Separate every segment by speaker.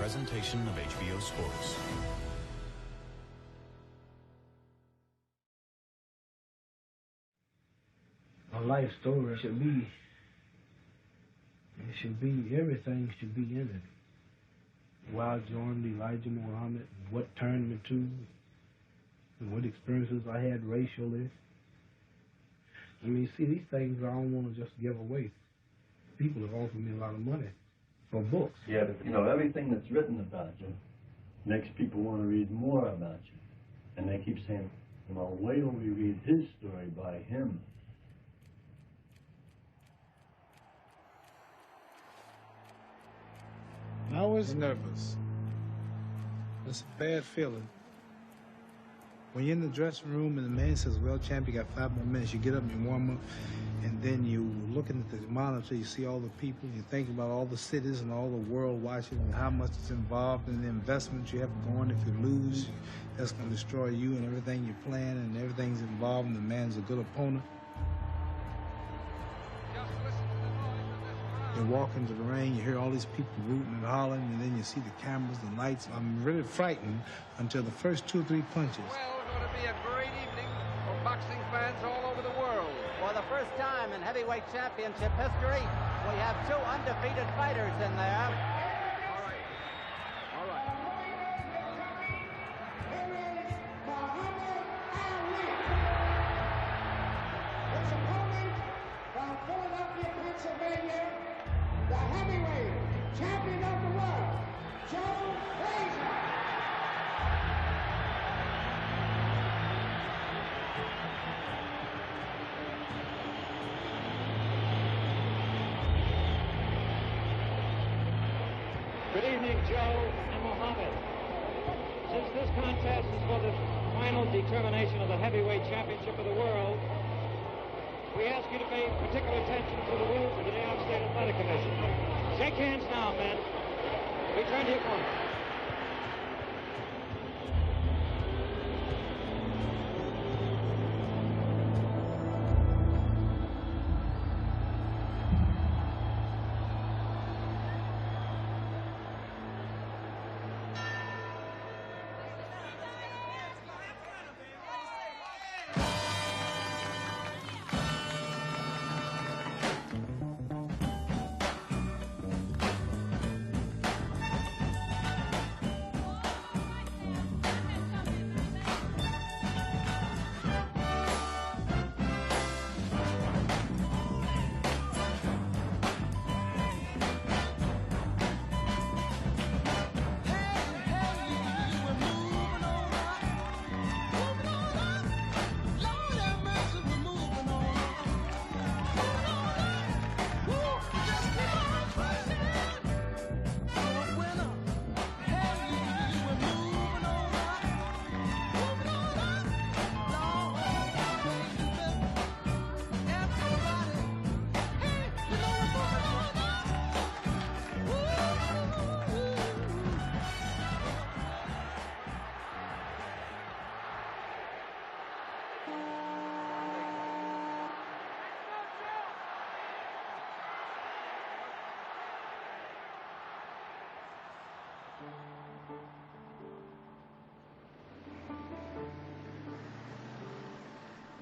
Speaker 1: presentation of HBO Sports.
Speaker 2: A life story should be, everything should be in it. Why I joined Elijah Muhammad, what turned me to, and what experiences I had racially. I mean, see, these things I don't want to just give away. People have offered me a lot of money for books.
Speaker 3: Yeah, but you know, everything that's written about you makes people want to read more about you. And they keep saying, well, wait till we read his story by him.
Speaker 4: I was nervous. It's a bad feeling. When you're in the dressing room and the man says, well, champ, you got 5 more minutes, you get up and you warm up, and then you looking at the monitor, you see all the people, you think about all the cities and all the world watching and how much is involved in the investment you have going. If you lose, that's going to destroy you and everything you plan, and everything's involved, and the man's a good opponent. You walk into the ring, you hear all these people rooting and hollering, and then you see the cameras, the lights. I'm really frightened until the first 2 or 3 punches.
Speaker 5: Well, it's going to be a great evening for boxing fans all over the world.
Speaker 6: For the first time in heavyweight championship history, we have 2 undefeated fighters in there.
Speaker 5: All right. All right.
Speaker 7: His opponent from Philadelphia, Pennsylvania, the heavyweight champion of the world, Joe Frazier.
Speaker 8: Good evening, Joe and Muhammad. Since this contest is for the final determination of the heavyweight championship of the world, we ask you to pay particular attention to the rules of the New York State Athletic Commission. Shake hands now, men. Return to your corner.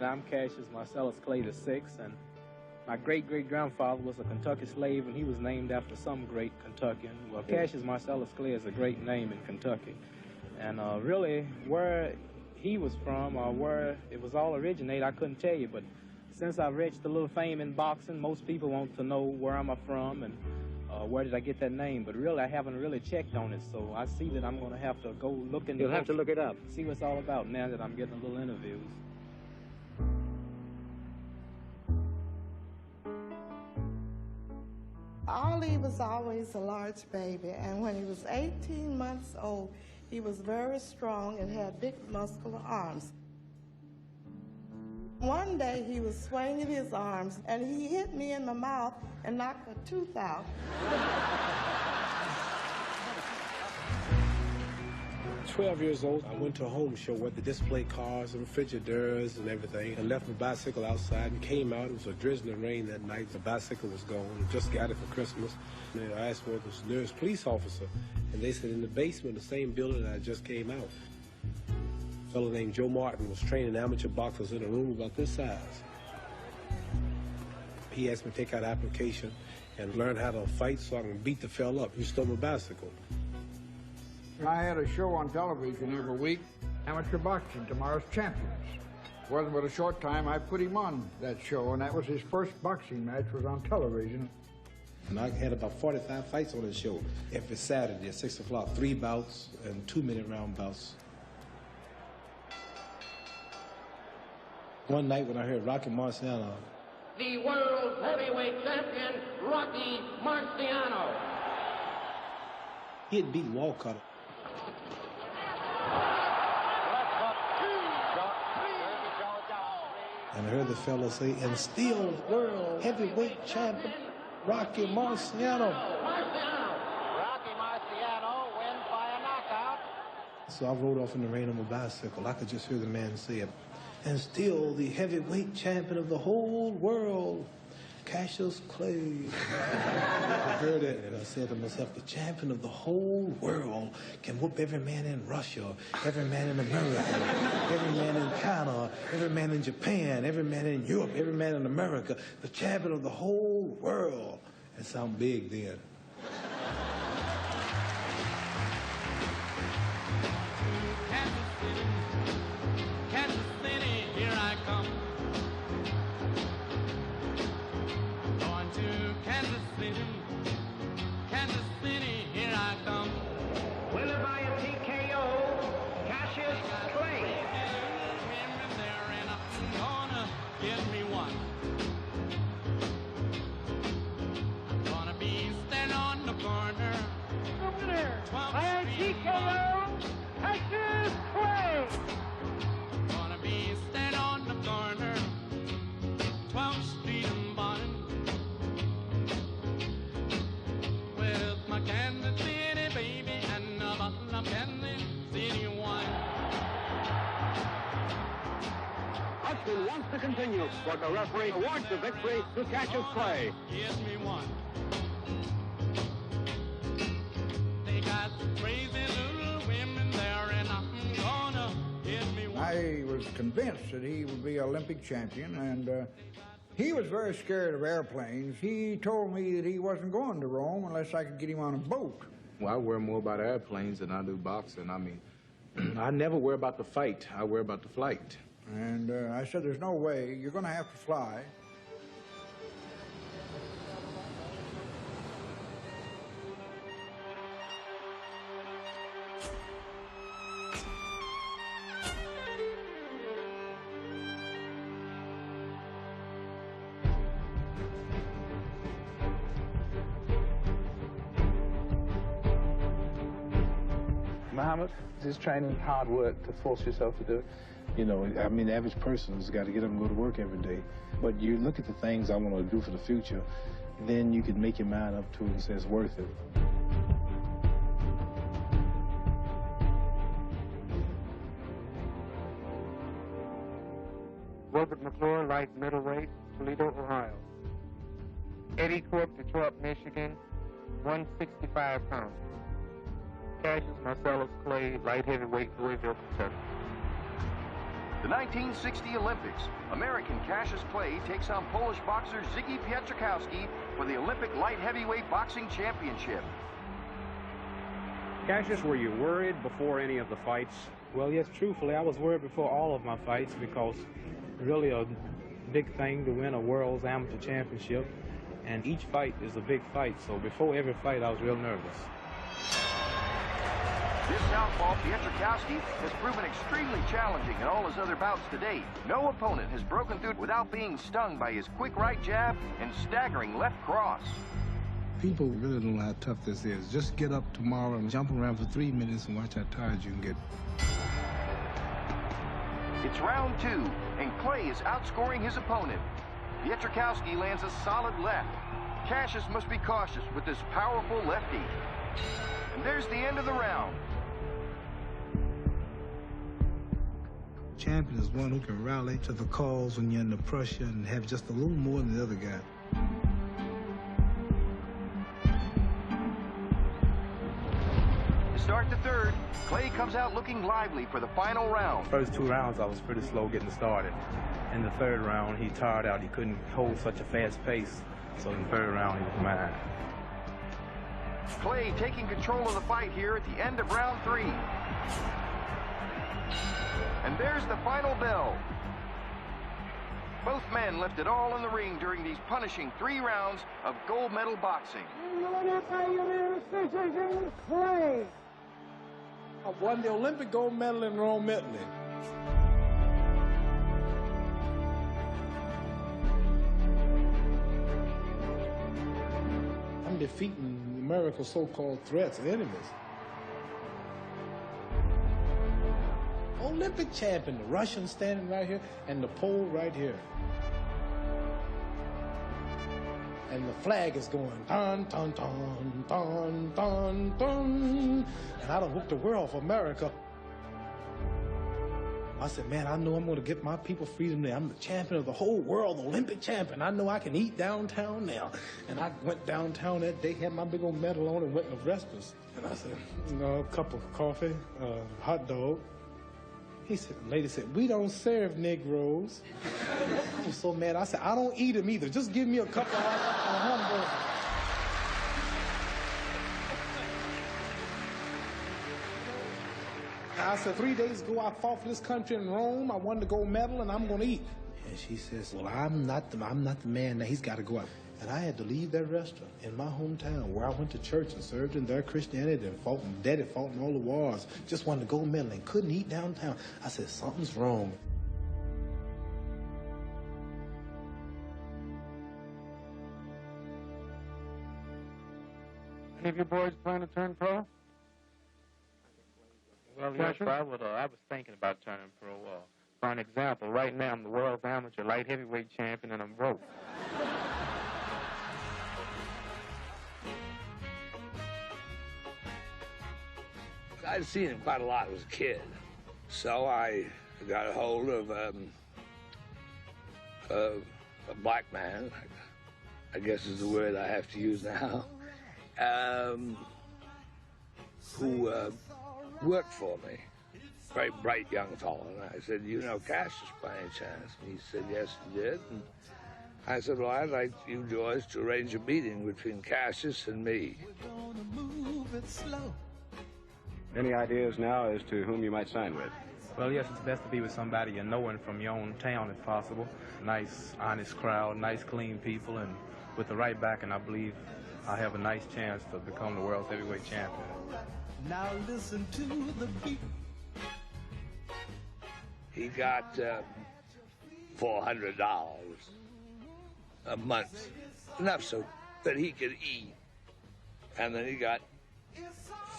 Speaker 9: I'm Cassius Marcellus Clay VI, and my great-great-grandfather was a Kentucky slave, and he was named after some great Kentuckian. Well, Cassius Marcellus Clay is a great name in Kentucky. And really, where he was from or where it was all originated, I couldn't tell you. But since I've reached a little fame in boxing, most people want to know where am I from and where did I get that name. But really, I haven't really checked on it, so I see that I'm going to have to go look into it.
Speaker 8: You'll have to look it up.
Speaker 9: See what it's all about now that I'm getting a little interviews.
Speaker 10: Ollie was always a large baby, and when he was 18 months old, he was very strong and had big muscular arms. One day he was swinging his arms, and he hit me in the mouth and knocked a tooth out.
Speaker 11: 12 years old, I went to a home show where they displayed cars and refrigerators and everything, and left my bicycle outside and came out. It was a drizzling rain that night. The bicycle was gone. I just got it for Christmas. And I asked where was the nearest police officer, and they said in the basement of the same building that I just came out. A fellow named Joe Martin was training amateur boxers in a room about this size. He asked me to take out an application and learn how to fight so I can beat the fella up. He stole my bicycle.
Speaker 12: I had a show on television every week, Amateur Boxing, Tomorrow's Champions. Wasn't but a short time I put him on that show, and that was his first boxing match was on television.
Speaker 11: And I had about 45 fights on the show every Saturday at 6 o'clock, 3 bouts and 2-minute round bouts. One night when I heard Rocky Marciano,
Speaker 8: the world heavyweight champion, Rocky Marciano.
Speaker 11: He had beat Walcott. And I heard the fellow say, and still world heavyweight champion, Rocky Marciano.
Speaker 6: Rocky Marciano wins by a knockout.
Speaker 11: So I rode off in the rain on my bicycle. I could just hear the man say it. And still the heavyweight champion of the whole world, Cassius Clay. I heard it, and I said to myself, the champion of the whole world can whoop every man in Russia, every man in America, every man in China, every man in Japan, every man in Europe, every man in America. The champion of the whole world. That sounded big then.
Speaker 13: Wants to continue, but the referee awards the victory to Cassius Clay.
Speaker 14: Give me one. They got crazy little women there, and I'm gonna give me one.
Speaker 12: I was convinced that he would be Olympic champion, and he was very scared of airplanes. He told me that he wasn't going to Rome unless I could get him on a boat.
Speaker 9: Well, I worry more about airplanes than I do boxing. I mean, I never worry about the fight. I worry about the flight.
Speaker 12: And I said, there's no way. You're going to have to fly.
Speaker 4: Muhammad, just training, hard work to force yourself to do it. You know, I mean, the average person's got to get up and go to work every day. But you look at the things I want to do for the future, then you can make your mind up to it and say it's worth it.
Speaker 15: Robert McClure, light middleweight, Toledo, Ohio. Eddie Corp, Detroit, Michigan, 165 pounds. Cassius Marcellus Clay, light heavyweight, Louisville, Kentucky.
Speaker 16: The 1960 Olympics, American Cassius Clay takes on Polish boxer Ziggy Pietrzykowski for the Olympic light heavyweight boxing championship.
Speaker 9: Cassius, were you worried before any of the fights?
Speaker 4: Well, yes, truthfully, I was worried before all of my fights because really a big thing to win a world's amateur championship, and each fight is a big fight, so before every fight I was real nervous.
Speaker 16: This southpaw, Pietrzykowski, has proven extremely challenging in all his other bouts to date. No opponent has broken through without being stung by his quick right jab and staggering left cross.
Speaker 4: People really don't know how tough this is. Just get up tomorrow and jump around for 3 minutes and watch how tired you can get.
Speaker 16: It's round 2, and Clay is outscoring his opponent. Pietrzykowski lands a solid left. Cassius must be cautious with this powerful lefty. And there's the end of the round.
Speaker 4: Champion is one who can rally to the cause when you're under pressure and have just a little more than the other guy.
Speaker 16: To start the third, Clay comes out looking lively for the final round.
Speaker 9: First 2 rounds, I was pretty slow getting started. In the third round, he tired out. He couldn't hold such a fast pace. So in the third round, he was mine.
Speaker 16: Clay taking control of the fight here at the end of round 3. And there's the final bell. Both men left it all in the ring during these punishing 3 rounds of gold medal boxing.
Speaker 11: Clay. I won the Olympic gold medal in Rome, Italy. I'm defeating America's so-called threats and enemies. Olympic champion, the Russian standing right here, and the Pole right here. And the flag is going, dun, dun, dun, dun, dun, dun. And I done whooped the world for America. I said, man, I know I'm going to get my people freedom there. I'm the champion of the whole world, the Olympic champion. I know I can eat downtown now. And I went downtown that day, had my big old medal on, and went to breakfast. And I said, a cup of coffee, hot dog. He said, the lady said, we don't serve Negroes. I was so mad. I said, I don't eat them either. Just give me a couple of hamburgers. I said, 3 days ago, I fought for this country in Rome. I won the gold medal, and I'm going to eat. And she says, well, I'm not the man. Now he's got to go out. And I had to leave that restaurant in my hometown where I went to church and served in their Christianity and fought, and Daddy fought in all the wars. Just won the gold medal and couldn't eat downtown. I said, something's wrong.
Speaker 15: Any of your boys plan to turn pro?
Speaker 9: Well, yes, I was thinking about turning pro. For an example, right now I'm the world's amateur light heavyweight champion and I'm broke.
Speaker 17: I'd seen him quite a lot as a kid, so I got a hold of a black man, I guess is the word I have to use now, who worked for me. Very bright young fellow. And I said, you know Cassius by any chance? And he said, yes, he did. And I said, well, I'd like you, George, to arrange a meeting between Cassius and me.
Speaker 18: Any ideas now as to whom you might sign with?
Speaker 9: Well, yes, it's best to be with somebody you know and from your own town if possible. Nice, honest crowd, nice, clean people, and with the right backing, I believe I have a nice chance to become the world's heavyweight champion.
Speaker 14: Now listen to the beat.
Speaker 17: He got $400 a month, enough so that he could eat. And then he got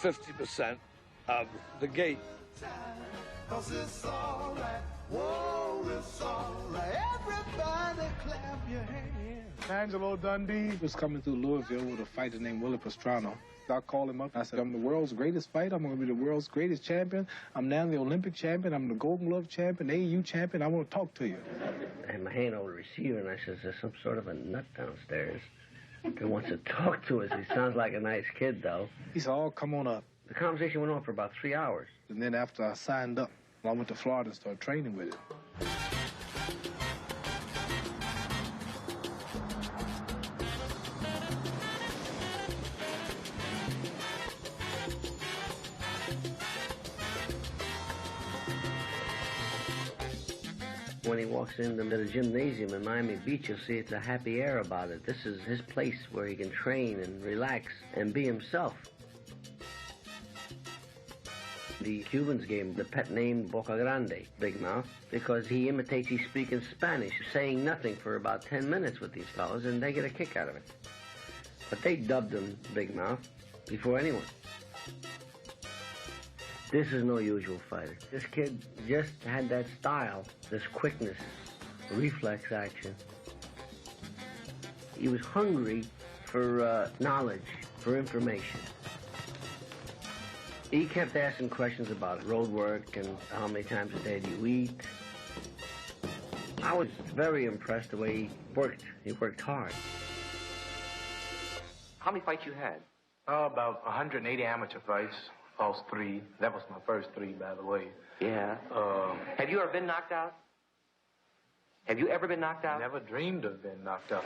Speaker 17: 50% of the gate.
Speaker 14: 'Cause it's all right. Whoa, it's all right. Everybody clap your hands.
Speaker 4: Angelo Dundee was coming through Louisville with a fighter named Willie Pastrana. I called him up. I said, I'm the world's greatest fighter. I'm going to be the world's greatest champion. I'm now the Olympic champion. I'm the Golden Glove champion, AAU champion. I want to talk to you.
Speaker 19: I had my hand over the receiver, and I said, there's some sort of a nut downstairs that wants to talk to us. He sounds like a nice kid, though.
Speaker 4: He said, oh, come on up.
Speaker 19: The conversation went on for about 3 hours.
Speaker 4: And then after I signed up, I went to Florida and started training with it.
Speaker 19: When he walks into the gymnasium in Miami Beach, you'll see it's a happy air about it. This is his place where he can train and relax and be himself. The Cubans gave him the pet name Boca Grande, Big Mouth, because he imitates, he's speaking Spanish, saying nothing for about 10 minutes with these fellas, and they get a kick out of it. But they dubbed him Big Mouth before anyone. This is no usual fighter. This kid just had that style, this quickness, reflex action. He was hungry for knowledge, for information. He kept asking questions about road work and how many times a day do you eat. I was very impressed the way he worked. He worked hard.
Speaker 15: How many fights you had?
Speaker 9: About 180 amateur fights. Lost 3. That was my first 3, by the way.
Speaker 15: Yeah. Have you ever been knocked out? Have you ever been knocked out?
Speaker 9: Never dreamed of being knocked out.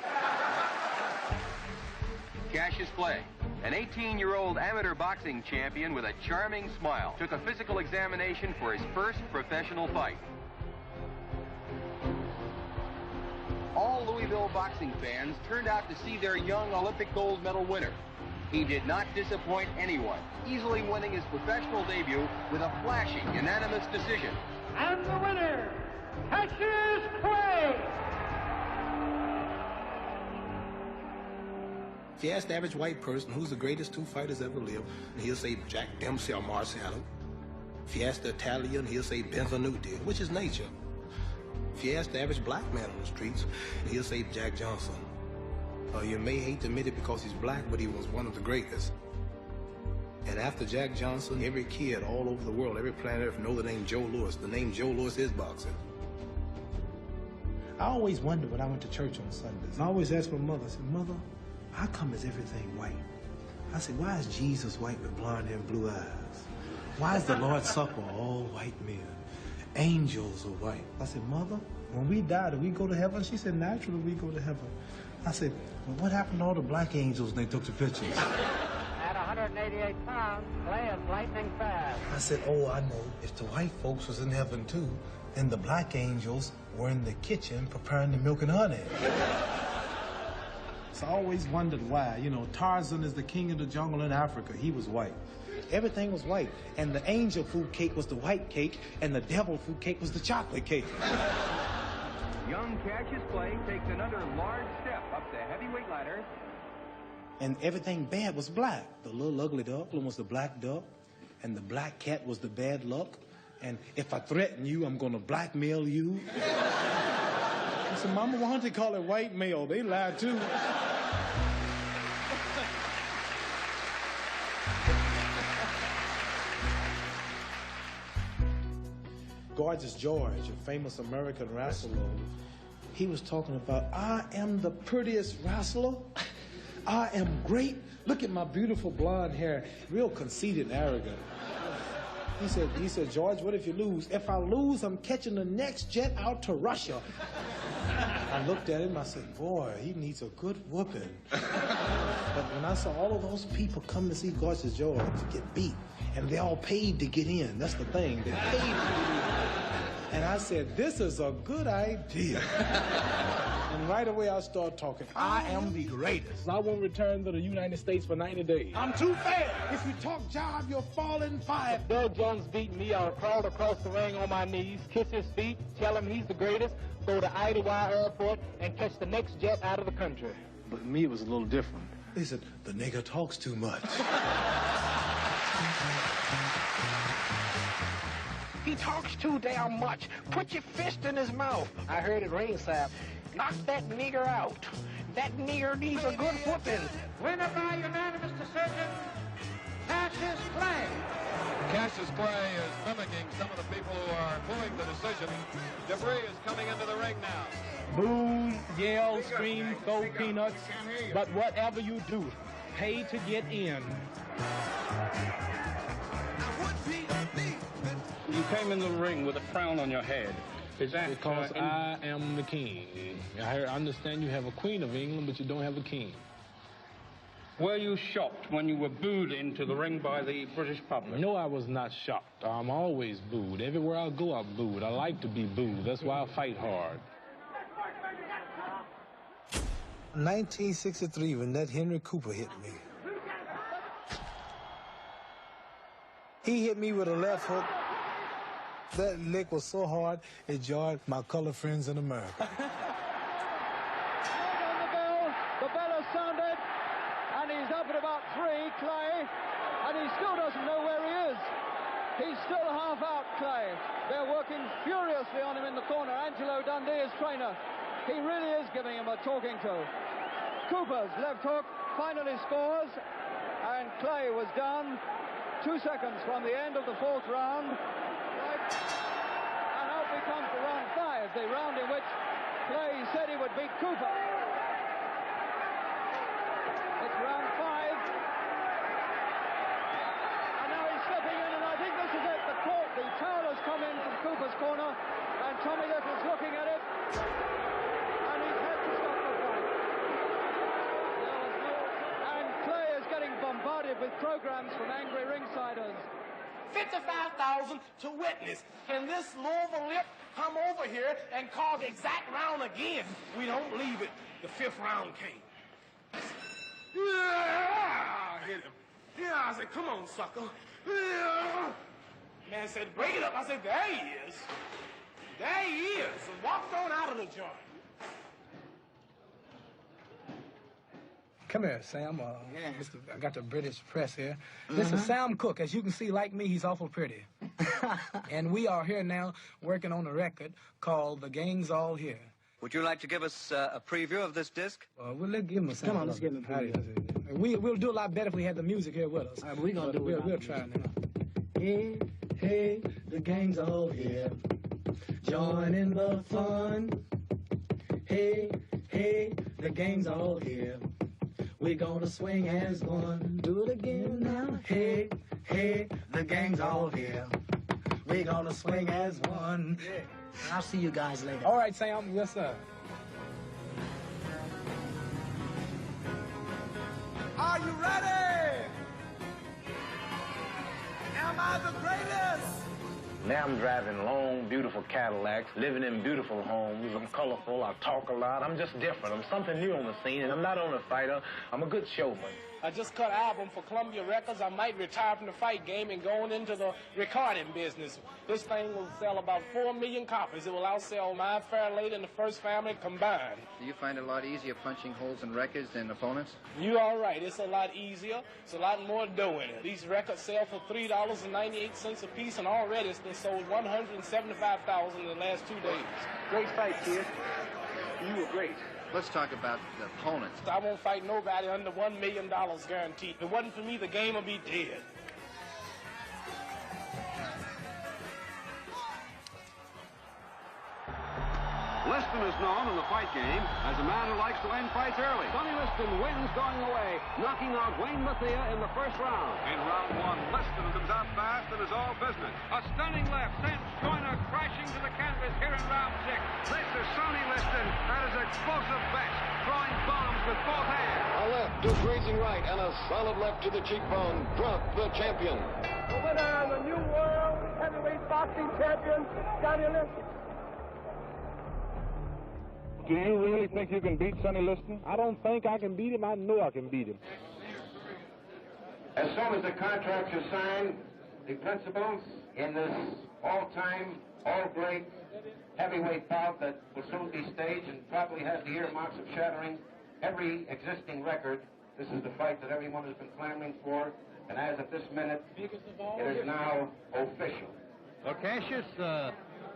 Speaker 16: Cassius Clay, an 18-year-old amateur boxing champion with a charming smile, took a physical examination for his first professional fight. All Louisville boxing fans turned out to see their young Olympic gold medal winner. He did not disappoint anyone, easily winning his professional debut with a flashing, unanimous decision.
Speaker 8: And the winner, Cassius Clay!
Speaker 11: If you ask the average white person who's the greatest 2 fighters ever lived, he'll say Jack Dempsey or Marciano. If you ask the Italian, he'll say Benvenuti, which is nature. If you ask the average black man on the streets, he'll say Jack Johnson. You may hate to admit it because he's black, but he was one of the greatest. And after Jack Johnson, every kid all over the world, every planet Earth, know the name Joe Louis. The name Joe Louis is boxing.
Speaker 4: I always wondered when I went to church on Sundays. I always asked my mother, I said, Mother, how come is everything white? I said, why is Jesus white with blonde hair and blue eyes? Why is the Lord's Supper all white men? Angels are white. I said, Mother, when we die, do we go to heaven? She said, naturally we go to heaven. I said, well, what happened to all the black angels when they took the pictures?
Speaker 6: At 188 pounds, Clay is lightning fast.
Speaker 4: I said, oh, I know. If the white folks was in heaven too, then the black angels were in the kitchen preparing the milk and honey. So I always wondered why. You know, Tarzan is the king of the jungle in Africa. He was white. Everything was white. And the angel food cake was the white cake, and the devil food cake was the chocolate cake.
Speaker 16: Young Cassius Clay takes another large step up the heavyweight ladder.
Speaker 4: And everything bad was black. The little ugly duckling was the black duck, and the black cat was the bad luck. And if I threaten you, I'm gonna blackmail you. I said, Mama, why don't they call it white male? They lied too. Gorgeous George, a famous American wrestler, he was talking about, I am the prettiest wrestler. I am great. Look at my beautiful blonde hair. Real conceited and arrogant. He said, George, what if you lose? If I lose, I'm catching the next jet out to Russia. I looked at him, I said, boy, he needs a good whooping. But when I saw all of those people come to see Gorgeous George get beat, and they all paid to get in. That's the thing. They paid to get in. And I said, this is a good idea. And right away I started talking. I am the greatest.
Speaker 9: I won't return to the United States for 90 days.
Speaker 4: I'm too fast. If you talk jive, you'll fall in 5.
Speaker 9: If Bill Jones beat me, I'll crawl across the ring on my knees, kiss his feet, tell him he's the greatest, go to Idlewild Airport, and catch the next jet out of the country. But me, it was a little different.
Speaker 4: They said, the nigger talks too much.
Speaker 20: He talks too damn much. Put your fist in his mouth.
Speaker 9: I heard it ringside.
Speaker 20: Knock that nigger out. That nigger needs a good whooping.
Speaker 8: Winner by unanimous decision, Cassius Clay.
Speaker 5: Cassius Clay is mimicking some of the people who are booing the decision. Debris is coming into the ring now.
Speaker 9: Boo, yell, scream, throw peanuts. But whatever you do, pay to get in. You came in the ring with a frown on your head. Is that because I am the king? I understand you have a queen of England, but you don't have a king. Were you shocked when you were booed into the ring by the British public? No, I was not shocked. I'm always booed. Everywhere I go, I'm booed. I like to be booed. That's why I fight hard.
Speaker 4: 1963, when that Henry Cooper hit me. He hit me with a left hook. That lick was so hard, it jarred my colored friends in America.
Speaker 8: The bell has sounded, and he's up at about 3, Clay, and he still doesn't know where he is. He's still half out, Clay. They're working furiously on him in the corner. Angelo Dundee, his trainer. He really is giving him a talking to. Cooper's left hook finally scores, and Clay was down
Speaker 21: 2 seconds from the end of the 4th round. Right. And now we come to round 5, the round in which Clay said he would beat Cooper. It's round 5. And now he's slipping in, and I think this is it. The towel has come in from Cooper's corner, and Tommy Little's looking at it. And he's had to stop the fight. And Clay is getting bombarded with programs from angry ringsiders.
Speaker 20: 55,000 to witness. Can this Louisville lip come over here and call the exact round again? We don't leave it. The 5th round came. Yeah, I hit him. Yeah, I said, come on, sucker. Yeah. Man said, break it up. I said, there he is. There he is. And walked on out of the joint.
Speaker 4: Come here, Sam. I got the British press here. This is Sam Cooke. As you can see, like me, he's awful pretty. And we are here now working on a record called The Gang's All Here.
Speaker 22: Would you like to give us a preview of this disc?
Speaker 4: Let's give him a sample.
Speaker 22: Come on, let's give him a preview.
Speaker 4: We'll do a lot better if we had the music here with us.
Speaker 22: All right, we're going to do it.
Speaker 4: We'll try now. Hey, hey, the gang's all here. Join in the fun. Hey, hey, the gang's all here. We're gonna swing as one. Do it again now. Hey, hey, the gang's all here. We're gonna swing as one. Yeah.
Speaker 23: I'll see you guys later.
Speaker 4: All right, Sam. Yes, sir.
Speaker 14: Are you ready? Am I the greatest?
Speaker 24: Now I'm driving long, beautiful Cadillacs, living in beautiful homes. I'm colorful, I talk a lot. I'm just different. I'm something new on the scene, and I'm not only a fighter, I'm a good showman.
Speaker 20: I just cut an album for Columbia Records. I might retire from the fight game and go on into the recording business. This thing will sell about 4 million copies. It will outsell My Fair Lady and The First Family combined.
Speaker 25: Do you find it a lot easier punching holes in records than opponents?
Speaker 20: You're all right. It's a lot easier. It's a lot more dough in it. These records sell for $3.98 a piece, and already it's been sold 175,000 in the last 2 days.
Speaker 25: Great fight, kid. You were great. Let's talk about the opponents.
Speaker 20: I won't fight nobody under $1 million guaranteed. If it wasn't for me, the game would be dead.
Speaker 13: Liston is known in the fight game as a man who likes to end fights early.
Speaker 26: Sonny Liston wins going away, knocking out Wayne Bethea in the first round.
Speaker 13: In round 1, Liston comes out fast and is all business.
Speaker 27: A stunning left sends Joyner crashing to the canvas here in round 6.
Speaker 13: This is Sonny Liston at his explosive best, throwing bombs with both hands.
Speaker 28: A left to grazing right and a solid left to the cheekbone. Drop the champion.
Speaker 29: The winner and the new world heavyweight boxing champion, Sonny Liston.
Speaker 9: Do you really think you can beat Sonny Liston? I don't think I can beat him. I know I can beat him.
Speaker 28: As soon as the contracts are signed, the principals in this all-time, all-great heavyweight bout that will soon be staged and probably has the earmarks of shattering every existing record. This is the fight that everyone has been clamoring for, and as of this minute, it is now official.
Speaker 30: Well, Cassius,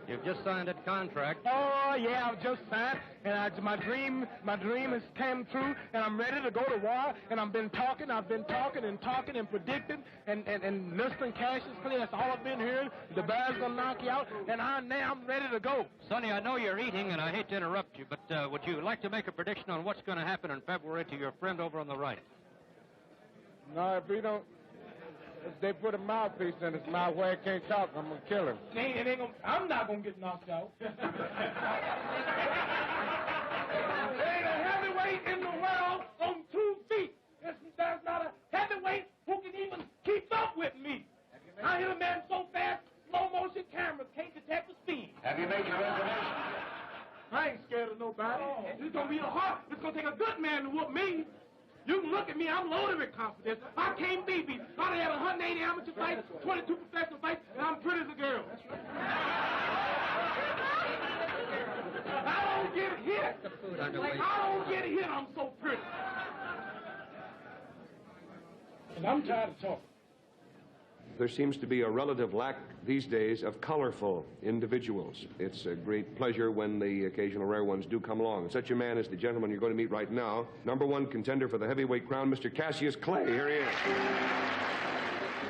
Speaker 30: you've just signed that contract.
Speaker 29: Oh, yeah, I've just signed, and my dream has come true, and I'm ready to go to war, and I've been talking and predicting, and Liston, Cassius, Clay, that's all I've been hearing. The bear's gonna knock you out, and now I'm ready to go.
Speaker 30: Sonny, I know you're eating, and I hate to interrupt you, but would you like to make a prediction on what's going to happen in February to your friend over on the right?
Speaker 9: No, if we don't... If they put a mouthpiece in his mouth where he can't talk, I'm going to kill him.
Speaker 29: I'm not going to get knocked out. There ain't a heavyweight in the world on 2 feet. There's not a heavyweight who can even keep up with me. I hit a man so fast, slow-motion cameras can't detect the speed.
Speaker 28: Have you made your reservation?
Speaker 29: I ain't scared of nobody. It's going to be it's going to take a good man to whoop me. You can look at me, I'm loaded with confidence. I can't beat me. I done had 180 amateur fights, 22 professional fights, and I'm pretty as a girl. I don't get hit. I don't get hit, I'm so pretty. And I'm tired of talking.
Speaker 18: There seems to be a relative lack these days of colorful individuals. It's a great pleasure when the occasional rare ones do come along. And such a man as the gentleman you're going to meet right now, #1 contender for the heavyweight crown, Mr. Cassius Clay. Here he is.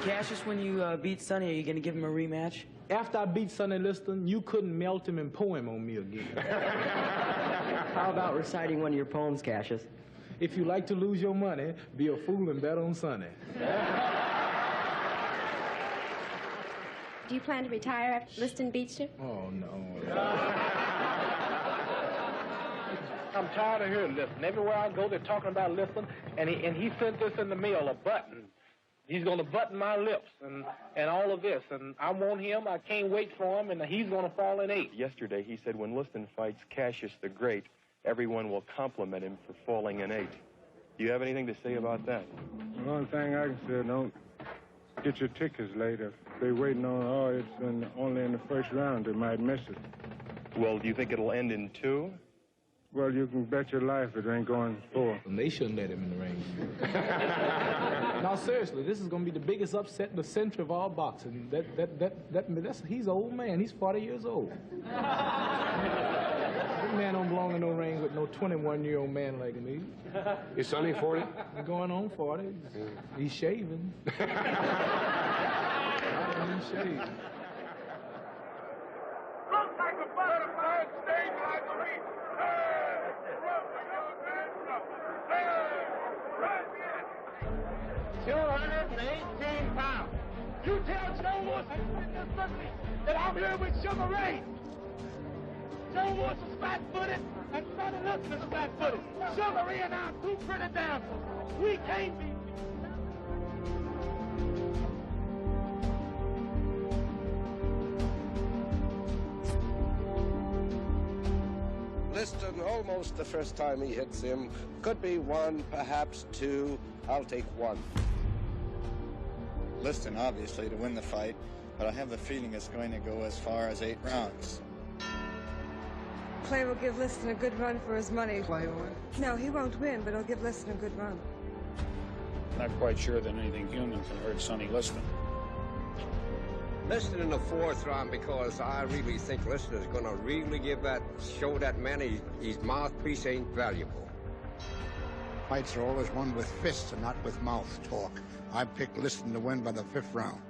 Speaker 23: Cassius, when you beat Sonny, are you going to give him a rematch?
Speaker 9: After I beat Sonny Liston, you couldn't melt him and pour him on me again.
Speaker 23: How about reciting one of your poems, Cassius?
Speaker 9: If you like to lose your money, be a fool and bet on Sonny.
Speaker 1: Do you plan to retire after Liston beats you?
Speaker 9: Oh, no.
Speaker 29: I'm tired of hearing Liston. Everywhere I go, they're talking about Liston, and he sent this in the mail, a button. He's going to button my lips and all of this, and I want him. I can't wait for him, and he's going to fall in 8.
Speaker 2: Yesterday, he said when Liston fights Cassius the Great, everyone will compliment him for falling in 8. Do you have anything to say about that?
Speaker 3: The only thing I can say, don't get your tickets later. If they're waiting on, it's only in the first round, they might miss it.
Speaker 2: Well, do you think it'll end in 2?
Speaker 3: Well, you can bet your life it ain't going 4.
Speaker 9: And they shouldn't let him in the ring. No, seriously, this is going to be the biggest upset in the century of all boxing. He's an old man. He's 40 years old. That man don't belong in no ring with no 21-year-old man like me.
Speaker 18: Is Sonny 40?
Speaker 9: He's going on 40. He's shaving. He's shaving.
Speaker 27: Looks like a butterfly stage like a reef.
Speaker 21: $218 pounds. You tell Joe Woods that I'm here with Sugar Ray. Joe Woods is flat-footed, and Sonny Liston is flat-footed. Sugar Ray and I are 2 pretty dancers. We can't be.
Speaker 7: Liston, almost the first time he hits him. Could be 1, perhaps 2. I'll take 1.
Speaker 10: Liston, obviously, to win the fight, but I have the feeling it's going to go as far as 8 rounds.
Speaker 11: Clay will give Liston a good run for his money.
Speaker 10: Clay will win?
Speaker 11: No, he won't win, but he'll give Liston a good run.
Speaker 12: Not quite sure that anything human can hurt Sonny Liston.
Speaker 28: Liston in the 4th round, because I really think Liston is going to show that man his mouthpiece ain't valuable.
Speaker 15: Fights are always won with fists and not with mouth talk. I picked Liston to win by the 5th round.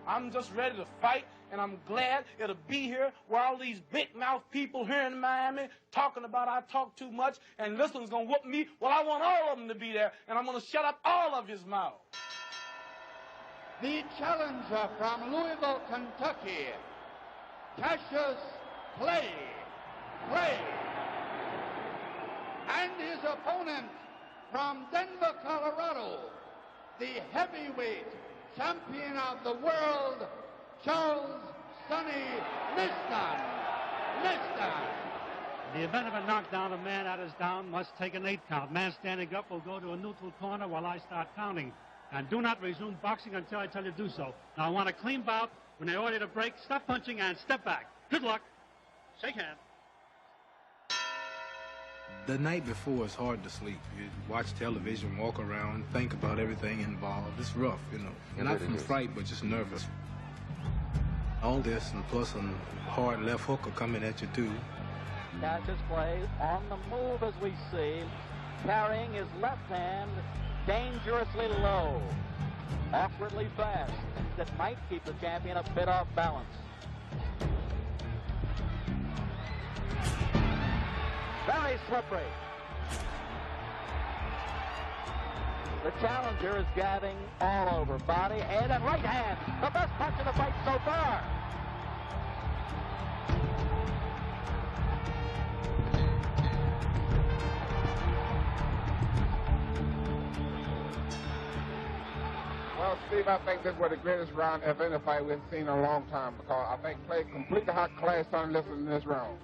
Speaker 21: I'm just ready to fight, and I'm glad it'll be here where all these big-mouth people here in Miami talking about I talk too much, and Liston's going to whoop me. Well, I want all of them to be there, and I'm going to shut up all of his mouth. The challenger from Louisville, Kentucky, Cassius Clay. And his opponent from Denver, Colorado, the heavyweight champion of the world, Charles Sonny Liston.
Speaker 17: The event of a knockdown, a man that is down must take an 8 count. Man standing up will go to a neutral corner while I start counting. And do not resume boxing until I tell you to do so. Now, I want a clean bout. When they order to break, stop punching and step back. Good luck. Shake hands.
Speaker 4: The night before, it's hard to sleep. You watch television, walk around, think about everything involved. It's rough, you know. And not from fright, but just nervous. All this, and plus a hard left hooker coming at you, too.
Speaker 6: Cassius Clay on the move, as we see, carrying his left hand dangerously low, awkwardly fast. That might keep the champion a bit off balance. Very slippery. The challenger is gabbing all over, body, head, and right hand. The best punch of the fight so far.
Speaker 19: Well, Steve, I think this was the greatest round of any fight we've seen in a long time, because I think Clay completely outclassed Sonny Liston in this round.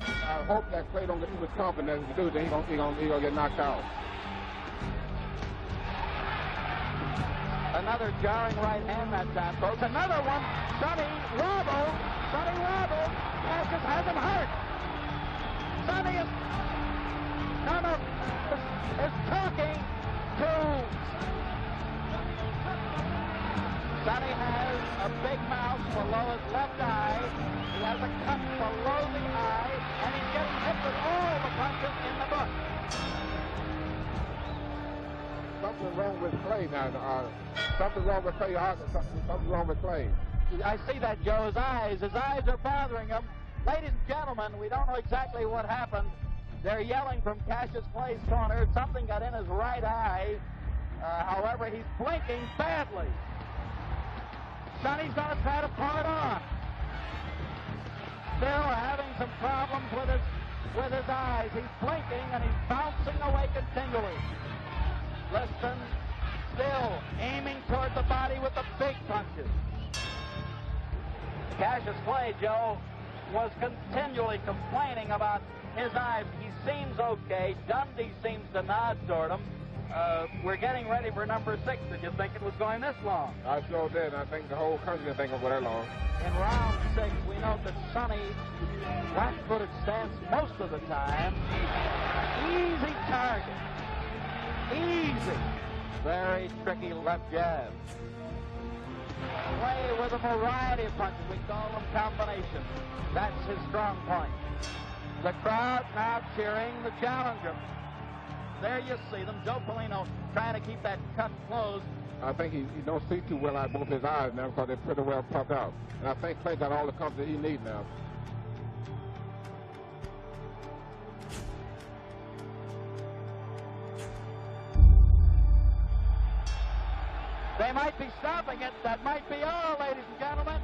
Speaker 19: I hope that Clay don't get too much confidence to do that. He's gonna get knocked out.
Speaker 6: Another jarring right hand that time, folks. Another one. Sonny wobble. Cassius has him hurt. Sonny is talking to. Sonny has a big mouth below his left eye. He has a cut below the eye, and he's getting hit with all the punches in the book.
Speaker 19: something wrong with Clay now. Something wrong with Clay. Something wrong with Clay.
Speaker 6: I see that, Joe. His eyes are bothering him. Ladies and gentlemen, we don't know exactly what happened. They're yelling from Cassius Clay's corner. Something got in his right eye. However, he's blinking badly. Sonny's going to try to pull it on. Still having some problems with his eyes. He's blinking and he's bouncing away continually. Liston still aiming toward the body with the big punches. Cassius Clay, Joe, was continually complaining about his eyes. He seems okay. Dundee seems to nod toward him. We're getting ready for number 6. Did you think it was going this long?
Speaker 19: I sure did. I think the whole country didn't think it was that long.
Speaker 6: In round 6, we know that Sonny flat-footed stance most of the time. Easy target. Easy. Very tricky left jab. Clay with a variety of punches. We call them combinations. That's his strong point. The crowd now cheering the challenger. There you see them. Joe Polino trying to keep that cut closed.
Speaker 19: I think he don't see too well out both his eyes now because they're pretty well puffed out. And I think Clay got all the comfort he needs now.
Speaker 6: They might be stopping it. That might be all, ladies and gentlemen.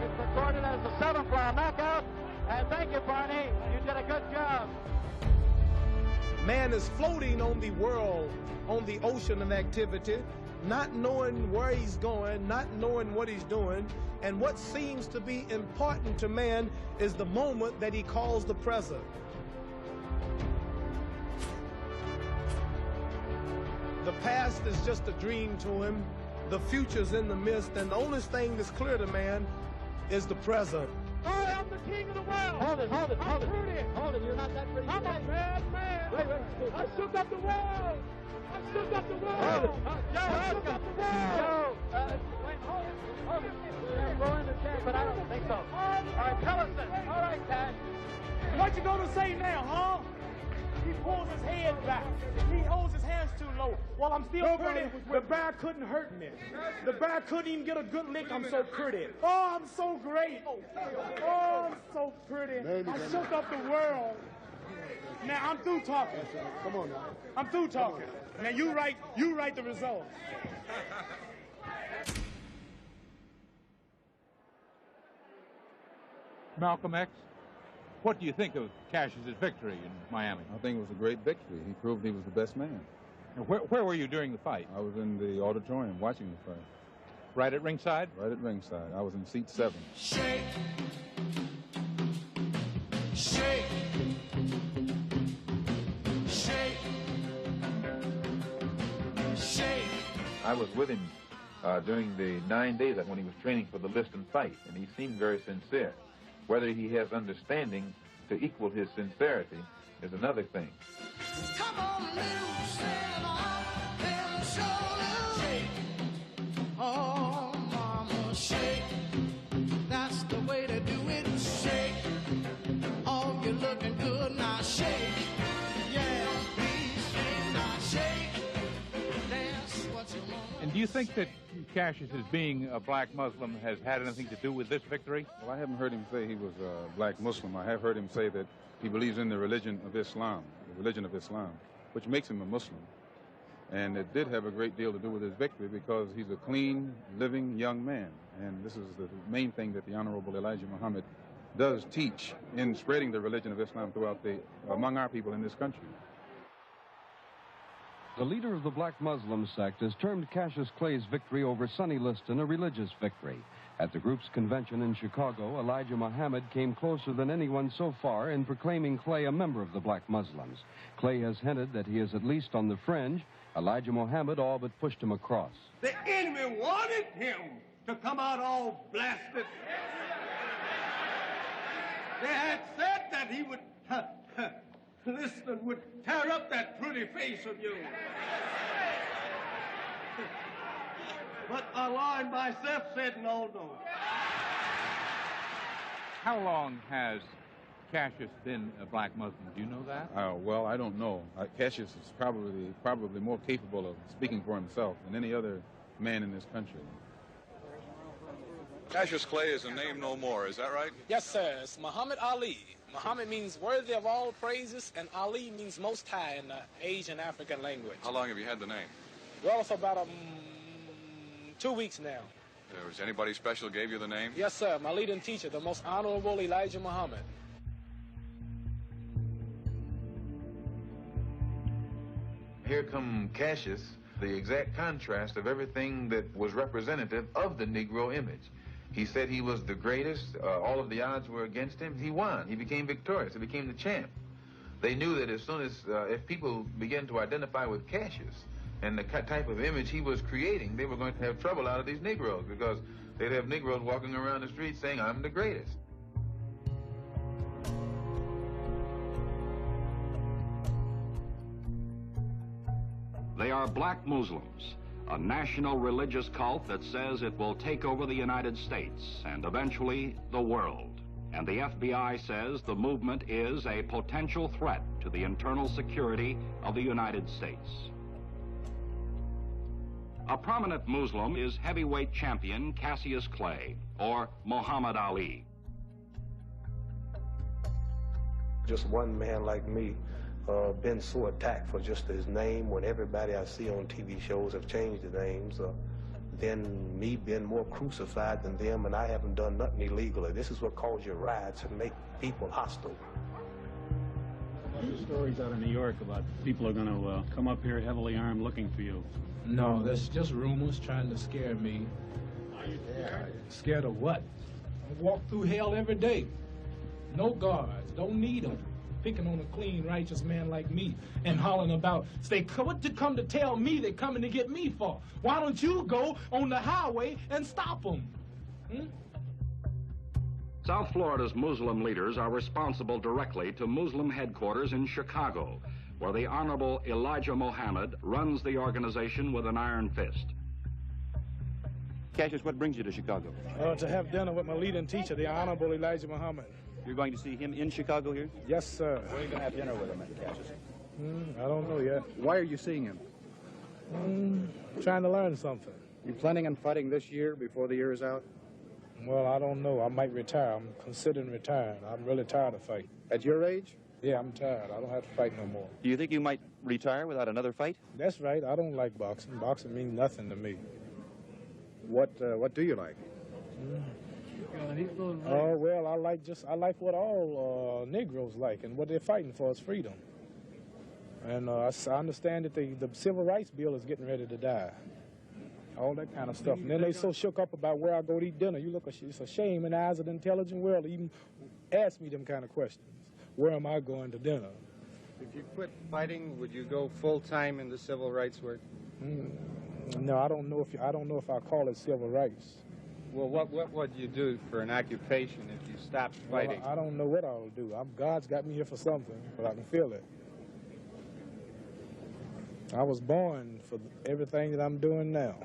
Speaker 6: It's recorded as the 7th round knockout. And thank you, Barney. You did a good job.
Speaker 5: Man is floating on the world, on the ocean of activity, not knowing where he's going, not knowing what he's doing. And what seems to be important to man is the moment that he calls the present. The past is just a dream to him. The future's in the mist, and the only thing that's clear to man is the present.
Speaker 29: I'm the king of the world.
Speaker 6: Hold it. Hold it. You're not that pretty.
Speaker 29: I'm a bad man.
Speaker 6: Wait.
Speaker 29: I shook up the world. I shook up the world.
Speaker 6: Hold it.
Speaker 29: I shook up the world.
Speaker 6: Wait, hold it. Throw in the chair, but I don't think so. All right, tell us then. All right, Dad.
Speaker 29: What you gonna say now, huh? He pulls his head back. He holds his hands too low. While I'm still pretty, the bear couldn't hurt me. The bear couldn't even get a good lick. I'm so pretty. Oh, I'm so great. Oh, I'm so pretty. I shook up the world. Now I'm through talking. Come on now. I'm through talking. Now you write the results.
Speaker 8: Malcolm X, what do you think of Cassius's victory in Miami?
Speaker 13: I think it was a great victory. He proved he was the best man.
Speaker 8: Now, where were you during the fight?
Speaker 13: I was in the auditorium watching the fight.
Speaker 8: Right at ringside?
Speaker 13: Right at ringside. I was in seat 7.
Speaker 29: Shake. Shake. Shake. Shake.
Speaker 14: I was with him during the 9 days when he was training for the Liston fight, and he seemed very sincere. Whether he has understanding to equal his sincerity is another thing.
Speaker 29: Come on, little stand on, little shoulder. Shake. Oh, mama, shake. That's the way to do it. Shake. Oh, you're looking good. Now shake. Yeah, please shake. Now shake. That's what you want.
Speaker 8: And do you think that Cassius, as being a black Muslim, has had anything to do with this victory?
Speaker 13: Well, I haven't heard him say he was a black Muslim. I have heard him say that he believes in the religion of Islam, which makes him a Muslim. And it did have a great deal to do with his victory because he's a clean, living young man. And this is the main thing that the Honorable Elijah Muhammad does teach in spreading the religion of Islam throughout among our people in this country.
Speaker 16: The leader of the black Muslim sect has termed Cassius Clay's victory over Sonny Liston a religious victory. At the group's convention in Chicago, Elijah Muhammad came closer than anyone so far in proclaiming Clay a member of the black Muslims. Clay has hinted that he is at least on the fringe. Elijah Muhammad all but pushed him across.
Speaker 20: The enemy wanted him to come out all blasted. They had said that he would... Liston would tear up that pretty face of yours. But Allah and myself said no.
Speaker 8: How long has Cassius been a black Muslim? Do you know that?
Speaker 13: Well, I don't know. Cassius is probably more capable of speaking for himself than any other man in this country.
Speaker 1: Cassius Clay is a name no more, is that right?
Speaker 21: Yes, sir. It's Muhammad Ali. Muhammad means worthy of all praises, and Ali means most high in the Asian African language.
Speaker 1: How long have you had the name?
Speaker 21: Well, for about 2 weeks now.
Speaker 1: Was anybody special gave you the name?
Speaker 21: Yes, sir. My leading teacher, the most honorable Elijah Muhammad.
Speaker 14: Here come Cassius, the exact contrast of everything that was representative of the Negro image. He said he was the greatest. All of the odds were against him. He won. He became victorious. He became the champ. They knew that as soon as, if people began to identify with Cassius and the type of image he was creating, they were going to have trouble out of these Negroes, because they'd have Negroes walking around the street saying, "I'm the greatest."
Speaker 2: They are black Muslims, a national religious cult that says it will take over the United States and eventually the world. And the FBI says the movement is a potential threat to the internal security of the United States. A prominent Muslim is heavyweight champion Cassius Clay, or Muhammad Ali.
Speaker 3: Just one man like me been so attacked for just his name, when everybody I see on TV shows have changed their names, then me being more crucified than them, and I haven't done nothing illegally. This is what causes riots and make people hostile.
Speaker 12: There's stories out of New York about people are going to come up here heavily armed looking for you.
Speaker 9: No, that's just rumors trying to scare me. Yeah, scared of what? I walk through hell every day. No guards, don't need them. Picking on a clean, righteous man like me and hollering about, what you come to tell me they're coming to get me for? Why don't you go on the highway and stop them?
Speaker 2: South Florida's Muslim leaders are responsible directly to Muslim headquarters in Chicago, where the Honorable Elijah Muhammad runs the organization with an iron fist.
Speaker 18: Cassius, what brings you to Chicago?
Speaker 9: To have dinner with my leading teacher, the Honorable Elijah Muhammad.
Speaker 18: You're going to see him in Chicago here?
Speaker 9: Yes, sir.
Speaker 18: Where are you going to have dinner with him, Cassius?
Speaker 9: I don't know yet.
Speaker 18: Why are you seeing him?
Speaker 9: Trying to learn something.
Speaker 18: You planning on fighting this year before the year is out?
Speaker 9: Well, I don't know. I might retire. I'm considering retiring. I'm really tired of fighting.
Speaker 18: At your age?
Speaker 9: Yeah, I'm tired. I don't have to fight no more.
Speaker 18: Do you think you might retire without another fight?
Speaker 9: That's right. I don't like boxing. Boxing means nothing to me.
Speaker 18: What do you like?
Speaker 9: Oh, well, I like what all Negroes like, and what they're fighting for is freedom. And I understand that the Civil Rights Bill is getting ready to die. All that kind of stuff. And then they so shook up about where I go to eat dinner. It's a shame in the eyes of the intelligent world to even ask me them kind of questions. Where am I going to dinner?
Speaker 18: If you quit fighting, would you go full-time in the civil rights work?
Speaker 9: No, I don't know if I call it civil rights.
Speaker 18: Well, what would you do for an occupation if you stopped fighting?
Speaker 9: Well, I don't know what I'll do. God's got me here for something, but I can feel it. I was born for everything that I'm doing now.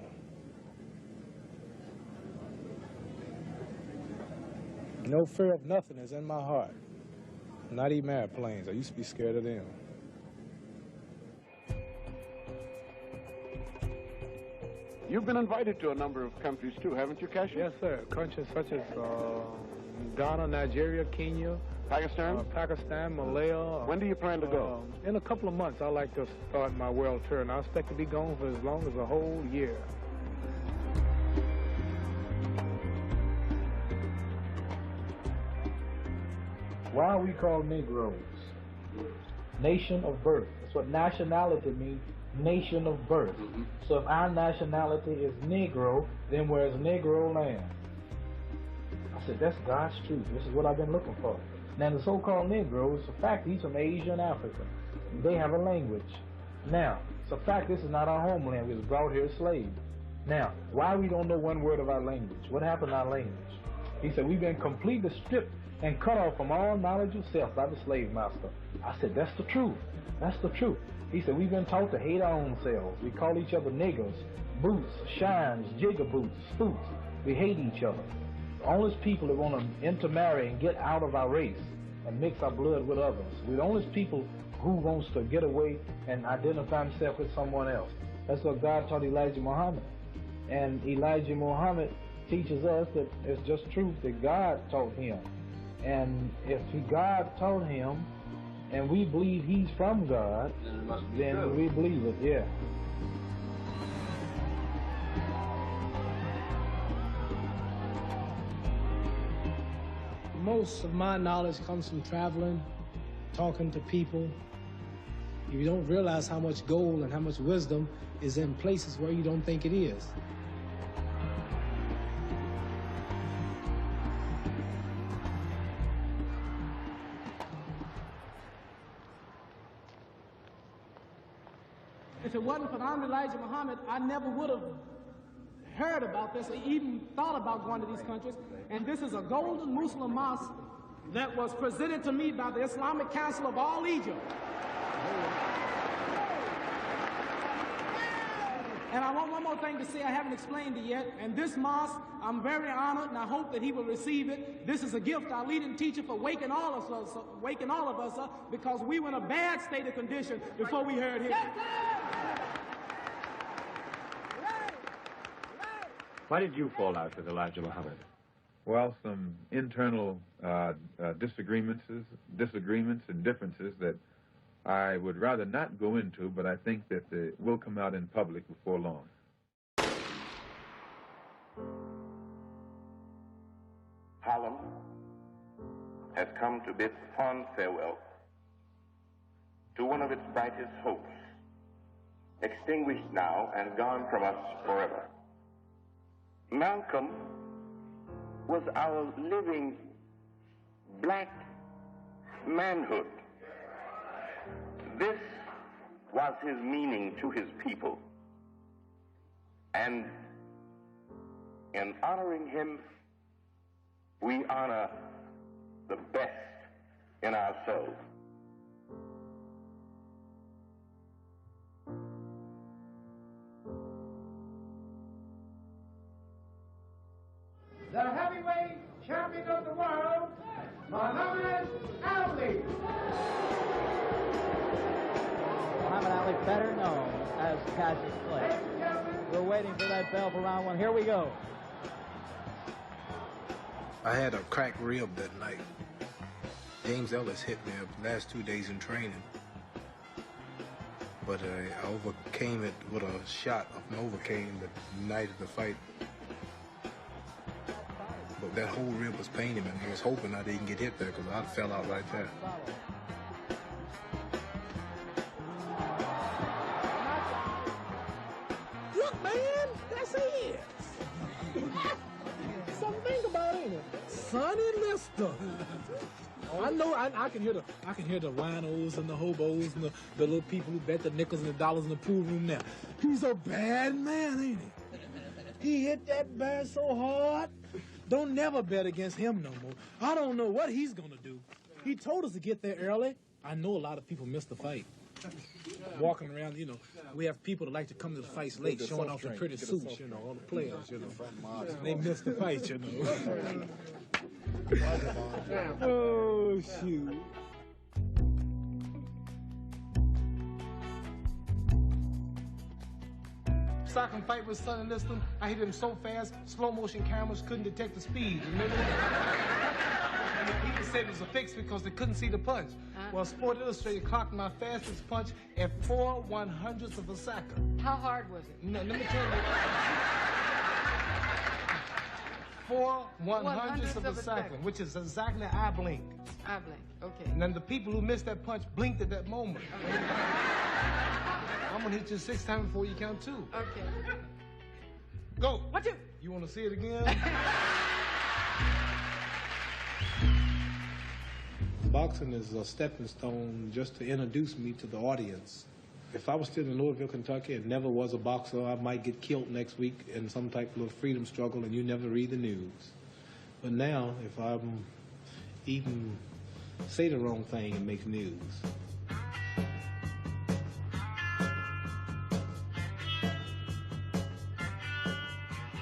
Speaker 9: No fear of nothing is in my heart. Not even airplanes. I used to be scared of them.
Speaker 22: You've been invited to a number of countries, too, haven't you, Cassius?
Speaker 9: Yes, sir. Countries such as Ghana, Nigeria, Kenya,
Speaker 22: Pakistan,
Speaker 9: Malaya.
Speaker 22: When do you plan to go?
Speaker 9: In a couple of months, I'd like to start my world tour, and I expect to be gone for as long as a whole year. Why are we called Negroes? Nation of birth. That's what nationality means. Nation of birth. So if our nationality is Negro, then where's Negro land? I said, that's God's truth. This is what I've been looking for. Now the so-called Negroes, it's a fact he's from Asia and Africa. They have a language. Now, it's a fact this is not our homeland. We was brought here slaves. Now, why we don't know one word of our language? What happened to our language? He said, we've been completely stripped and cut off from all knowledge of self by the slave master. I said, that's the truth. That's the truth. He said, we've been taught to hate our own selves. We call each other niggers, boots, shines, jigger boots, spooks. We hate each other. The only people that want to intermarry and get out of our race and mix our blood with others. We're the only people who wants to get away and identify himself with someone else. That's what God taught Elijah Muhammad. And Elijah Muhammad teaches us that it's just truth that God taught him. And if God taught him, and we believe he's from God, then we believe it, yeah.
Speaker 5: Most of my knowledge comes from traveling, talking to people. You don't realize how much gold and how much wisdom is in places where you don't think it is.
Speaker 21: If it wasn't for Elijah Muhammad, I never would have heard about this or even thought about going to these countries. And this is a golden Muslim mosque that was presented to me by the Islamic Council of all Egypt. And I want one more thing to say I haven't explained it yet. And this mosque, I'm very honored, and I hope that he will receive it. This is a gift, our leading teacher, for waking all of us up, because we were in a bad state of condition before we heard him.
Speaker 7: Why did you fall out with Elijah Muhammad?
Speaker 14: Well, some internal disagreements and differences that I would rather not go into, but I think that they will come out in public before long.
Speaker 10: Harlem has come to bid fond farewell to one of its brightest hopes, extinguished now and gone from us forever. Malcolm was our living black manhood. This was his meaning to his people. And in honoring him, we honor the best in ourselves.
Speaker 21: The heavyweight champion of the world, Muhammad Ali.
Speaker 6: Muhammad Ali, better known as Cassius Clay. We're waiting for that bell for round one. Here we go.
Speaker 4: I had a cracked rib that night. James Ellis hit me the last 2 days in training. But I overcame it with a shot of Novocaine the night of the fight. But that whole rib was paining me. I was hoping I didn't get hit there because I fell out right there.
Speaker 21: Look, man, that's it. Something about it. Sonny Lister.
Speaker 5: I know. I can hear the winos and the hobos and the little people who bet the nickels and the dollars in the pool room now. He's a bad man, ain't he? He hit that bear so hard. Don't never bet against him no more. I don't know what he's gonna do. He told us to get there early. I know a lot of people missed the fight. Walking around, you know, we have people that like to come to the fights late, showing off their pretty suits, you know, all the players, you know. They missed the fight, you know. Oh, shoot.
Speaker 21: Second fight with Sonny Liston, I hit him so fast, slow motion cameras couldn't detect the speed, remember? And the people said it was a fix because they couldn't see the punch. Well, Sport Illustrated clocked my fastest punch at 4/100ths of a second.
Speaker 11: How hard was it?
Speaker 21: No, let me tell you. 4/100ths of a second, which is exactly I blink.
Speaker 11: I blink, okay.
Speaker 21: And then the people who missed that punch blinked at that moment. I'm gonna hit you 6 times before you count 2.
Speaker 11: Okay.
Speaker 21: Go.
Speaker 11: 1, 2.
Speaker 21: You wanna see it again?
Speaker 5: Boxing is a stepping stone just to introduce me to the audience. If I was still in Louisville, Kentucky, and never was a boxer, I might get killed next week in some type of freedom struggle and you never read the news. But now, if I'm even say the wrong thing, it makes news.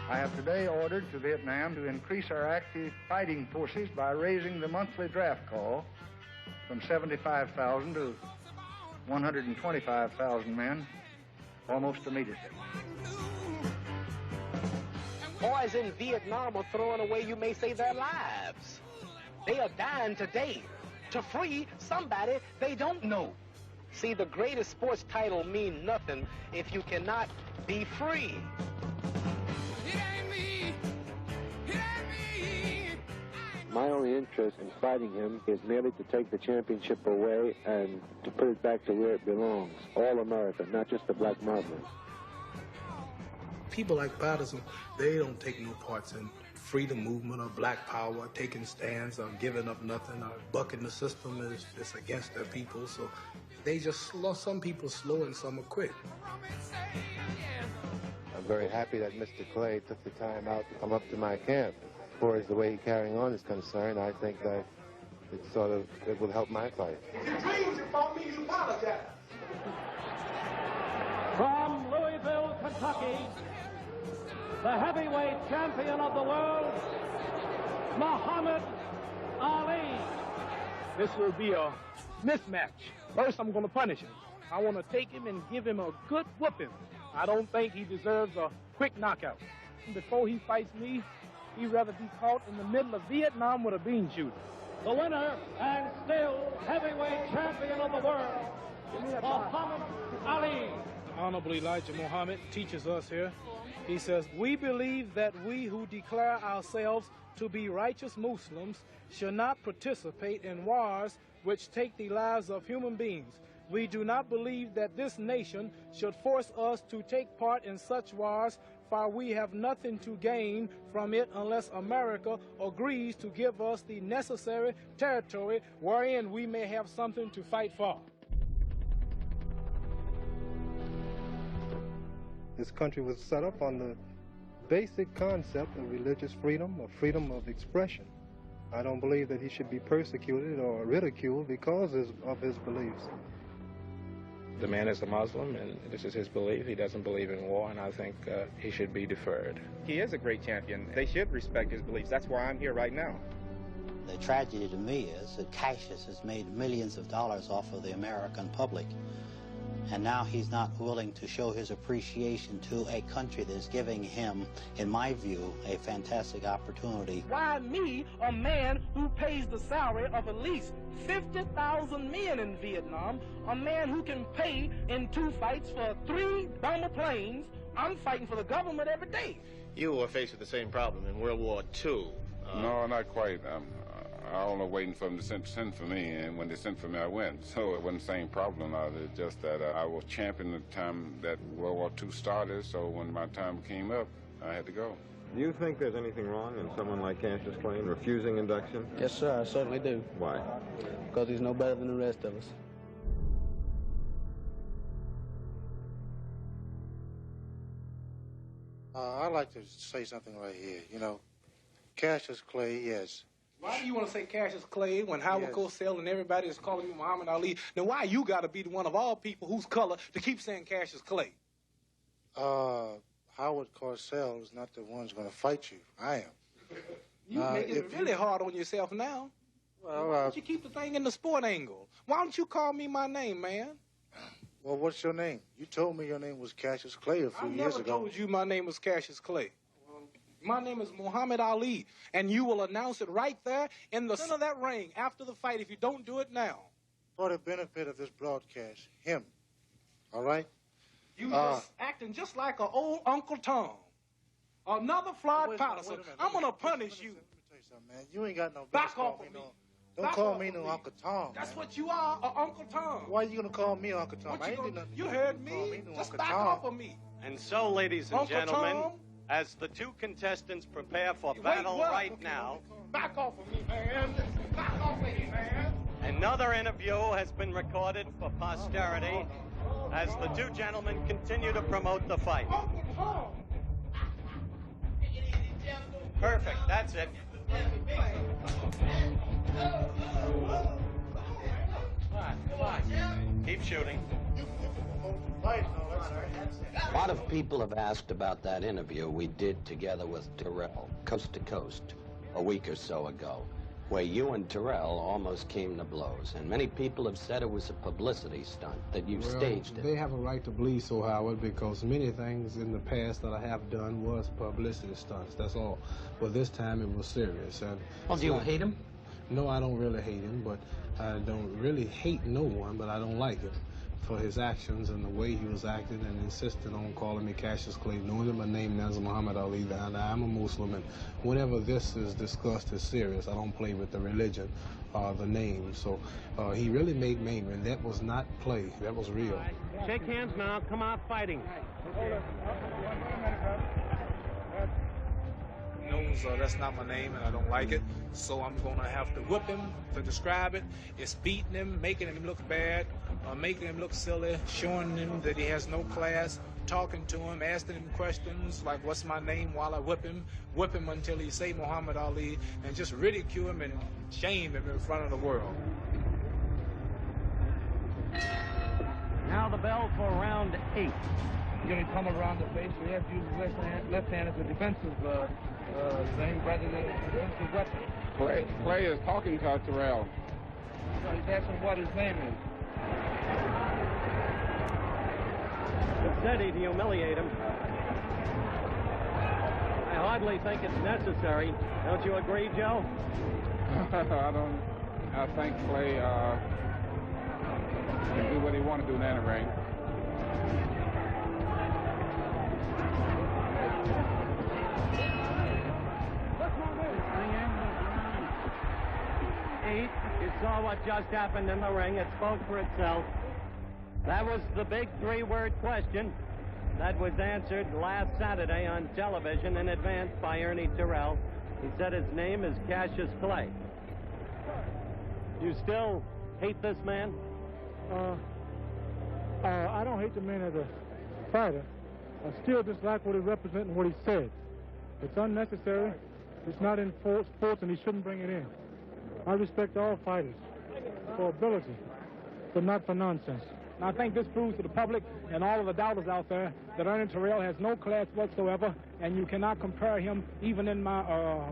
Speaker 23: I have today ordered to Vietnam to increase our active fighting forces by raising the monthly draft call from 75,000 to 125,000 men almost immediately.
Speaker 21: Boys in Vietnam are throwing away, you may say, their lives. They are dying today to free somebody they don't know. See, the greatest sports title mean nothing if you cannot be free.
Speaker 15: My only interest in fighting him is merely to take the championship away and to put it back to where it belongs. All America, not just the black Muslims.
Speaker 5: People like Patterson, they don't take no parts in freedom movement or black power, taking stands or giving up nothing or bucking the system is against their people. So they just slow. Some people slow and some are quick.
Speaker 17: I'm very happy that Mr. Clay took the time out to come up to my camp. As far as the way he's carrying on is concerned, I think that it will help my fight.
Speaker 21: If you dreams about me, you apologize.
Speaker 19: From Louisville, Kentucky, the heavyweight champion of the world, Muhammad Ali.
Speaker 21: This will be a mismatch. First, I'm going to punish him. I want to take him and give him a good whooping. I don't think he deserves a quick knockout. Before he fights me, he'd rather be caught in the middle of Vietnam with a bean shooter.
Speaker 19: The winner and still heavyweight champion of the world, Muhammad Ali.
Speaker 5: Honorable Elijah Muhammad teaches us here. He says, we believe that we who declare ourselves to be righteous Muslims should not participate in wars which take the lives of human beings. We do not believe that this nation should force us to take part in such wars, for we have nothing to gain from it unless America agrees to give us the necessary territory wherein we may have something to fight for.
Speaker 24: This country was set up on the basic concept of religious freedom, or freedom of expression. I don't believe that he should be persecuted or ridiculed because of his beliefs.
Speaker 9: The man is a Muslim, and this is his belief. He doesn't believe in war, and I think he should be deferred.
Speaker 25: He is a great champion. They should respect his beliefs. That's why I'm here right now.
Speaker 26: The tragedy to me is that Cassius has made millions of dollars off of the American public, and now he's not willing to show his appreciation to a country that is giving him, in my view, a fantastic opportunity.
Speaker 21: Why me, a man who pays the salary of at least 50,000 men in Vietnam, a man who can pay in 2 fights for 3 bomber planes? I'm fighting for the government every day.
Speaker 27: You were faced with the same problem in World War II.
Speaker 13: No, not quite. I was waiting for them to send for me, and when they sent for me, I went. So it wasn't the same problem. It's just that I was champion at the time that World War II started, so when my time came up, I had to go.
Speaker 28: Do you think there's anything wrong in someone like Cassius Clay in refusing induction?
Speaker 9: Yes, sir, I certainly do.
Speaker 28: Why?
Speaker 9: Because he's no better than the rest of us.
Speaker 29: I'd like to say something right here. You know, Cassius Clay, yes.
Speaker 5: Why do you want to say Cassius Clay when Howard Cosell and everybody is calling you Muhammad Ali? Then why you got to be the one of all people whose color to keep saying Cassius Clay?
Speaker 29: Howard Cosell is not the one who's going to fight you. I am.
Speaker 5: You making it really hard on yourself now.
Speaker 29: Well,
Speaker 5: why don't you keep the thing in the sport angle? Why don't you call me my name, man?
Speaker 29: Well, what's your name? You told me your name was Cassius Clay a few years ago.
Speaker 5: I never told you my name was Cassius Clay. My name is Muhammad Ali, and you will announce it right there in the center of that ring after the fight if you don't do it now.
Speaker 29: For the benefit of this broadcast, him, all right?
Speaker 5: You just acting just like an old Uncle Tom. Another Floyd Patterson. I'm going to punish you.
Speaker 29: Let me tell you something, man. You ain't got no...
Speaker 5: Back off of me.
Speaker 29: Don't call me no Uncle Tom.
Speaker 5: That's what you are, Uncle Tom.
Speaker 29: Why are you going to call me Uncle Tom?
Speaker 5: You heard me. Just back off of me.
Speaker 27: And so, ladies and gentlemen, as the 2 contestants prepare for battle right now...
Speaker 5: Back off of me, man. Back off of me, man.
Speaker 27: Another interview has been recorded for posterity as the 2 gentlemen continue to promote the fight. Perfect, that's it. Come on. Keep shooting.
Speaker 26: A lot of people have asked about that interview we did together with Terrell, Coast to Coast, a week or so ago.
Speaker 1: where you and Terrell almost came to blows, and many people have said it was a publicity stunt, that you staged it.
Speaker 24: They have a right to believe so, Howard, because many things in the past that I have done was publicity stunts, that's all. But this time it was serious. And
Speaker 1: well, do you hate him?
Speaker 24: No, I don't really hate him, but I don't really hate no one, but I don't like him for his actions and the way he was acting and insisting on calling me Cassius Clay, knowing that my name now is Muhammad Ali, and I'm a Muslim, and whenever this is discussed, it's serious. I don't play with the religion or the name. So he really made me angry, and that was not play. That was real.
Speaker 19: Shake hands now. Come out fighting.
Speaker 4: Knows that's not my name and I don't like it, so I'm gonna have to whip him to describe it. It's beating him, making him look bad, making him look silly, showing him that he has no class, talking to him, asking him questions like what's my name while I whip him until he say Muhammad Ali, and just ridicule him and shame him in front of the world.
Speaker 19: Now the bell for round 8.
Speaker 2: You're going to come around the face, so you have to use his left hand as a defensive thing rather than a defensive weapon.
Speaker 13: Clay is talking to Terrell.
Speaker 2: So he's asking what his name is.
Speaker 19: It's steady to humiliate him. I hardly think it's necessary. Don't you agree, Joe?
Speaker 13: I think Clay can do what he wants to do in the ring.
Speaker 19: You saw what just happened in the ring. It spoke for itself. That was the big three-word question that was answered last Saturday on television in advance by Ernie Terrell. He said his name is Cassius Clay. You still hate this man?
Speaker 2: I don't hate the man as a fighter. I still dislike what he represents and what he said. It's unnecessary. It's not in sports, and he shouldn't bring it in. I respect all fighters for ability, but not for nonsense. And I think this proves to the public and all of the doubters out there that Ernie Terrell has no class whatsoever, and you cannot compare him even in my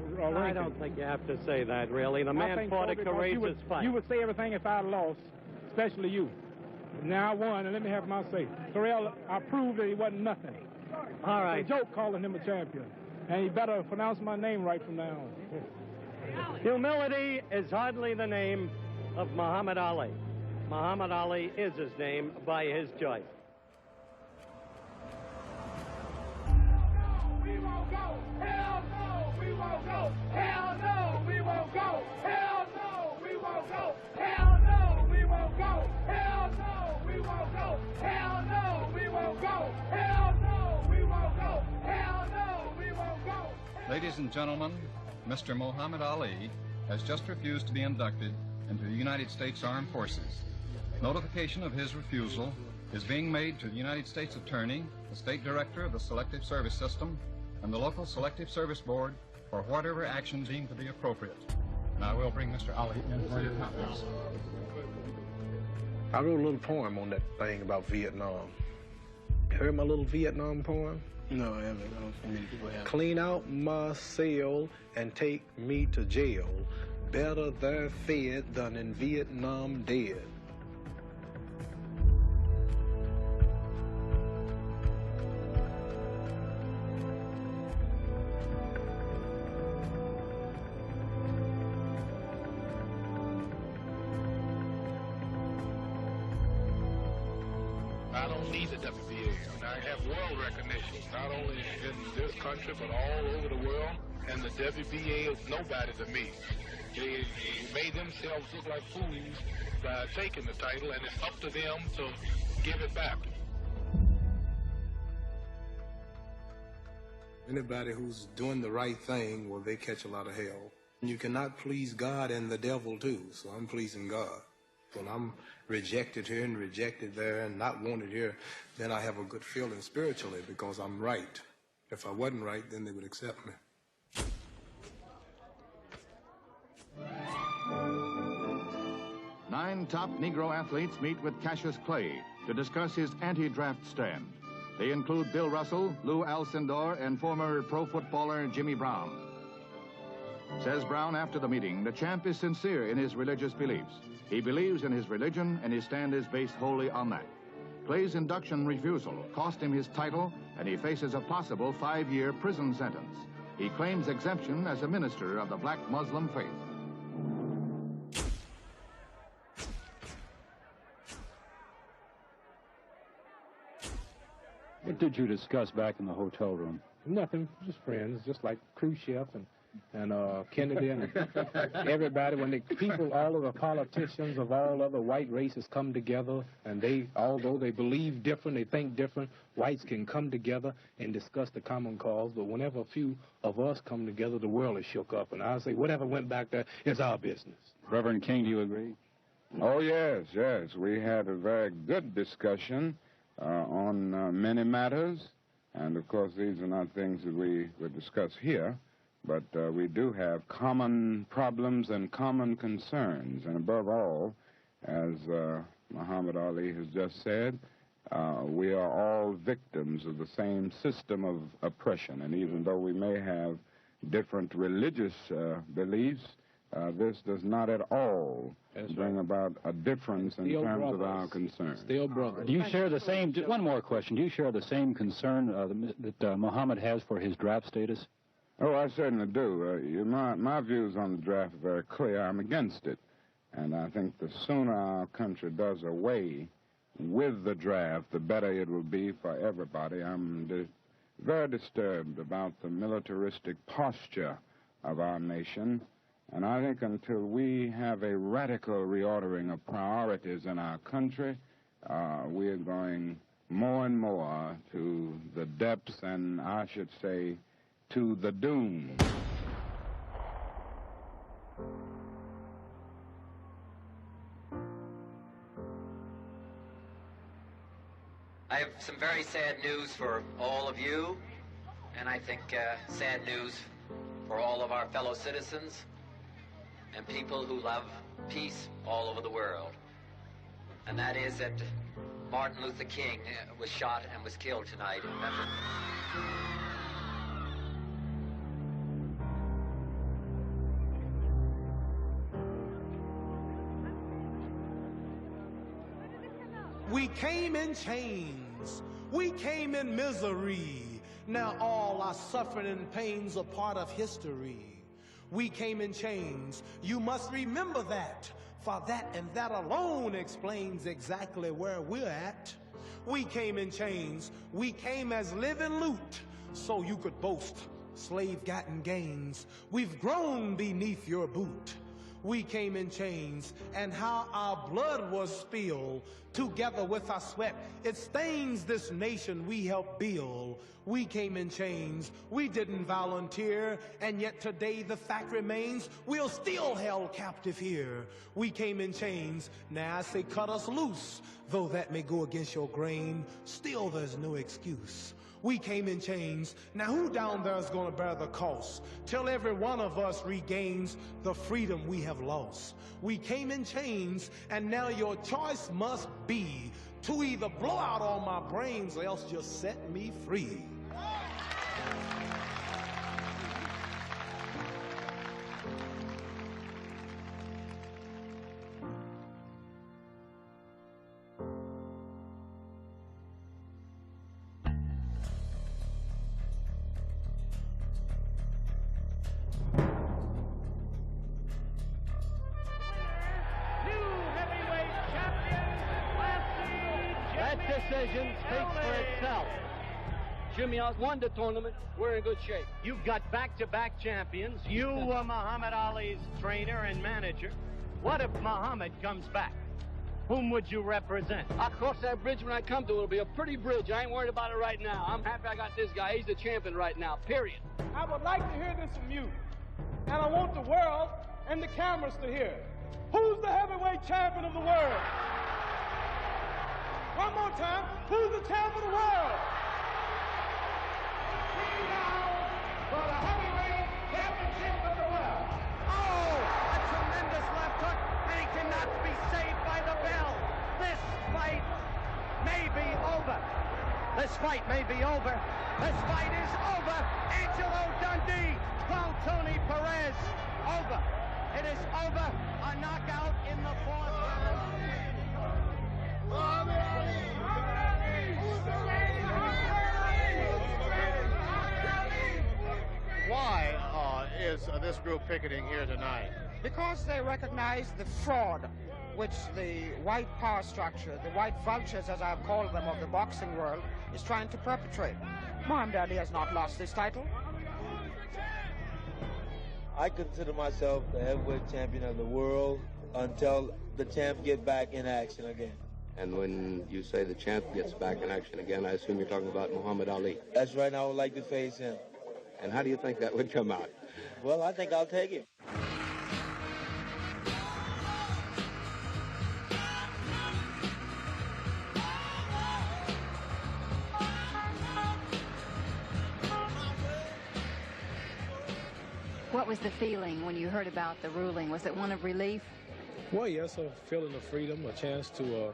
Speaker 2: ranking.
Speaker 19: I don't think you have to say that, really. The man fought a courageous fight.
Speaker 2: You would say everything if I lost, especially you. Now I won, and let me have my say. Terrell, I proved that he wasn't nothing.
Speaker 19: All right.
Speaker 2: It's a joke calling him a champion, and he better pronounce my name right from now on.
Speaker 19: Humility is hardly the name of Muhammad Ali. Muhammad Ali is his name by his choice.
Speaker 2: We won't go. Hell no, we won't go. Hell no, we won't go. Hell no, we won't go. Hell no, we won't go. Hell no, we won't go. Hell no, we won't go. Hell no, we won't go. Hell no, we won't go.
Speaker 3: Ladies and gentlemen, Mr. Muhammad Ali has just refused to be inducted into the United States Armed Forces. Notification of his refusal is being made to the United States Attorney, the State Director of the Selective Service System, and the local Selective Service Board for whatever action deemed to be appropriate. And I will bring Mr. Ali in for your comments.
Speaker 8: I wrote a little poem on that thing about Vietnam. Heard my little Vietnam poem?
Speaker 2: No, I haven't. I don't think many people have.
Speaker 8: Clean out my cell and take me to jail. Better there fed than in Vietnam dead.
Speaker 2: I don't need the WBA. And I have world recognition, not only in this country, but all over the world. And the WBA is nobody to me. They made themselves look like fools by taking the title, and it's up to them to give it back.
Speaker 4: Anybody who's doing the right thing, well, they catch a lot of hell. You cannot please God and the devil too, so I'm pleasing God. When I'm rejected here and rejected there and not wanted here, then I have a good feeling spiritually because I'm right. If I wasn't right, then they would accept me.
Speaker 12: Nine top Negro athletes meet with Cassius Clay to discuss his anti-draft stand. They include Bill Russell, Lou Alcindor, and former pro footballer Jimmy Brown. Says Brown after the meeting, the champ is sincere in his religious beliefs. He believes in his religion, and his stand is based wholly on that. Clay's induction refusal cost him his title, and he faces a possible 5-year prison sentence. He claims exemption as a minister of the black Muslim faith.
Speaker 6: What did you discuss back in the hotel room?
Speaker 9: Nothing, just friends, just like Khrushchev and Kennedy and everybody. When the people, all of the politicians of all other white races come together, and they, although they believe different, they think different, whites can come together and discuss the common cause. But whenever a few of us come together, the world is shook up. And I say, whatever went back there is our business.
Speaker 6: Reverend King, do you agree?
Speaker 7: Oh, yes, yes. We had a very good discussion on many matters. And, of course, these are not things that we would discuss here. But we do have common problems and common concerns. And above all, as Muhammad Ali has just said, we are all victims of the same system of oppression. And even though we may have different religious beliefs, this does not at all bring about a difference in terms of our concerns.
Speaker 9: Still brothers.
Speaker 6: Do you share the same, one more question, do you share the same concern that Muhammad has for his draft status?
Speaker 7: Oh, I certainly do. My views on the draft are very clear. I'm against it. And I think the sooner our country does away with the draft, the better it will be for everybody. I'm very disturbed about the militaristic posture of our nation. And I think until we have a radical reordering of priorities in our country, we are going more and more to the depths and, I should say, to the doom.
Speaker 10: I have some very sad news for all of you, and I think sad news for all of our fellow citizens and people who love peace all over the world. And that is that Martin Luther King was shot and was killed tonight in Memphis.
Speaker 5: We came in chains. We came in misery. Now all our suffering and pains are part of history. We came in chains. You must remember that, for that and that alone explains exactly where we're at. We came in chains. We came as living loot, so you could boast slave-gotten gains. We've grown beneath your boot. We came in chains, and how our blood was spilled, together with our sweat, it stains this nation we helped build. We came in chains, we didn't volunteer, and yet today the fact remains, we're still held captive here. We came in chains, now I say cut us loose, though that may go against your grain, still there's no excuse. We came in chains. Now who down there is going to bear the cost till every one of us regains the freedom we have lost? We came in chains, and now your choice must be to either blow out all my brains or else just set me free.
Speaker 19: Decision speaks for itself. Jimmy, I won the tournament. We're in good shape. You've got back-to-back champions. You were Muhammad Ali's trainer and manager. What if Muhammad comes back? Whom would you represent? I'll cross that bridge when I come to it. It'll be a pretty bridge. I ain't worried about it right now. I'm happy I got this guy. He's the champion right now, period.
Speaker 21: I would like to hear this from you. And I want the world and the cameras to hear it. Who's the heavyweight champion of the world? One more time, who's the champ of the world? For the heavyweight championship of the world.
Speaker 27: Oh, a tremendous left hook, and he cannot be saved by the bell. This fight may be over. This fight may be over. This fight is over. Angelo Dundee, Paul Tony Perez. is over. It is over. A knockout in the 4th round.
Speaker 11: Why is this group picketing here tonight?
Speaker 14: Because they recognize the fraud which the white power structure, the white vultures, as I've called them, of the boxing world, is trying to perpetrate. Muhammad Ali has not lost his title.
Speaker 15: I consider myself the heavyweight champion of the world until the champ get back in action again.
Speaker 1: And when you say the champ gets back in action again, I assume you're talking about Muhammad Ali.
Speaker 15: That's right, I would like to face him.
Speaker 1: And how do you think that would come out?
Speaker 15: Well, I think I'll take it.
Speaker 16: What was the feeling when you heard about the ruling? Was it one of relief?
Speaker 5: Well, yes, a feeling of freedom, a chance to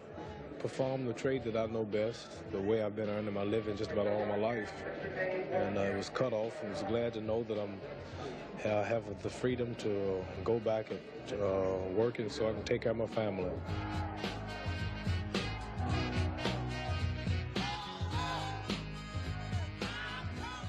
Speaker 5: perform the trade that I know best, the way I've been earning my living just about all my life. And it was cut off, and I was glad to know that I have the freedom to go back and working so I can take care of my family.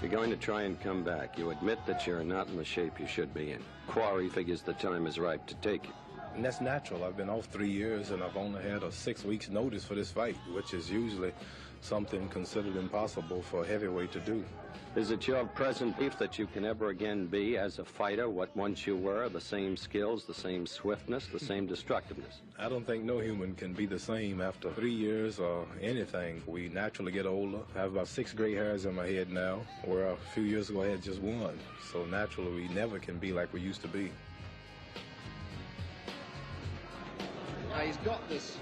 Speaker 1: You're going to try and come back. You admit that you're not in the shape you should be in. Quarry figures the time is ripe to take you.
Speaker 5: And that's natural. I've been off 3 years, and I've only had a 6 weeks notice for this fight, which is usually something considered impossible for a heavyweight to do.
Speaker 1: Is it your present belief that you can ever again be, as a fighter, what once you were, the same skills, the same swiftness, the same destructiveness?
Speaker 5: I don't think no human can be the same after 3 years or anything. We naturally get older. I have about 6 gray hairs in my head now, where a few years ago I had just 1. So naturally we never can be like we used to be.
Speaker 17: Now, he's got this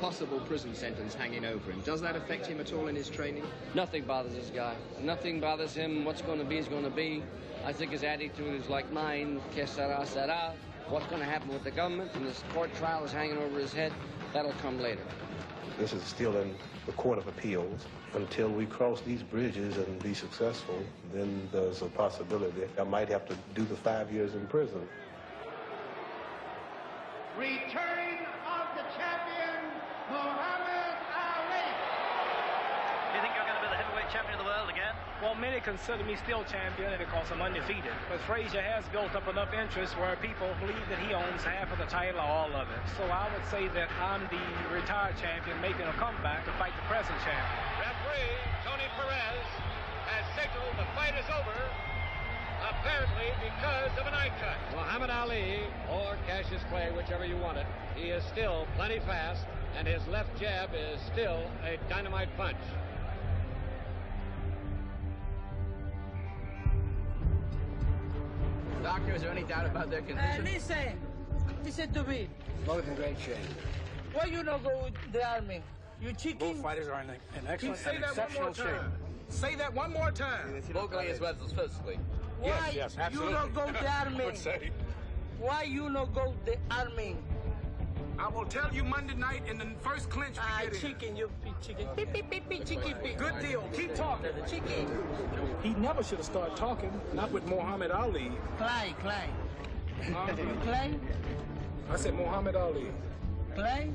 Speaker 17: possible prison sentence hanging over him. Does that affect him at all in his training?
Speaker 18: Nothing bothers this guy. Nothing bothers him. What's going to be is going to be. I think his attitude is like mine. Que sera, sera. What's going to happen with the government and this court trial is hanging over his head, that'll come later.
Speaker 8: This is still in the Court of Appeals. Until we cross these bridges and be successful, then there's a possibility I might have to do the 5 years in prison.
Speaker 27: Return of the champion, Muhammad Ali.
Speaker 20: Do you think you're going to be the heavyweight champion of the world again?
Speaker 9: Well, many consider me still champion because I'm undefeated. But Frazier has built up enough interest where people believe that he owns half of the title or all of it. So I would say that I'm the retired champion making a comeback to fight the present champion.
Speaker 27: Referee Tony Perez has signaled the fight is over, apparently because of an eye cut.
Speaker 17: Muhammad Ali, or Cassius Clay, whichever you want it, he is still plenty fast, and his left jab is still a dynamite punch.
Speaker 18: Doctor, is there any doubt about their condition?
Speaker 22: Listen to me.
Speaker 18: Both in great shape.
Speaker 22: Why you not go with the army? You chicken?
Speaker 18: Both fighters are in excellent
Speaker 21: Say
Speaker 18: and
Speaker 21: that
Speaker 18: exceptional
Speaker 21: one more
Speaker 18: shape.
Speaker 21: time. Say that one more time.
Speaker 18: Vocally as well as physically.
Speaker 22: Why
Speaker 18: Yes,
Speaker 22: you
Speaker 18: absolutely.
Speaker 22: not go the army?
Speaker 18: I would say.
Speaker 22: Why you not go the army?
Speaker 21: I will tell you Monday night in the first clinch we get in.
Speaker 22: Chicken, you chicken. Beep, beep, beep, beep, chicken, beep.
Speaker 21: Good deal. Keep talking.
Speaker 22: Chicken.
Speaker 21: He never should have started talking, not with Muhammad Ali.
Speaker 22: Clay. Clay?
Speaker 21: I said Muhammad Ali.
Speaker 22: Clay?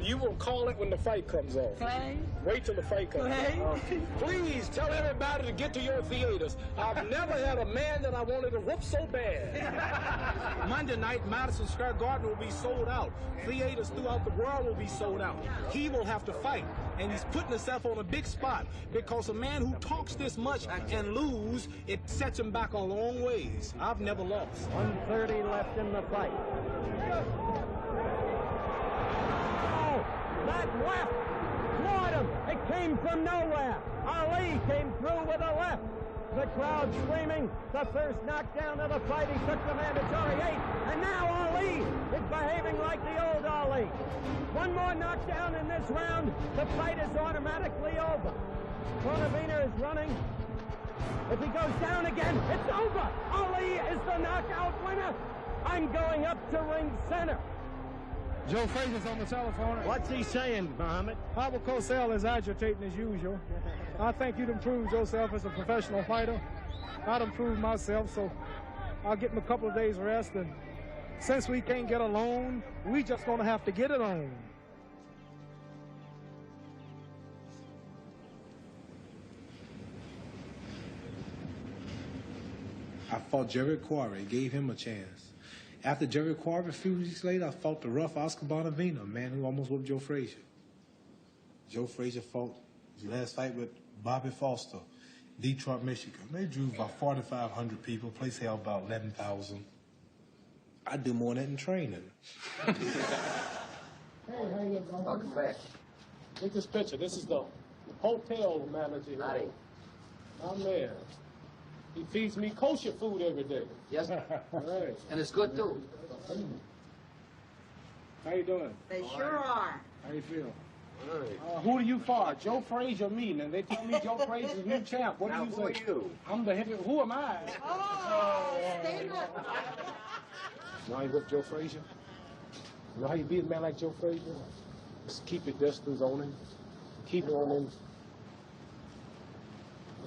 Speaker 21: You will call it when the fight comes off.
Speaker 22: Clay?
Speaker 21: Wait till the fight comes off. Please tell everybody to get to your theaters. I've never had a man that I wanted to whoop so bad. Monday night, Madison Square Garden will be sold out. Theaters throughout the world will be sold out. He will have to fight, and he's putting himself on a big spot because a man who talks this much and lose, it sets him back a long ways. I've never lost.
Speaker 19: 1:30 left in the fight. That left floored him. It came from nowhere. Ali came through with a left. The crowd screaming. The first knockdown of the fight. He took the mandatory 8. And now Ali is behaving like the old Ali. One more knockdown in this round. The fight is automatically over. Bonavina is running. If he goes down again, it's over. Ali is the knockout winner. I'm going up to ring center.
Speaker 2: Joe Frazier's on the telephone.
Speaker 19: What's he saying, Muhammad?
Speaker 2: Pablo Cosell is agitating as usual. I think you'd improve yourself as a professional fighter. I'd improve myself, so
Speaker 5: I'll get him a couple of days rest, and since we can't get a loan, we just gonna have to get it on.
Speaker 3: I fought Jerry Quarry, gave him a chance. After Jerry Quarry, a few weeks later, I fought the rough Oscar Bonavina, a man who almost whooped Joe Frazier. Joe Frazier fought his last fight with Bobby Foster, Detroit, Michigan. They drew about 4,500 people, place held about 11,000. I do more than that in training.
Speaker 21: Hey, how you doing? Welcome back. Get this picture. This is the hotel manager here.
Speaker 18: Howdy.
Speaker 21: My man. He feeds me kosher food every day.
Speaker 18: Yes.
Speaker 21: All right.
Speaker 18: And it's good, too.
Speaker 21: How you doing?
Speaker 22: They sure are.
Speaker 21: How you feel? Who do you fight? Joe Frazier or me? And they tell me Joe Frazier's new champ. What do you say?
Speaker 18: Who are you?
Speaker 21: I'm the heavy. Who am I?
Speaker 22: Oh, stay up.
Speaker 21: Now you whip Joe Frazier? You know how you beat a man like Joe Frazier? Just keep your distance on him. Keep it on him.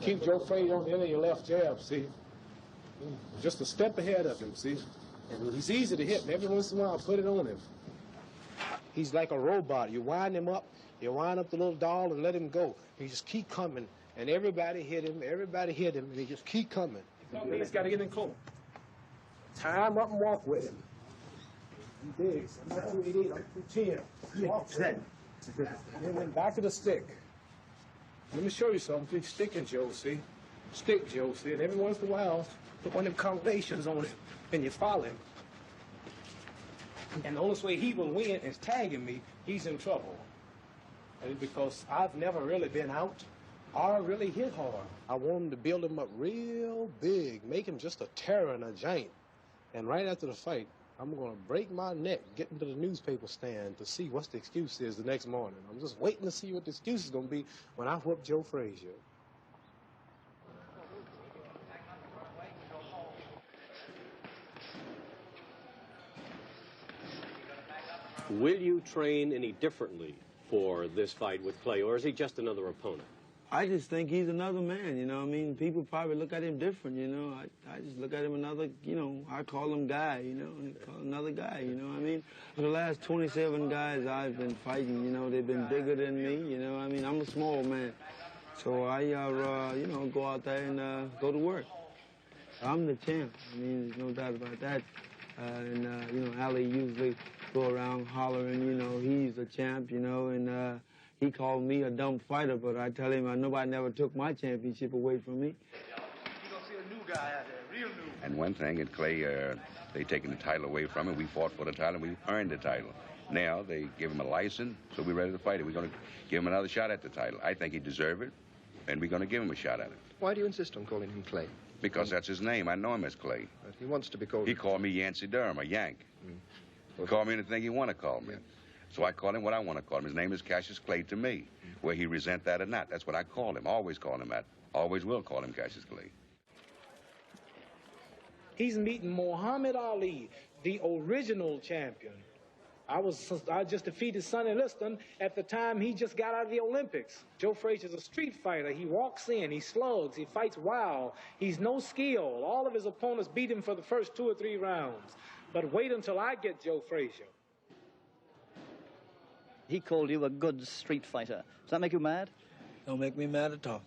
Speaker 21: Keep Joe Frazier on the end of your left jab, see? Just a step ahead of him, see? And he's easy to hit, and every once in a while, put it on him. He's like a robot. You wind him up, you wind up the little doll and let him go. He just keep coming, and everybody hit him, and he just keep coming. He's got to get in close. Tie him up and walk with him. He digs. I'm 288, I'm 210. Walk with him. And then back to the stick. Let me show you something. Sticking Joe, see? Stick Joe, see? And every once in a while, put one of them combinations on him, and you follow him. And the only way he will win is tagging me. He's in trouble. And it's because I've never really been out or really hit hard. I want him to build him up real big, make him just a terror and a giant. And right after the fight, I'm going to break my neck, get into the newspaper stand to see what the excuse is the next morning. I'm just waiting to see what the excuse is going to be when I whoop Joe Frazier.
Speaker 4: Will you train any differently for this fight with Clay, or is he just another opponent?
Speaker 15: I just think he's another man, you know what I mean? People probably look at him different, you know? I just look at him another, you know, I call him guy, you know? I call him another guy, you know what I mean? For the last 27 guys I've been fighting, you know, they've been bigger than me, you know what I mean? I'm a small man. So I, you know, go out there and go to work. I'm the champ. I mean, there's no doubt about that. You know, Ali usually go around hollering, you know, he's a champ, you know, and he called me a dumb fighter, but I tell him nobody never took my championship away from me.
Speaker 21: You're going to see a new guy out there, real new.
Speaker 13: And one thing, at Clay, they taking the title away from him. We fought for the title, and we earned the title. Now they give him a license, so we're ready to fight it. We're going to give him another shot at the title. I think he deserves it, and we're going to give him a shot at it.
Speaker 23: Why do you insist on calling him Clay?
Speaker 13: Because that's his name. I know him as Clay.
Speaker 23: But he wants to be called...
Speaker 13: He called me Yancey Durham, a Yank. He called me anything he want to call me.
Speaker 23: Yeah.
Speaker 13: So I call him what I want to call him. His name is Cassius Clay to me. Whether he resent that or not, that's what I call him. Always call him that. Always will call him Cassius Clay.
Speaker 21: He's meeting Muhammad Ali, the original champion. I just defeated Sonny Liston at the time he just got out of the Olympics. Joe Frazier's a street fighter. He walks in, he slugs, he fights wild. He's no skill. All of his opponents beat him for the first 2 or 3 rounds. But wait until I get Joe Frazier.
Speaker 24: He called you a good street fighter. Does that make you mad?
Speaker 15: Don't make me mad at all.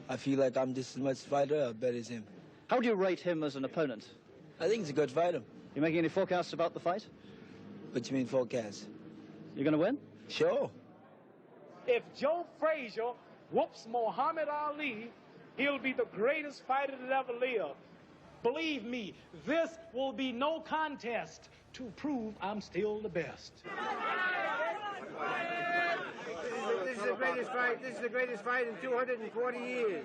Speaker 15: I feel like I'm just as much fighter or better as him.
Speaker 24: How would you rate him as an opponent?
Speaker 15: I think he's a good fighter.
Speaker 24: You making any forecasts about the fight?
Speaker 15: What you mean forecast?
Speaker 24: You're going to win?
Speaker 15: Sure.
Speaker 21: If Joe Frazier whoops Muhammad Ali, he'll be the greatest fighter that ever lived. Believe me, this will be no contest to prove I'm still the best.
Speaker 27: This is the greatest fight. This is the greatest fight in 240 years.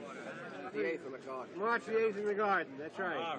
Speaker 23: The 8th in the garden.
Speaker 27: March the 8th in the garden. That's right.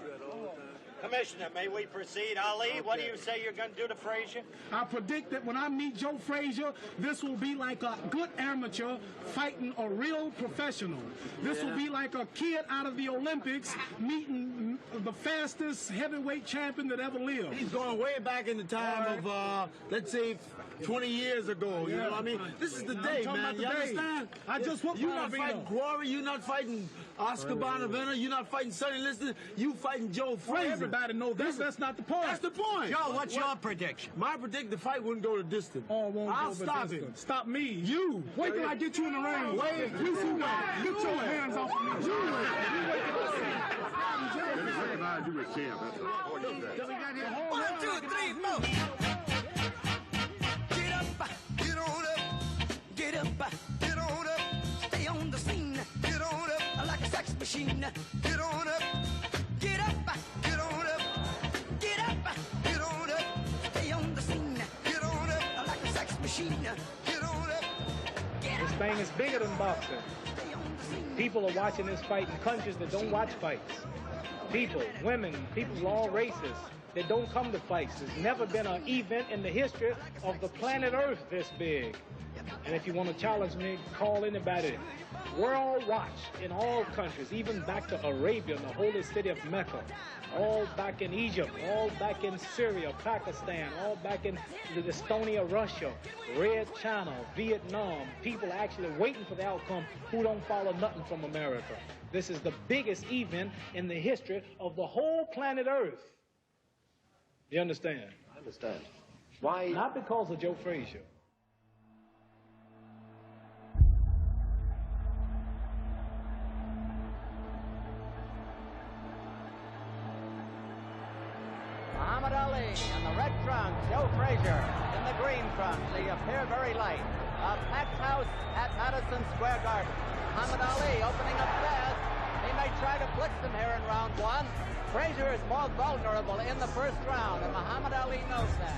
Speaker 27: Commissioner, may we proceed? Ali, what do you say you're going to do to Frazier?
Speaker 5: I predict that when I meet Joe Frazier, this will be like a good amateur fighting a real professional. This will be like a kid out of the Olympics meeting the fastest heavyweight champion that ever lived.
Speaker 27: He's going way back in the time of, let's say, 20 years ago. You know what I mean? This is the day, man. You understand?
Speaker 5: I just whooped
Speaker 27: You're not fighting Quarry. You're not fighting
Speaker 6: Oscar Bonavena, you're not fighting Sonny Liston, you fighting Joe Frazier.
Speaker 5: Everybody knows that's not the point.
Speaker 6: That's the point.
Speaker 27: Joe, what's your prediction?
Speaker 6: My prediction, the fight wouldn't go the distance. I'll stop him.
Speaker 5: Stop me.
Speaker 6: You.
Speaker 5: Wait till I get you in the ring.
Speaker 6: Wait.
Speaker 5: You see what? Get your hands off of me. You wait till I see.
Speaker 27: One, two, three, four. Get up, get on up, get up, get on up, stay on the scene, get on up, like a sex machine, get on up, get up, get on up, get up, get on up, stay on the scene, get on up, like a sex machine, get on up.
Speaker 9: This thing is bigger than boxing. People are watching this fight in countries that don't watch fights. People, women, people of all races that don't come to fights. There's never been an event in the history of the planet Earth this big. And if you want to challenge me, call anybody. World watch in all countries, even back to Arabia, the holy city of Mecca, all back in Egypt, all back in Syria, Pakistan, all back in Estonia, Russia, Red China, Vietnam. People actually waiting for the outcome who don't follow nothing from America. This is the biggest event in the history of the whole planet Earth. You understand?
Speaker 23: I understand. Why?
Speaker 9: Not because of Joe Frazier.
Speaker 27: Muhammad Ali in the red trunk, Joe Frazier in the green trunk. They appear very light. A packed house at Madison Square Garden. Muhammad Ali opening up fast. He may try to blitz him here in round one. Frazier is more vulnerable in the first round, and Muhammad Ali knows that.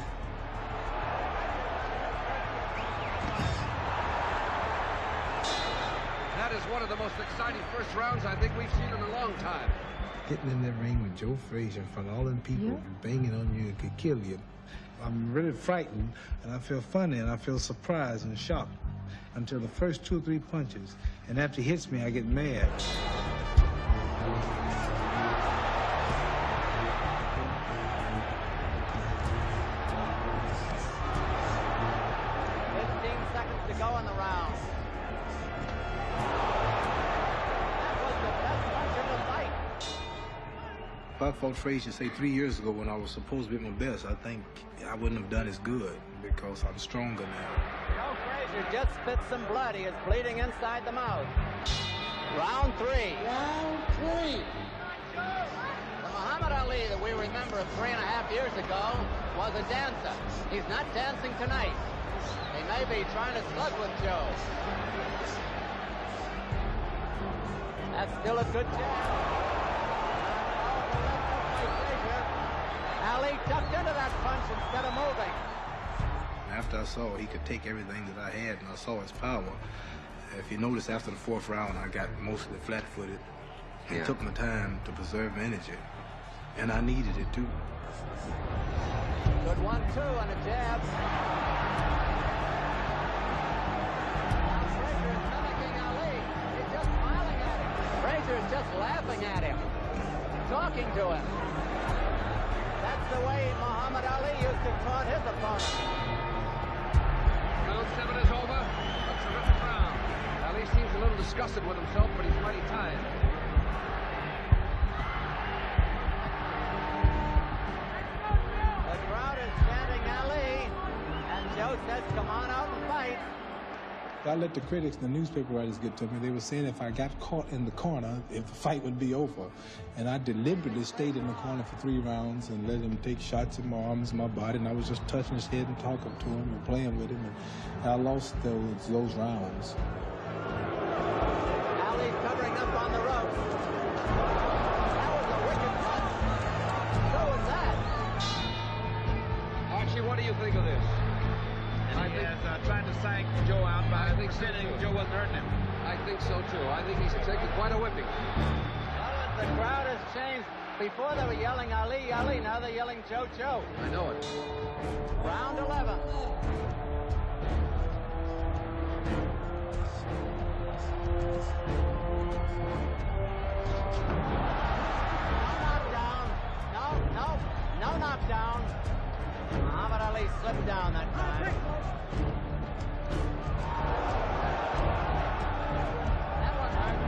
Speaker 23: That is one of the most exciting first rounds I think we've seen in a long time.
Speaker 3: Getting in that ring with Joe Frazier in front of all them people banging on you, it could kill you. I'm really frightened, and I feel funny, and I feel surprised and shocked until the first 2 or 3 punches. And after he hits me, I get mad.
Speaker 27: 15 seconds to go in the round. That was the best punch of the fight.
Speaker 3: If I fought Frazier, say 3 years ago when I was supposed to be at my best, I think I wouldn't have done as good because I'm stronger now.
Speaker 27: Joe Frazier just spit some blood. He is bleeding inside the mouth. Round 3. Round 3. The Muhammad Ali that we remember 3.5 years ago was a dancer. He's not dancing tonight. He may be trying to slug with Joe. That's still a good jab. Ali tucked into that punch instead of moving.
Speaker 3: After I saw he could take everything that I had and I saw his power, if you notice after the 4th round, I got mostly flat-footed. It took my time to preserve energy, and I needed it too.
Speaker 27: Good 1-2 on a jab. Frazier is mimicking Ali. He's just smiling at him. Frazier is just laughing at him, talking to him. That's the way Muhammad Ali used to taunt his opponent.
Speaker 23: Round 7 is over. A terrific round. Ali seems a little disgusted with himself, but he's mighty tired.
Speaker 27: The crowd is chanting Ali, and Joe says, come on out and fight.
Speaker 3: I let the critics and the newspaper writers get to me. They were saying if I got caught in the corner, if the fight would be over. And I deliberately stayed in the corner for 3 rounds and let him take shots at my arms, my body, and I was just touching his head and talking to him and playing with him. And I lost those rounds.
Speaker 27: Ali covering up on the ropes. That was a wicked punch. So was that.
Speaker 23: Archie, what do you think of this?
Speaker 19: And he is trying to psych Joe out by pretending Joe wasn't hurting him.
Speaker 23: I think so, too. I think he's taken quite a whipping.
Speaker 27: Well, the crowd has changed. Before they were yelling Ali, Ali. Now they're yelling Joe, Joe.
Speaker 23: I know it.
Speaker 27: Round 11. No knockdown. Muhammad Ali slipped down that time. That one hurt.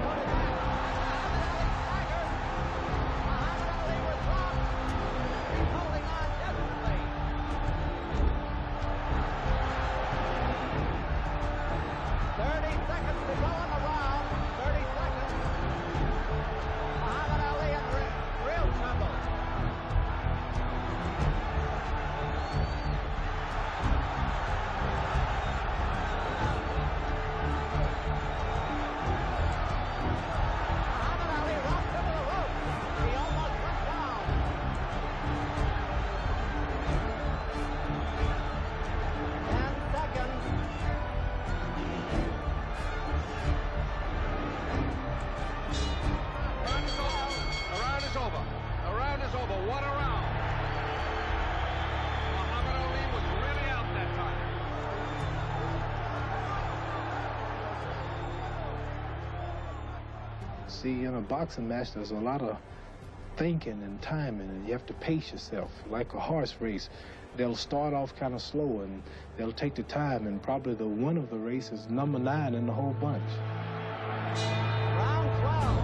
Speaker 23: is over. What a round. Muhammad Ali was really out that time.
Speaker 5: See, in a boxing match, there's a lot of thinking and timing, and you have to pace yourself. Like a horse race, they'll start off kind of slow, and they'll take the time, and probably the winner of the race is number 9 in the whole bunch.
Speaker 27: Round 12.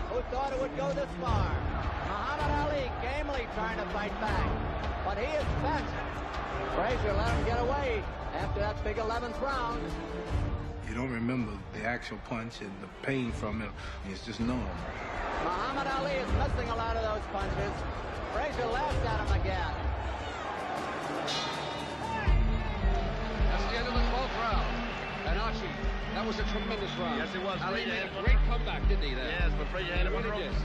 Speaker 27: Who thought it would go this far? Muhammad Ali gamely trying to fight back, but he is bent. Frazier let him get away after that big 11th round.
Speaker 3: You don't remember the actual punch and the pain from it. It's just numb.
Speaker 27: Muhammad Ali is missing a lot of those punches. Frazier laughed at him again.
Speaker 23: That's the end of the 12th round. And Archie, that was a tremendous round.
Speaker 20: Yes, it was.
Speaker 23: Ali made a great comeback, didn't he, there?
Speaker 20: Yes, but Frazier had him on the ropes.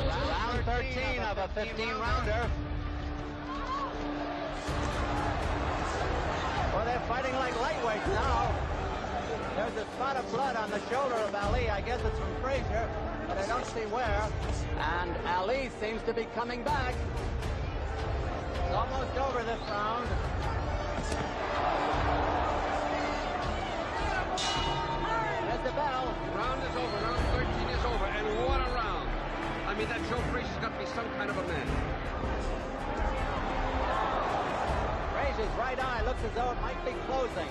Speaker 27: Round 13 of a 15-rounder. Well, they're fighting like lightweights now. There's a spot of blood on the shoulder of Ali. I guess it's from Frazier, but I don't see where. And Ali seems to be coming back. It's almost over this round. There's the bell.
Speaker 23: Round is over. Round 13 is over. And what a round. I mean, that Joe Frazier's got to be some kind of a man.
Speaker 27: Frazier's right eye looks as though it might be closing.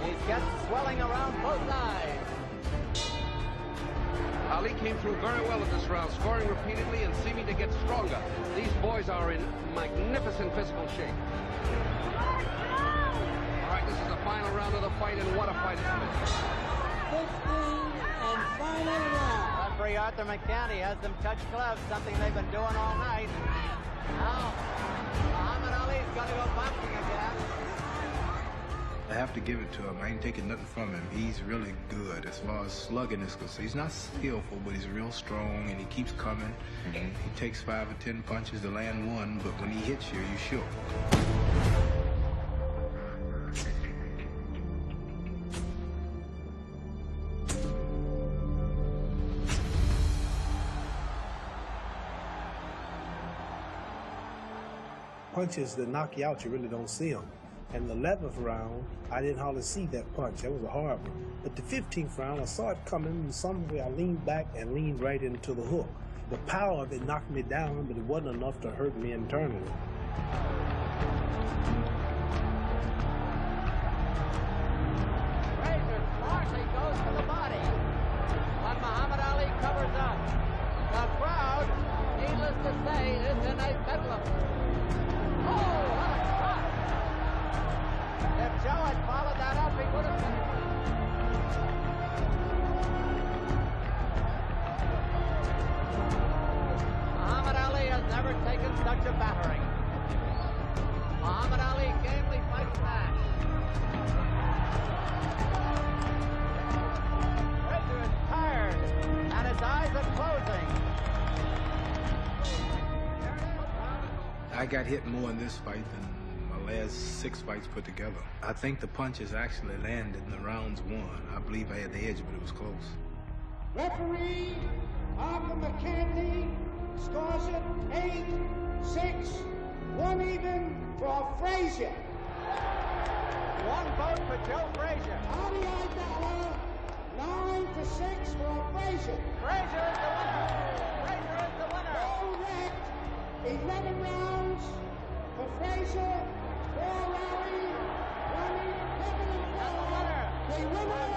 Speaker 27: He's got swelling around both eyes.
Speaker 23: Ali came through very well in this round, scoring repeatedly and seeming to get stronger. These boys are in magnificent physical shape. All right, this is the final round of the fight, and what a fight it's been.
Speaker 27: 15 and final round. Referee Arthur McCanty has them touch gloves, something they've been doing all night. Now, Muhammad Ali's going to go boxing again.
Speaker 3: I have to give it to him. I ain't taking nothing from him. He's really good as far as slugging is concerned. He's not skillful, but he's real strong, and he keeps coming. He takes 5 or 10 punches to land one, but when he hits you, you shook. Punches that knock you out, you really don't see them. And the 11th round, I didn't hardly see that punch. That was a hard one. But the 15th round, I saw it coming, and some way I leaned back and leaned right into the hook. The power of it knocked me down, but it wasn't enough to hurt me internally.
Speaker 27: Frazier smartly goes for the body. But Muhammad Ali covers up. The crowd, needless to say, is in a bedlam. Oh, what a shot! If Joe had followed that up, he would have finished. Muhammad Ali has never taken such a battering. Muhammad Ali gamely fights back. Frazier is tired, and his eyes are closing.
Speaker 3: I got hit more in this fight than my last 6 fights put together. I think the punches actually landed in the rounds won. I believe I had the edge, but it was close.
Speaker 22: Referee Arthur McCanty scores it 8-6, 1 even for Frazier.
Speaker 27: 1 vote for Joe Frazier.
Speaker 22: RBI dollar 9-6 for Frazier.
Speaker 27: Frazier is the winner. Frazier is the winner.
Speaker 22: Correct. 11 rounds for Frazier, 4 Ali, 1 independent. The winner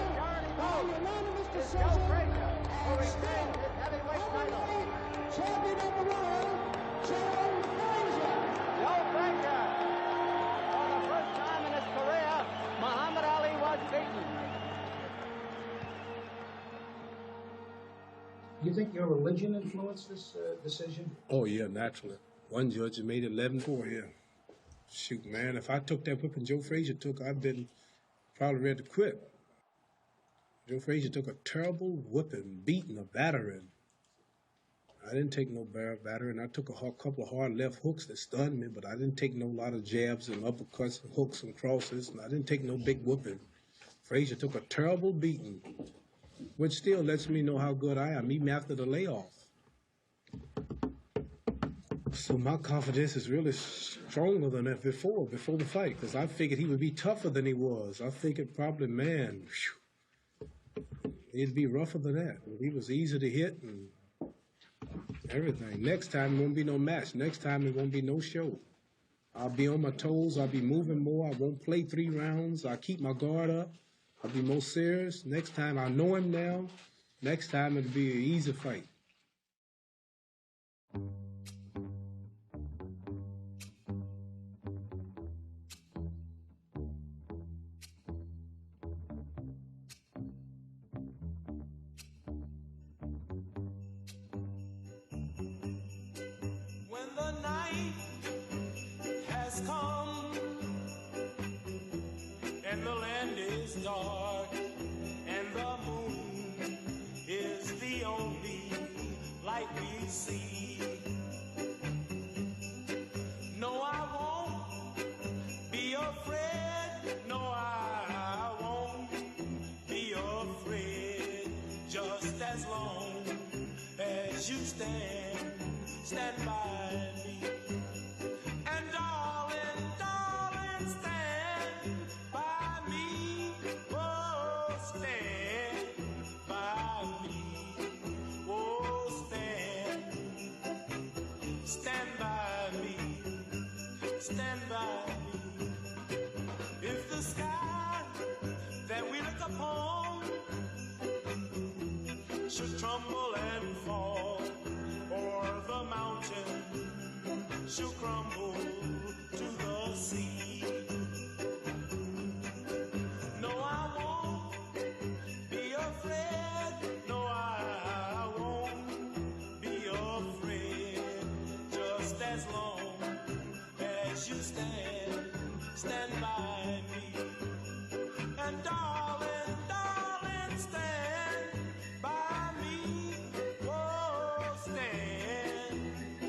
Speaker 22: by unanimous decision and still heavyweight champion of the world, Joe Frazier.
Speaker 27: Joe Frazier. For the first time in his career, Muhammad Ali was beaten.
Speaker 7: Do you think your religion influenced this decision?
Speaker 3: Oh, yeah, naturally. One judge made it 11-4 here. Shoot, man, if I took that whipping Joe Frazier took, I'd been probably ready to quit. Joe Frazier took a terrible whipping, beating, a battering. I didn't take no battering. I took a couple of hard left hooks that stunned me, but I didn't take no lot of jabs and uppercuts and hooks and crosses, and I didn't take no big whooping. Frazier took a terrible beating. which still lets me know how good I am, even after the layoff. So my confidence is really stronger than that before the fight, because I figured he would be tougher than he was. I figured probably, man, he'd be rougher than that. He was easy to hit and everything. Next time, it won't be no match. Next time, it won't be no show. I'll be on my toes. I'll be moving more. I won't play 3 rounds. I'll keep my guard up. I'll be more serious. Next time, I know him now. Next time, it'll be an easy fight.
Speaker 22: Stand by me. And darling, darling, stand by me. Oh, stand by me. Oh, stand by me. Stand by me. If the sky that we look upon should crumble and fall, or the mountain shall crumble to the sea. No, I won't be afraid. No, I won't be afraid. Just as long as you stand by me. And darling, darling, stand by me. Oh, stand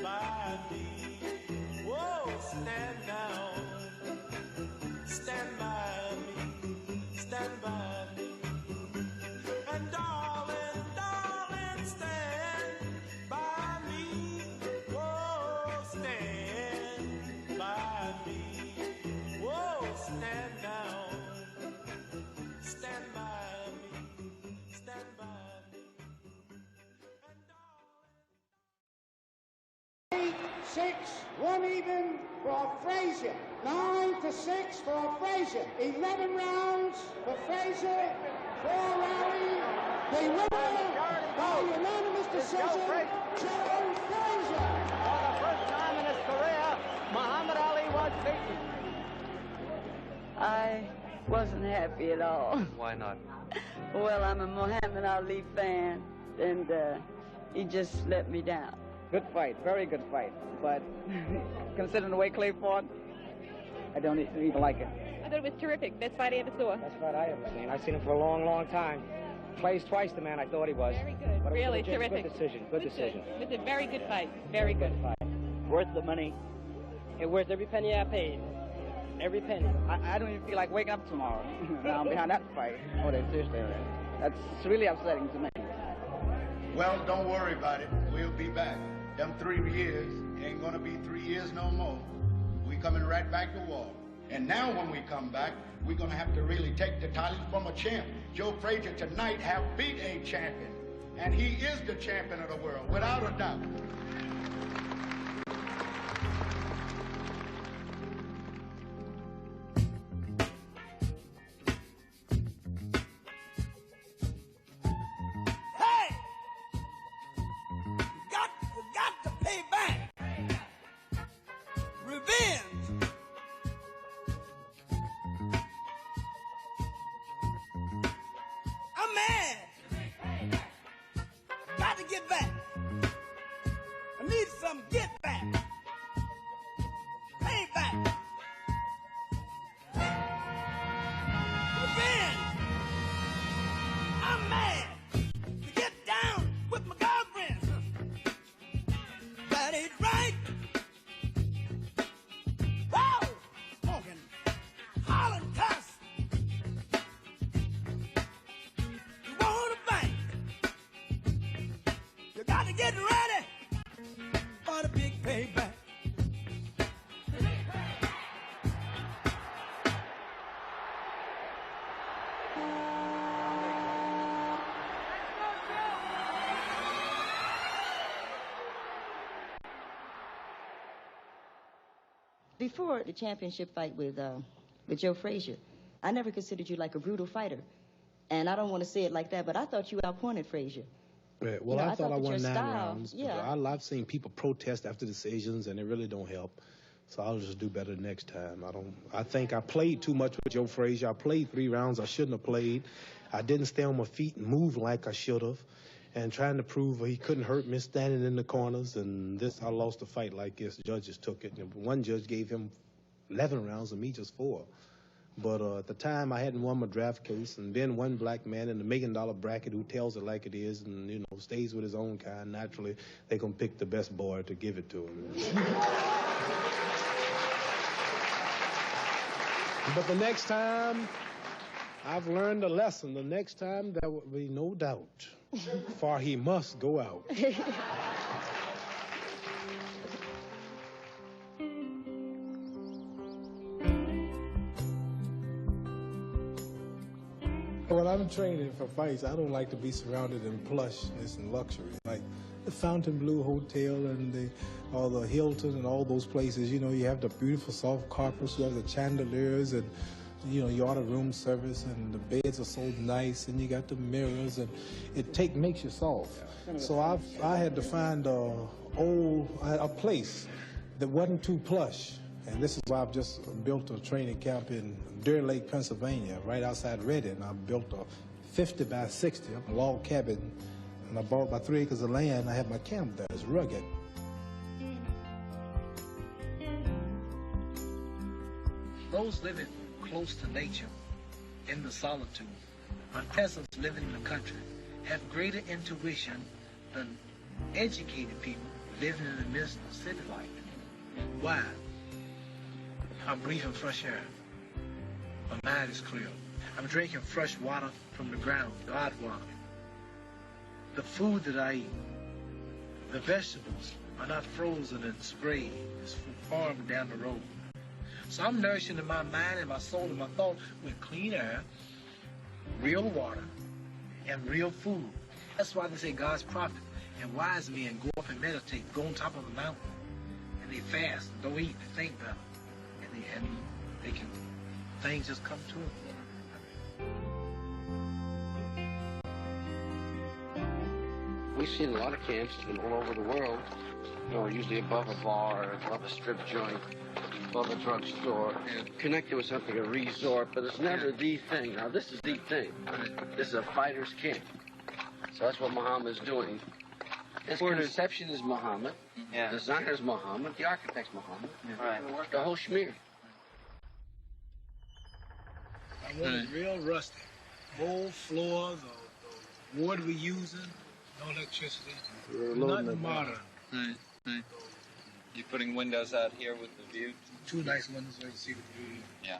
Speaker 22: by me. Oh, stand down. Stand by me. Stand by me. And darling, darling, stand by me. Oh, stand by me. Oh, stand down. Stand by me. Stand by me.
Speaker 23: 8-6, 1 even for Frazier. 9-6 for Frazier. 11 rounds for Frazier. 4 rally. The winner by unanimous decision, Joe Frazier.
Speaker 27: For the first time in his career, Muhammad Ali was beaten.
Speaker 10: I wasn't happy at all.
Speaker 4: Why not?
Speaker 10: Well, I'm a Muhammad Ali fan, and he just let me down.
Speaker 9: Good fight, very good fight. But considering the way Clay fought, I don't even like it.
Speaker 11: I thought it was terrific. Best fight I ever saw.
Speaker 9: Best fight I ever seen. I've seen him for a long, long time. Clay's twice the man I thought he was.
Speaker 11: Very good.
Speaker 9: But
Speaker 11: really
Speaker 9: it was a
Speaker 11: terrific.
Speaker 9: Good decision. Good decision.
Speaker 11: It was a very good fight. Very good.
Speaker 12: Worth the money. And worth every penny I paid. Every penny.
Speaker 9: I don't even feel like waking up tomorrow. Now I'm behind that fight. Oh, seriously. That's really upsetting to me.
Speaker 14: Well, don't worry about it. We'll be back. Them 3 years ain't gonna be 3 years no more. We coming right back to war. And now when we come back, we're gonna have to really take the title from a champ. Joe Frazier tonight have beat a champion. And he is the champion of the world, without a doubt.
Speaker 22: Wanna fight? Everybody get ready for the big payback.
Speaker 1: Before the championship fight with Joe Frazier, I never considered you like a brutal fighter. And I don't want to say it like that, but I thought you outpointed Frazier.
Speaker 3: Well,
Speaker 1: You know,
Speaker 3: I thought I
Speaker 1: that
Speaker 3: won
Speaker 1: your
Speaker 3: 9
Speaker 1: style-
Speaker 3: rounds.
Speaker 1: yeah.
Speaker 3: I've seen people protest after decisions, and it really don't help. So I'll just do better next time. I think I played too much with Joe Frazier. I played 3 rounds I shouldn't have played. I didn't stay on my feet and move like I should have. And trying to prove he couldn't hurt me standing in the corners. And I lost the fight like this. Judges took it. And one judge gave him 11 rounds and me just 4. But at the time, I hadn't won my draft case. And then one black man in the $1 million bracket who tells it like it is and, you know, stays with his own kind, naturally, they're going to pick the best boy to give it to him. But the next time, I've learned a lesson. The next time, there will be no doubt. For he must go out. When I'm training for fights, I don't like to be surrounded in plushness and luxury. Like the Fontainebleau Hotel and or the Hilton and all those places, you know, you have the beautiful soft carpets, you have the chandeliers, and you know, you order room service, and the beds are so nice, and you got the mirrors, and it makes you soft. So I had to find a place that wasn't too plush, and this is why I've just built a training camp in Deer Lake, Pennsylvania, right outside Reading. I built a 50 by 60 log cabin, and I bought about 3 acres of land. I have my camp there. It's rugged.
Speaker 2: Those living close to nature, in the solitude, or peasants living in the country, have greater intuition than educated people living in the midst of city life. Why? I'm breathing fresh air. My mind is clear. I'm drinking fresh water from the ground, God water. The food that I eat, the vegetables are not frozen and sprayed. It's farmed down the road. So I'm nourishing my mind and my soul and my thought with clean air, real water, and real food. That's why they say God's prophet and wise men go up and meditate, go on top of a mountain, and they fast, and don't eat, they think better, and they can, things just come to them.
Speaker 18: We've seen a lot of camps from all over the world, you know, usually above a bar, above a strip joint, above a drugstore, connected with something, a resort, but it's never the thing. Now, this is the thing. This is a fighter's camp. So that's what Muhammad's doing. His conception is Muhammad, the designer is Muhammad, the architect's Muhammad, right. The whole schmear.
Speaker 3: I want it real rustic. Old floors, the wood we're using, no electricity, nothing modern.
Speaker 8: Right, right. You're putting windows out here with the view?
Speaker 3: 2 nice windows where you can see the view.
Speaker 8: Yeah.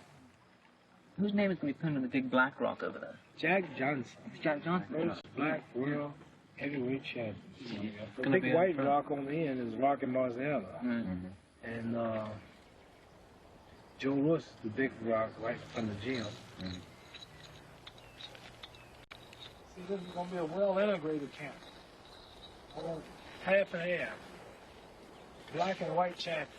Speaker 16: Whose name is going to be pinned on the big black rock over there?
Speaker 3: Jack Johnson.
Speaker 16: Jack Johnson?
Speaker 3: First black world heavyweight champion. The
Speaker 16: Gonna
Speaker 3: big
Speaker 16: be
Speaker 3: white
Speaker 16: up
Speaker 3: rock on the end is Rocky Marciano. And Joe Lewis, the big rock right from the gym. See, this is going to be a well-integrated camp. Half and half. Black and white champions.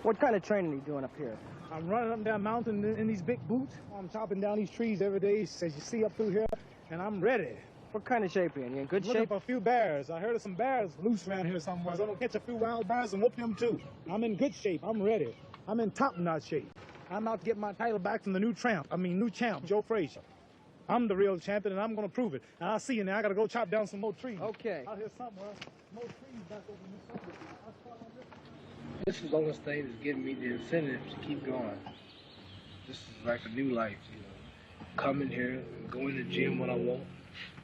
Speaker 17: What kind of training are you doing up here?
Speaker 5: I'm running up and down mountain in these big boots. I'm chopping down these trees every day, as you see up through here, and I'm ready.
Speaker 17: What kind of shape are you in? You in good
Speaker 5: Looking
Speaker 17: shape?
Speaker 5: for a few bears. I heard of some bears loose around here somewhere, so I'm gonna catch a few wild bears and whoop them too. I'm in good shape. I'm ready. I'm in top-notch shape. I'm out to get my title back from the new champ, Joe Frazier. I'm the real champion, and I'm gonna prove it. And I'll see you now. I gotta go chop down some more trees.
Speaker 17: Okay.
Speaker 5: Out here somewhere. More trees back over in this side.
Speaker 3: This is the only thing that's giving me the incentive to keep going. This is like a new life, you know. Come in here, go in the gym when I want.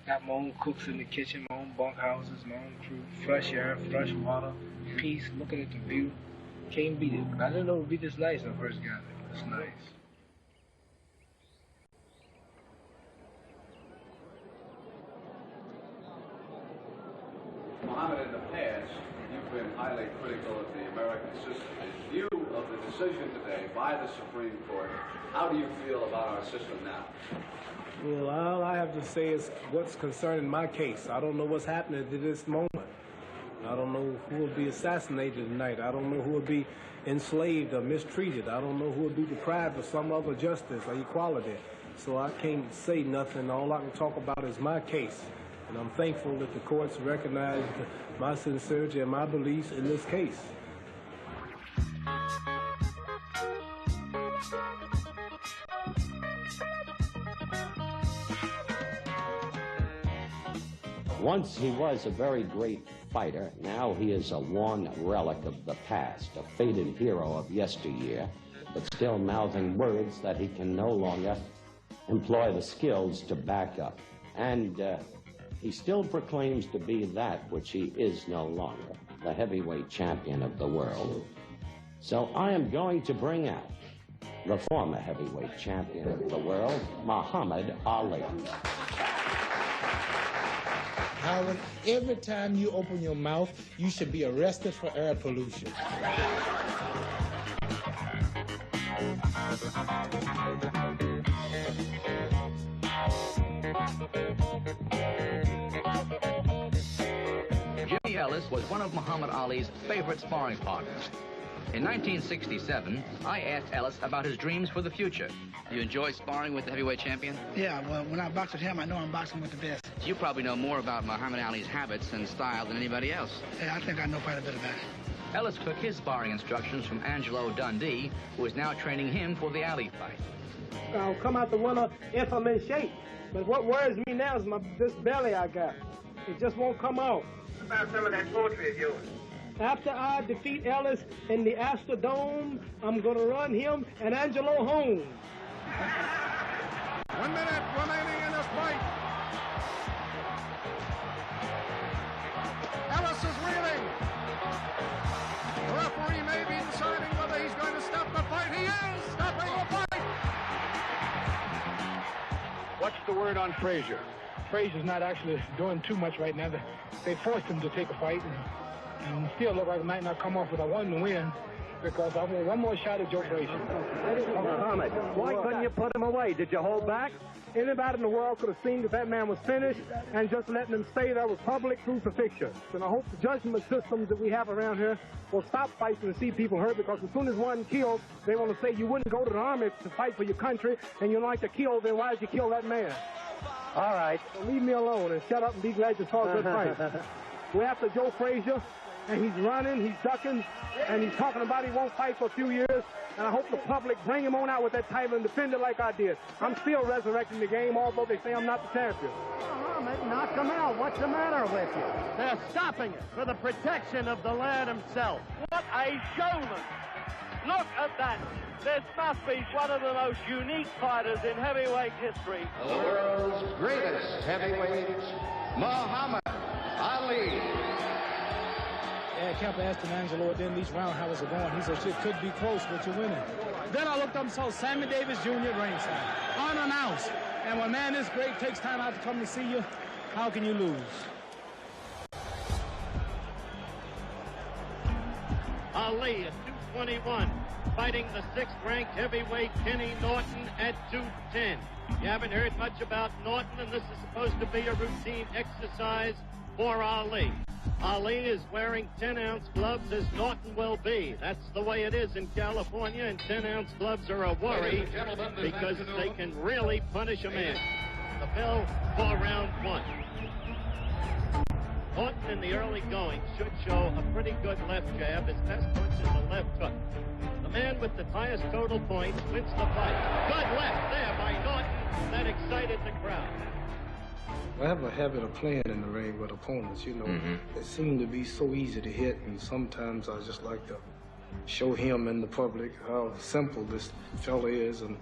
Speaker 3: Got my own cooks in the kitchen, my own bunkhouses, my own crew. Fresh air, fresh water, peace, looking at the view. Can't beat it. I didn't know it would be this nice when I first got it. It's nice.
Speaker 23: system. In view of the decision today by the Supreme Court, how do you feel about our system now?
Speaker 5: Well, all I have to say is what's concerning my case. I don't know what's happening to this moment. I don't know who will be assassinated tonight. I don't know who will be enslaved or mistreated. I don't know who will be deprived of some other justice or equality. So I can't say nothing. All I can talk about is my case. And I'm thankful that the courts recognized my sincerity and my beliefs in this case.
Speaker 6: Once he was a very great fighter, now he is a worn relic of the past, a faded hero of yesteryear, but still mouthing words that he can no longer employ the skills to back up. And he still proclaims to be that which he is no longer, the heavyweight champion of the world. So I am going to bring out the former heavyweight champion of the world, Muhammad Ali.
Speaker 13: Howard, every time you open your mouth, you should be arrested for air pollution.
Speaker 15: Jimmy Ellis was one of Muhammad Ali's favorite sparring partners. In 1967, I asked Ellis about his dreams for the future.
Speaker 16: You enjoy sparring with the heavyweight champion?
Speaker 21: Yeah, well, when I box with him, I know I'm boxing with the best.
Speaker 16: You probably know more about Muhammad Ali's habits and style than anybody else.
Speaker 21: Yeah, I think I know quite a bit about it.
Speaker 16: Ellis took his sparring instructions from Angelo Dundee, who is now training him for the Ali fight.
Speaker 17: I'll come out the winner if I'm in shape. But what worries me now is this belly I got. It just won't come out.
Speaker 21: What about some of that poetry of yours?
Speaker 17: After I defeat Ellis in the Astrodome, I'm going to run him and Angelo home.
Speaker 5: 1 minute remaining in this fight. Ellis is reeling. The referee may be deciding whether he's going to stop the fight. He is stopping the fight.
Speaker 24: What's the word on Frazier? Frazier's not actually doing too much right now. They forced him to take a fight, and still look like he might not come off with a win because I want one more shot at Joe Frazier.
Speaker 19: Muhammad, why couldn't you put him away? Did you hold back?
Speaker 17: Anybody in the world could have seen that man was finished and just letting him stay there was public crucifixion. And I hope the judgment systems that we have around here will stop fighting to see people hurt, because as soon as one kills, they want to say you wouldn't go to the army to fight for your country and you like to kill, then why did you kill that man?
Speaker 19: All right.
Speaker 17: So leave me alone and shut up and be glad you saw a good fight. We're after Joe Frazier, and he's running, he's ducking, and he's talking about he won't fight for a few years. And I hope the public bring him on out with that title and defend it like I did. I'm still resurrecting the game, although they say I'm not the champion.
Speaker 19: Muhammad, knock him out. What's the matter with you?
Speaker 25: They're stopping it for the protection of the lad himself. What a showman! Look at that. This must be one of the most unique fighters in heavyweight history.
Speaker 23: The world's greatest heavyweight, Muhammad Ali.
Speaker 17: Yeah, I kept asking Angelo at the end of each round how was it going. He said, shit could be close, but you're winning. Then I looked up and saw Sammy Davis Jr. at ringside, unannounced. And when a man this great takes time out to come to see you, how can you lose?
Speaker 25: Ali at 221, fighting the 6th-ranked heavyweight Kenny Norton at 210. You haven't heard much about Norton, and this is supposed to be a routine exercise for Ali. Ali is wearing 10-ounce gloves, as Norton will be. That's the way it is in California, and 10-ounce gloves are a worry because they can really punish a man. The bell for round 1. Norton in the early going should show a pretty good left jab. His best punch is a left hook. The man with the highest total points wins the fight. Good left there by Norton. That excited the crowd.
Speaker 13: I have a habit of playing in the ring with opponents, you know. They seem to be so easy to hit, and sometimes I just like to show him and the public how simple this fella is. And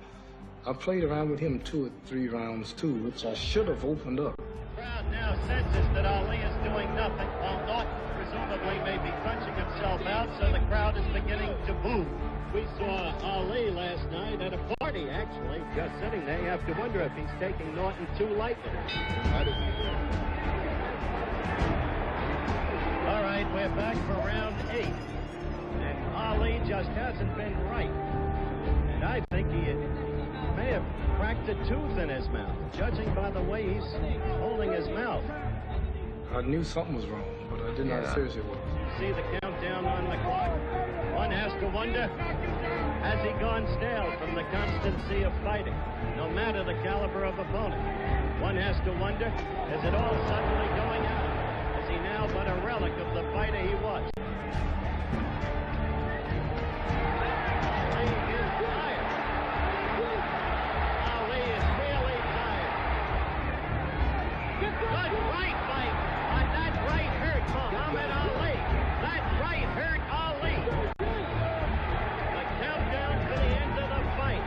Speaker 13: I played around with him 2 or 3 rounds, too, which I should have opened up.
Speaker 25: The crowd now senses that Ali is doing nothing, while Norton presumably may be punching himself out, so the crowd is beginning to boo. We saw Ali last night at a party, actually, just sitting there. You have to wonder if he's taking Norton too lightly. All right, we're back for round 8. And Ali just hasn't been right. And I think he may have cracked a tooth in his mouth, judging by the way he's holding his mouth.
Speaker 13: I knew something was wrong, but I did not seriously was.
Speaker 25: See the countdown on the clock. One has to wonder, has he gone stale from the constancy of fighting, no matter the caliber of opponent? One has to wonder, is it all suddenly going out? Is he now but a relic of the fighter he was? Ali is tired. Ali is really tired. Good right fight. That right hurt Muhammad Ali. That right hurt Ali. The countdown to the end of the fight.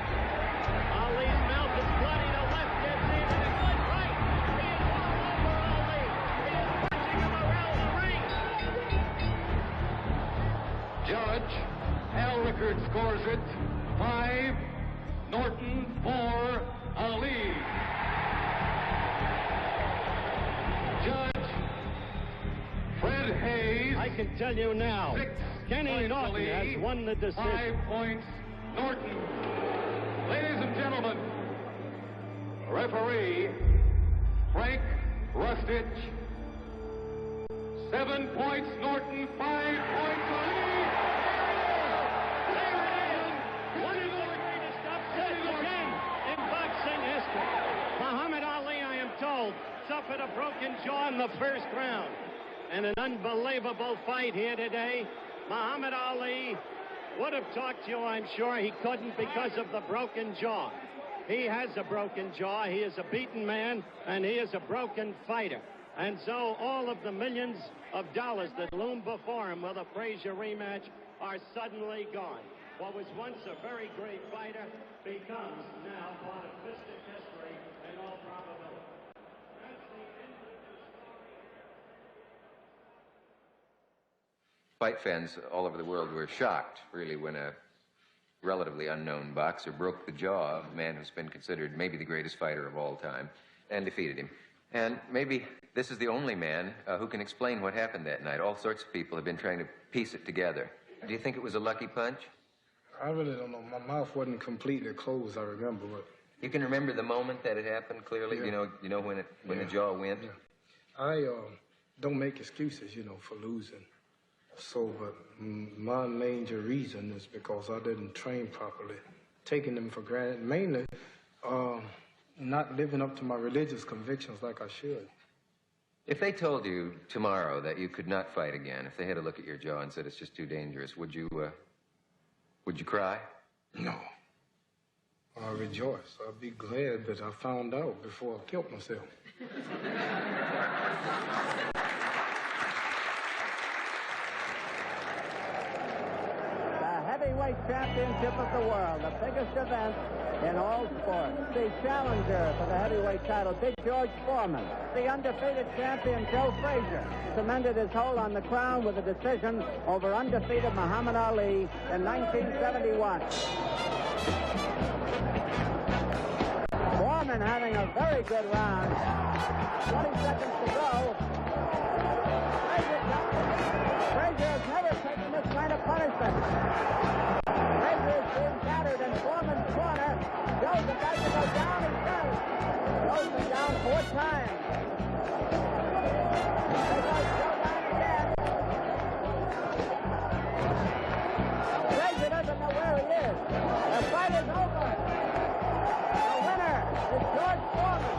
Speaker 25: Ali's mouth is bloody. The left gets in and a good right. He is all over Ali. He is punching him around the ring.
Speaker 23: Judge, Al Rickard scores it 5, Norton 4, Ali. Judge Fred Hayes.
Speaker 25: I can tell you now,
Speaker 23: 6
Speaker 25: Kenny Norton
Speaker 23: Ali,
Speaker 25: has won the decision.
Speaker 23: 5 points, Norton. Ladies and gentlemen, referee Frank Rustich. 7 points, Norton. 5 points, Ali.
Speaker 25: One of the greatest upsets again in boxing history. Muhammad Ali, I am told, suffered a broken jaw in the first round. And an unbelievable fight here today. Muhammad Ali would have talked to you, I'm sure. He couldn't because of the broken jaw. He has a broken jaw. He is a beaten man, and he is a broken fighter. And so all of the millions of dollars that loom before him with a Frazier rematch are suddenly gone. What was once a very great fighter becomes now part of mystic history in all probability. That's the end of the story.
Speaker 4: Fight fans all over the world were shocked, really, when a relatively unknown boxer broke the jaw of a man who's been considered maybe the greatest fighter of all time and defeated him. And maybe this is the only man who can explain what happened that night. All sorts of people have been trying to piece it together. Do you think it was a lucky punch?
Speaker 13: I really don't know. My mouth wasn't completely closed, I remember. But
Speaker 4: you can remember the moment that it happened clearly? Yeah. You know when the jaw went?
Speaker 13: Yeah. I don't make excuses, for losing. So, but my major reason is because I didn't train properly, taking them for granted, mainly not living up to my religious convictions like I should.
Speaker 4: If they told you tomorrow that you could not fight again, if they had a look at your jaw and said it's just too dangerous, would you cry?
Speaker 13: No. I'll rejoice. I'll be glad that I found out before I killed myself.
Speaker 7: Heavyweight championship of the world, the biggest event in all sports. The challenger for the heavyweight title, Big George Foreman. The undefeated champion, Joe Frazier, cemented his hold on the crown with a decision over undefeated Muhammad Ali in 1971. Foreman having a very good round. 20 seconds to go. Frazier has never taken this kind of punishment. Frazier is being battered in Foreman's corner. Joe's about to go down. He does. Joe's been down 4 times. There goes Joe down again. Frazier doesn't know where he is. The fight is over. The winner is George Foreman.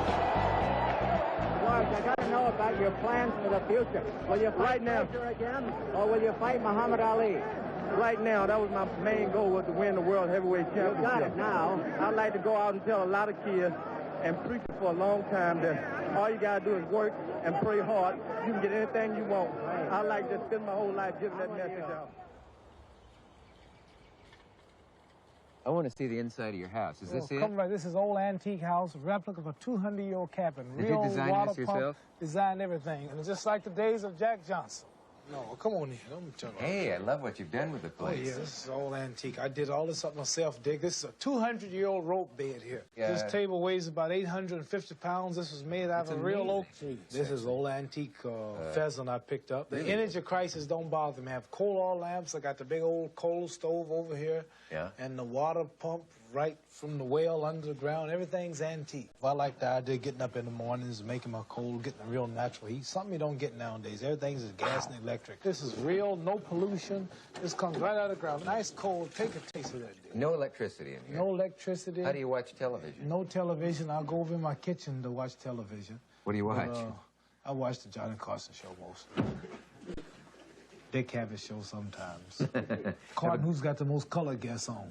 Speaker 7: George, I got to know about your plans for the future. Will you fight Frazier again, or will you fight Muhammad Ali?
Speaker 10: Right now, that was my main goal, was to win the World Heavyweight Championship.
Speaker 7: You got it now.
Speaker 10: I'd like to go out and tell a lot of kids and preach it for a long time that all you got to do is work and pray hard. You can get anything you want. I'd like to spend my whole life giving that message out.
Speaker 4: I want to see the inside of your house. Is this it?
Speaker 11: Come right. This is old antique house, replica of a 200-year-old cabin.
Speaker 4: Did you design this yourself?
Speaker 11: Designed everything. And it's just like the days of Jack Johnson.
Speaker 13: No, come on in. Let me check out.
Speaker 4: Hey, I love what you've done with the place.
Speaker 13: Oh, yeah, this is all antique. I did all this up myself, Dick. This is a 200-year-old rope bed here.
Speaker 4: Yeah.
Speaker 13: This table weighs about 850 pounds. This was made out of a real oak tree. This is old antique pheasant I picked up. The energy crisis don't bother me. I have coal oil lamps. I got the big old coal stove over here.
Speaker 4: Yeah.
Speaker 13: And the water pump right from the well under the ground. Everything's antique. I like the idea of getting up in the mornings, making my coal, getting a real natural heat. Something you don't get nowadays. Everything's just gas and electric. This is real, no pollution. This comes right out of the ground. Nice coal. Take a taste of that, dude.
Speaker 4: No electricity in here.
Speaker 13: No electricity.
Speaker 4: How do you watch television?
Speaker 13: No television. I'll go over in my kitchen to watch television.
Speaker 4: What do you watch?
Speaker 13: I watch the Johnny Carson show mostly. Dick Cavett show sometimes. Carton, who's got the most color guests on?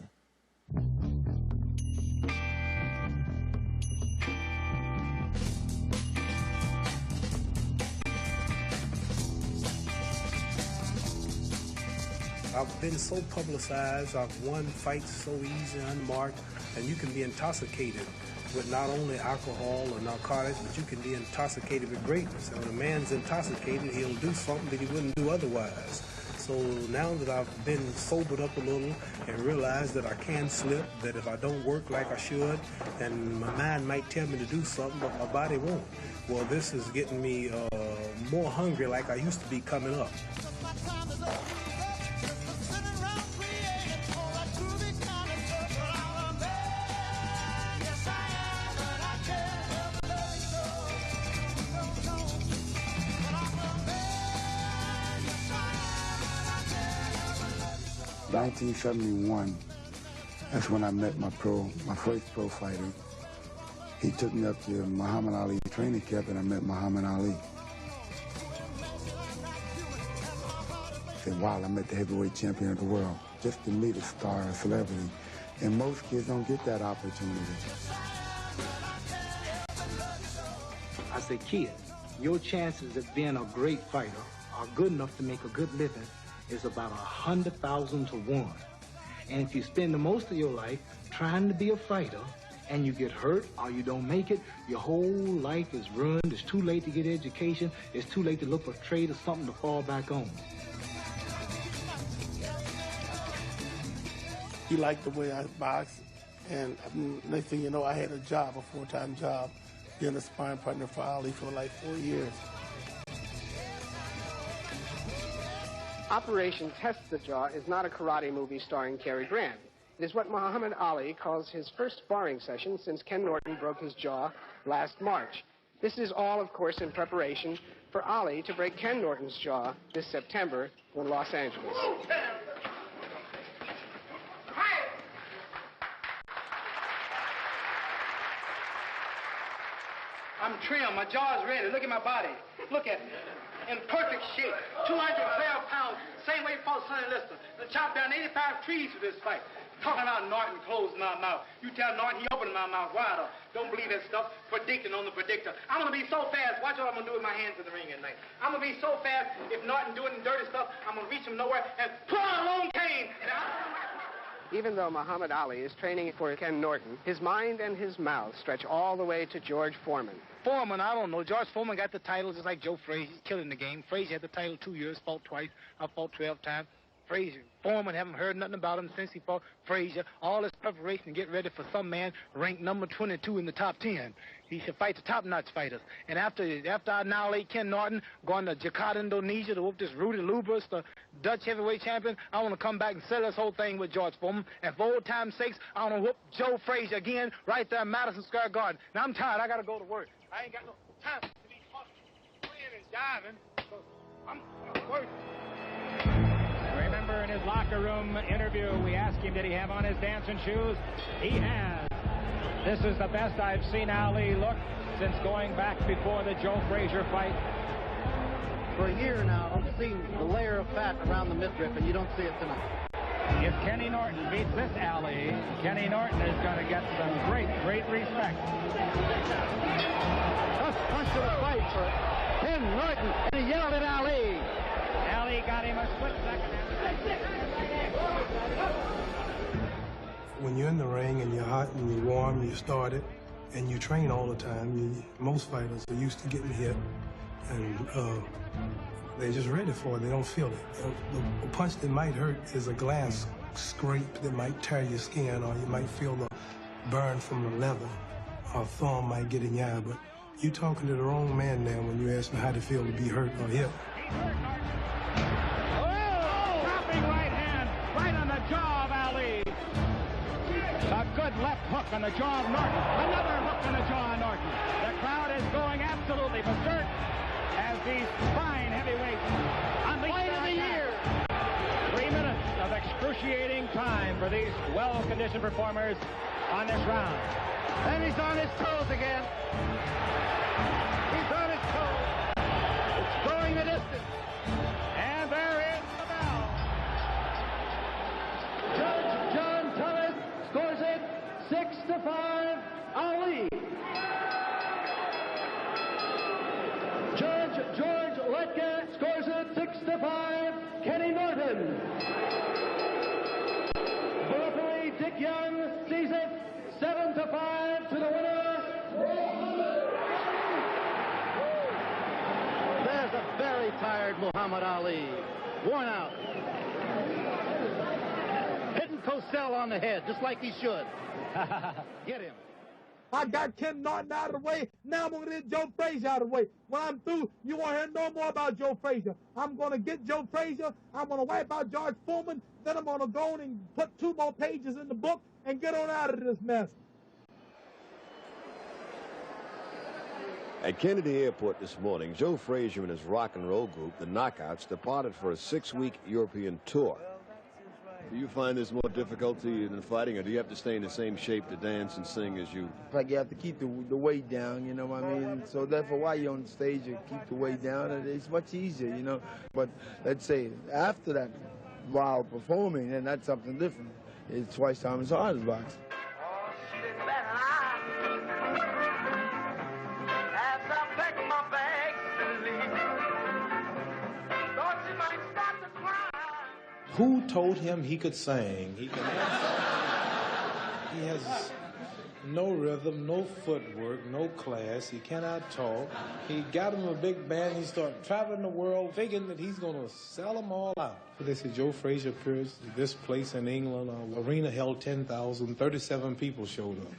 Speaker 3: I've been so publicized, I've won fights so easy, unmarked, and you can be intoxicated with not only alcohol or narcotics, but you can be intoxicated with greatness. And when a man's intoxicated, he'll do something that he wouldn't do otherwise. So now that I've been sobered up a little and realized that I can slip, that if I don't work like I should, then my mind might tell me to do something, but my body won't. Well, this is getting me more hungry like I used to be coming up.
Speaker 9: 1971, that's when I met my first pro fighter. He took me up to Muhammad Ali training camp and I met Muhammad Ali. I said, wow, I met the heavyweight champion of the world. Just to meet a star, a celebrity. And most kids don't get that opportunity.
Speaker 11: I say, kid, your chances of being a great fighter are good enough to make a good living is about 100,000 to 1. And if you spend the most of your life trying to be a fighter and you get hurt or you don't make it, your whole life is ruined. It's too late to get education. It's too late to look for trade or something to fall back on.
Speaker 10: He liked the way I boxed, and next thing you know, I had a job, a full-time job, being a sparring partner for Ali for like 4 years.
Speaker 12: Operation Test the Jaw is not a karate movie starring Cary Grant. It is what Muhammad Ali calls his first sparring session since Ken Norton broke his jaw last March. This is all, of course, in preparation for Ali to break Ken Norton's jaw this September in Los Angeles.
Speaker 21: I'm trim. My jaw is ready. Look at my body. Look at me. In perfect shape. 212 pounds. Same way he fought Sonny Liston. I chopped down 85 trees for this fight. Talking about Norton closing my mouth. You tell Norton he opened my mouth wide up. Don't believe that stuff. Predicting on the predictor. I'm going to be so fast. Watch what I'm going to do with my hands in the ring at night. I'm going to be so fast, if Norton doing dirty stuff, I'm going to reach him nowhere and pull out a long cane.
Speaker 12: Even though Muhammad Ali is training for Ken Norton, his mind and his mouth stretch all the way to George Foreman.
Speaker 11: Foreman, I don't know. George Foreman got the title just like Joe Frazier. He's killing the game. Frazier had the title 2 years, fought twice. I fought 12 times. Foreman, haven't heard nothing about him since he fought Frazier. All this preparation to get ready for some man ranked number 22 in the top 10. He should fight the top-notch fighters. And after I annihilate Ken Norton, going to Jakarta, Indonesia to whoop this Rudy Lubers, the Dutch heavyweight champion, I want to come back and sell this whole thing with George Foreman. And for old time's sakes, I want to whoop Joe Frazier again right there in Madison Square Garden. Now, I'm tired. I got to go to work. I ain't got no time to be playing and diving. So I'm working.
Speaker 14: Remember, in his locker room interview, we asked him, did he have on his dancing shoes? He has. This is the best I've seen Ali look since going back before the Joe Frazier fight.
Speaker 7: For a year now, I've seen the layer of fat around the midriff, and you don't see it tonight.
Speaker 14: If Kenny Norton beats this Ali, Kenny Norton is going to get some great respect.
Speaker 7: Tough punch of the fight for Ken Norton, and he yelled at Ali.
Speaker 14: Ali got him a split second.
Speaker 13: When you're in the ring and you're hot and you're warm and you started and you train all the time, most fighters are used to getting hit. And
Speaker 5: They're just ready for it. They don't feel it. The punch that might hurt is a glass scrape that might tear your skin, or you might feel the burn from the leather, or a thumb might get in your eye. But you're talking to the wrong man now when you ask me how they feel to be hurt or hit.
Speaker 14: Dropping right hand, right on the jaw of Ali. A good left hook on the jaw of Norton. Another hook on the jaw of Norton. The crowd is going absolutely berserk as these fine heavyweights unleash fight of the year. 3 minutes of excruciating time for these well-conditioned performers on this round.
Speaker 21: And he's on his toes again. He's on his toes. It's going the distance.
Speaker 14: And there is the bell.
Speaker 21: Judge John Thomas scores it 6-5, Ali. Judge George Letka scores it 6-5, Kenny Norton. Referee Dick Young sees it 7-5 to the winner. There's a very tired Muhammad Ali, worn out. Hitting Cosell on the head, just like he should. Get him.
Speaker 17: I got Ken Norton out of the way. Now I'm going to get Joe Frazier out of the way. When I'm through, you won't hear no more about Joe Frazier. I'm going to get Joe Frazier. I'm going to wipe out George Foreman. Then I'm going to go on and put 2 more pages in the book and get on out of this mess.
Speaker 1: At Kennedy Airport this morning, Joe Frazier and his rock and roll group, the Knockouts, departed for a 6-week European tour. Do you find there's more difficulty in fighting, or do you have to stay in the same shape to dance and sing as you?
Speaker 2: Like you have to keep the weight down, you know what I mean? So therefore, while you're on the stage, you keep the weight down, and it's much easier, you know? But let's say after that, while performing, then that's something different. It's twice times as hard as boxing.
Speaker 3: Who told him he could sing? He has no rhythm, no footwork, no class. He cannot talk. He got him a big band. He started traveling the world thinking that he's going to sell them all out. They said Joe Frazier appears at this place in England. Arena held 10,000. 37 people showed up.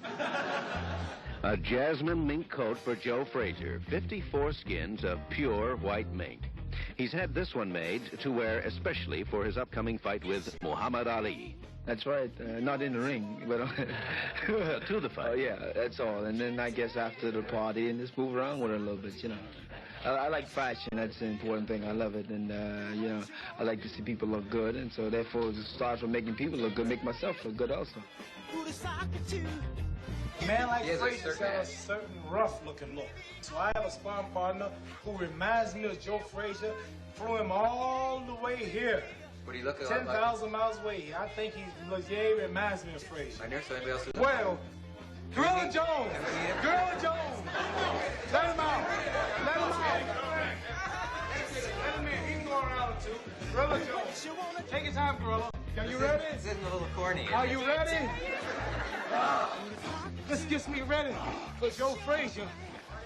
Speaker 18: A jasmine mink coat for Joe Frazier. 54 skins of pure white mink. He's had this one made to wear especially for his upcoming fight with Muhammad Ali.
Speaker 2: That's right. Not in the ring, but
Speaker 18: to the fight.
Speaker 2: Oh, yeah, that's all. And then I guess after the party and just move around with it a little bit, you know. I like fashion. That's the important thing. I love it. And, you know, I like to see people look good. And so, therefore, it starts with making people look good, make myself look good also.
Speaker 5: A man like Frazier has a certain rough-looking look. So I have a sparring partner who reminds me of Joe Frazier. Flew him all the way here.
Speaker 4: What do you look like?
Speaker 5: 10,000 miles away. I think he reminds me of Frazier.
Speaker 4: I never saw anybody else do that.
Speaker 5: Well, Gorilla Jones. Gorilla Jones. Let him out. Let him out. Let him in. He can go around too. Gorilla Jones. Take your time, Gorilla. Are you ready?
Speaker 4: This isn't a little corny.
Speaker 5: Are you ready? This gets me ready for Joe Frazier.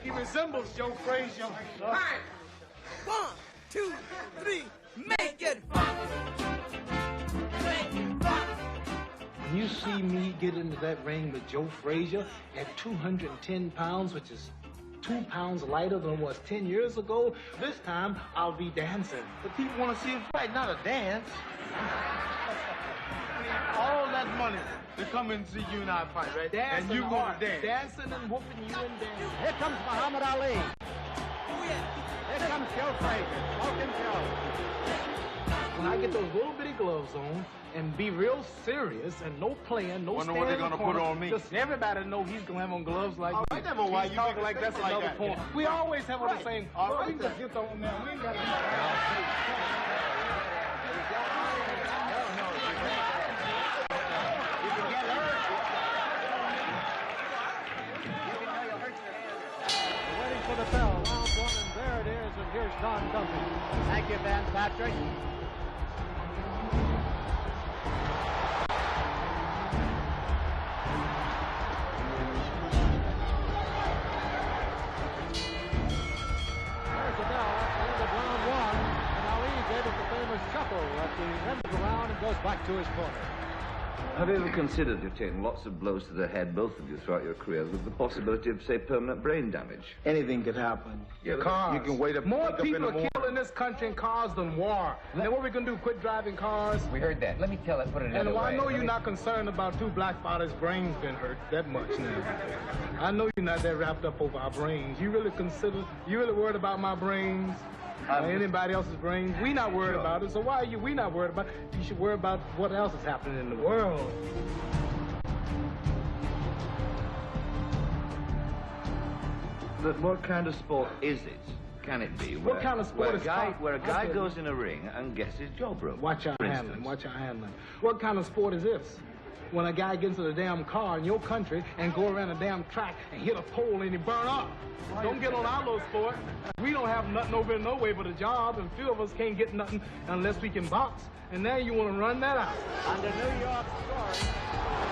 Speaker 5: He resembles Joe Frazier.
Speaker 21: All right. 1, 2, 3, make it fun. Make it fun.
Speaker 5: You see me get into that ring with Joe Frazier at 210 pounds, which is 2 pounds lighter than it was 10 years ago. This time, I'll be dancing. But people want to see a fight, not a dance. All that money to come and see you and I fight, right?
Speaker 21: Dancing
Speaker 5: and you
Speaker 21: hard.
Speaker 5: gonna dance. Dancing and whooping you and dancing.
Speaker 21: Here comes Muhammad Ali. Here comes Joe Frazier. Smoking Joe.
Speaker 5: When I get those little bitty gloves on and be real serious and no playing, no
Speaker 21: Wonder what they're gonna put on me.
Speaker 5: Just everybody know he's gonna have on gloves like
Speaker 21: I
Speaker 5: me.
Speaker 21: never why you
Speaker 5: talking
Speaker 21: make
Speaker 5: like that's
Speaker 21: like
Speaker 5: another
Speaker 21: that.
Speaker 5: point. We always have on the same.
Speaker 21: All right,
Speaker 5: we just get on now. We ain't got
Speaker 19: For the bell, round 1, and there it is, and here's Don Dumpy.
Speaker 7: Thank you, Ben Patrick.
Speaker 19: There's the bell, that's the end of round 1.
Speaker 5: back to his corner.
Speaker 6: Have you ever considered you've taken lots of blows to the head, both of you, throughout your careers, with the possibility of, say, permanent brain damage?
Speaker 2: Anything could happen.
Speaker 5: Cars.
Speaker 2: You can wait up.
Speaker 5: More
Speaker 2: wake up
Speaker 5: people
Speaker 2: in the
Speaker 5: are killed in this country in cars than war. And then what we gonna do? Quit driving cars?
Speaker 4: We heard that. Let me put it another way.
Speaker 5: And I know you're not concerned about two black bodies' brains being hurt that much now. I know you're not that wrapped up over our brains. You really worried about my brains? Anybody else's brains? We not worried about it, so why are we not worried about it? You should worry about what else is happening in the world.
Speaker 6: But what kind of sport is it? Can it be?
Speaker 5: What kind of sport is it?
Speaker 6: Where a guy goes in a ring and gets his jaw broken.
Speaker 5: Watch our handling. Watch our handling. What kind of sport is this? When a guy gets in a damn car in your country and go around a damn track and hit a pole and he burn up. Don't get on our little sport. We don't have nothing over no way but a job, and few of us can't get nothing unless we can box. And now you want to run that out.
Speaker 7: Under New York scoring,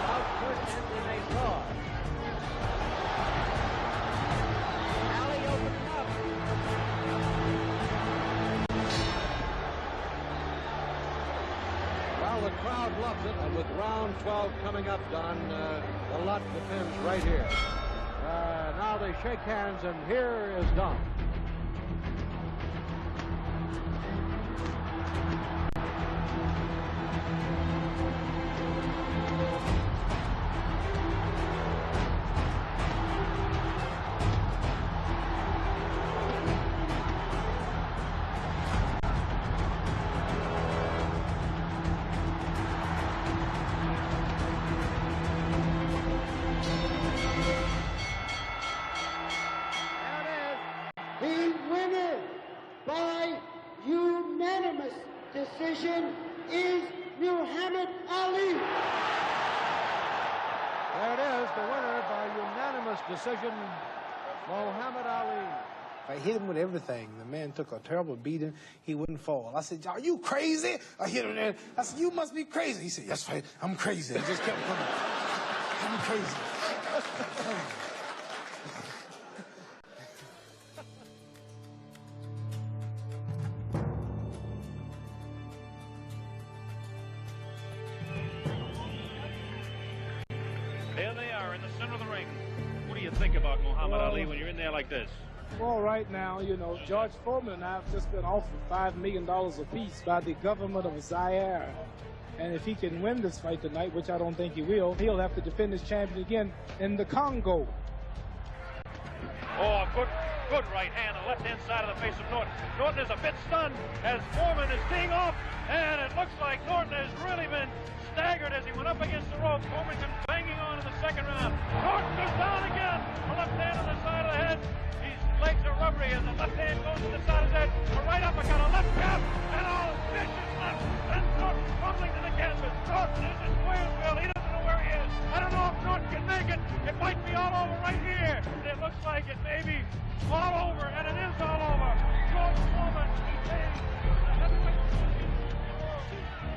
Speaker 7: South Curtin ends in a draw. Alley opening up.
Speaker 25: Well, the crowd loves it, and with round 12 coming up, Don, a lot depends right here. Now they shake hands, and here is Don.
Speaker 8: Decision is Muhammad Ali.
Speaker 25: There it is, the winner by unanimous decision, Muhammad Ali.
Speaker 13: I hit him with everything. The man took a terrible beating. He wouldn't fall. I said, "Are you crazy?" I hit him there. I said, "You must be crazy." He said, "That's right, I'm crazy." He just kept coming. I'm crazy.
Speaker 14: There they are in the center of the ring. What do you think about Muhammad Ali when you're in there like this?
Speaker 5: Well, right now, you know, George Foreman and I have just been offered $5 million apiece by the government of Zaire. And if he can win this fight tonight, which I don't think he will, he'll have to defend his champion again in the Congo.
Speaker 14: Oh, good right hand on the left-hand side of the face of Norton. Norton is a bit stunned as Foreman is teeing off, and it looks like Norton has really been staggered as he went up against the rope. Foreman comes banging on in the second round. Norton goes down again. A left hand on the side of the head. His legs are rubbery, and the left hand goes to the side of his head. A right uppercut, a left jab, and a vicious left. And Norton fumbling to the canvas. Norton is in Squaresville. He doesn't know where he is. I don't know if Norton can make it. It might be all over right here. It looks like it may be all over, and it is all over. George Foreman,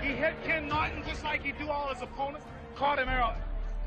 Speaker 5: he hit Ken Norton just like he do all his opponents. Caught him early.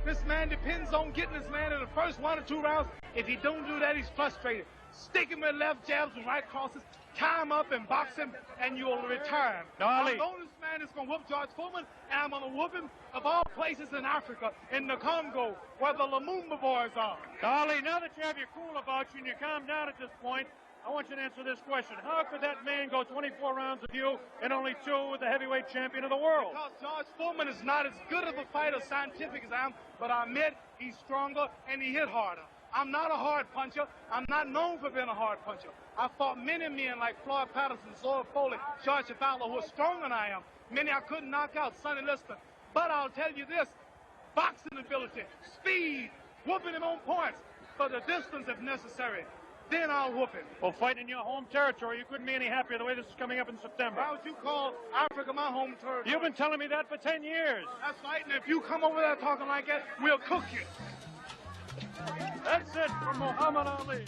Speaker 5: This man depends on getting this man in the first 1 or 2 rounds. If he don't do that, he's frustrated. Stick him with left jabs and right crosses, tie him up and box him, and you'll return. I know this man is going to whoop George Foreman, and I'm going to whoop him of all places in Africa, in the Congo, where the Lumumba boys are.
Speaker 14: Ali, now that you have your cool about you and you calm down at this point, I want you to answer this question. How could that man go 24 rounds with you and only 2 with the heavyweight champion of the world?
Speaker 5: Because George Foreman is not as good of a fighter, scientific as I am, but I admit he's stronger and he hit harder. I'm not a hard puncher. I'm not known for being a hard puncher. I fought many men like Floyd Patterson, Zoe Foley, George Fowler, who are stronger than I am. Many I couldn't knock out, Sonny Liston. But I'll tell you this, boxing ability, speed, whooping him on points, for the distance if necessary. Then I'll whoop him.
Speaker 14: Well, fighting in your home territory, you couldn't be any happier the way this is coming up in September.
Speaker 5: Why would you call Africa my home territory?
Speaker 14: You've been telling me that for 10 years.
Speaker 5: That's right, and if you come over there talking like that, we'll cook you.
Speaker 14: That's it for Muhammad Ali.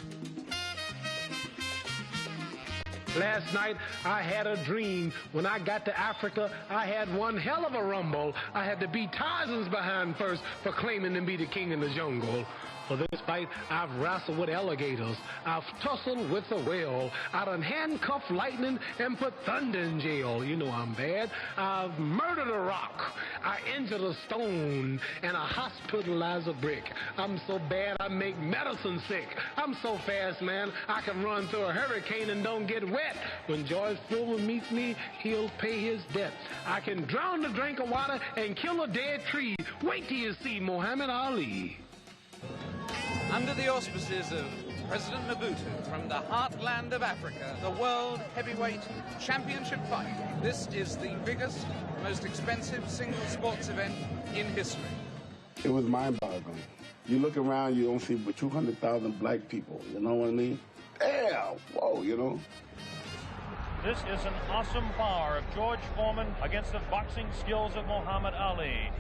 Speaker 5: Last night, I had a dream. When I got to Africa, I had one hell of a rumble. I had to beat Tarzan's behind first for claiming to be the king in the jungle. For this fight, I've wrestled with alligators. I've tussled with a whale. I done handcuffed lightning and put thunder in jail. You know I'm bad. I've murdered a rock. I injured a stone. And I hospitalized a brick. I'm so bad I make medicine sick. I'm so fast, man, I can run through a hurricane and don't get wet. When George Foreman meets me, he'll pay his debt. I can drown a drink of water and kill a dead tree. Wait till you see Muhammad Ali.
Speaker 15: Under the auspices of President Mobutu from the heartland of Africa, the World Heavyweight Championship fight. This is the biggest, most expensive single sports event in history.
Speaker 9: It was mind-boggling. You look around, you don't see but 200,000 black people, you know what I mean? Damn, whoa, you know?
Speaker 16: This is an awesome power of George Foreman against the boxing skills of Muhammad Ali.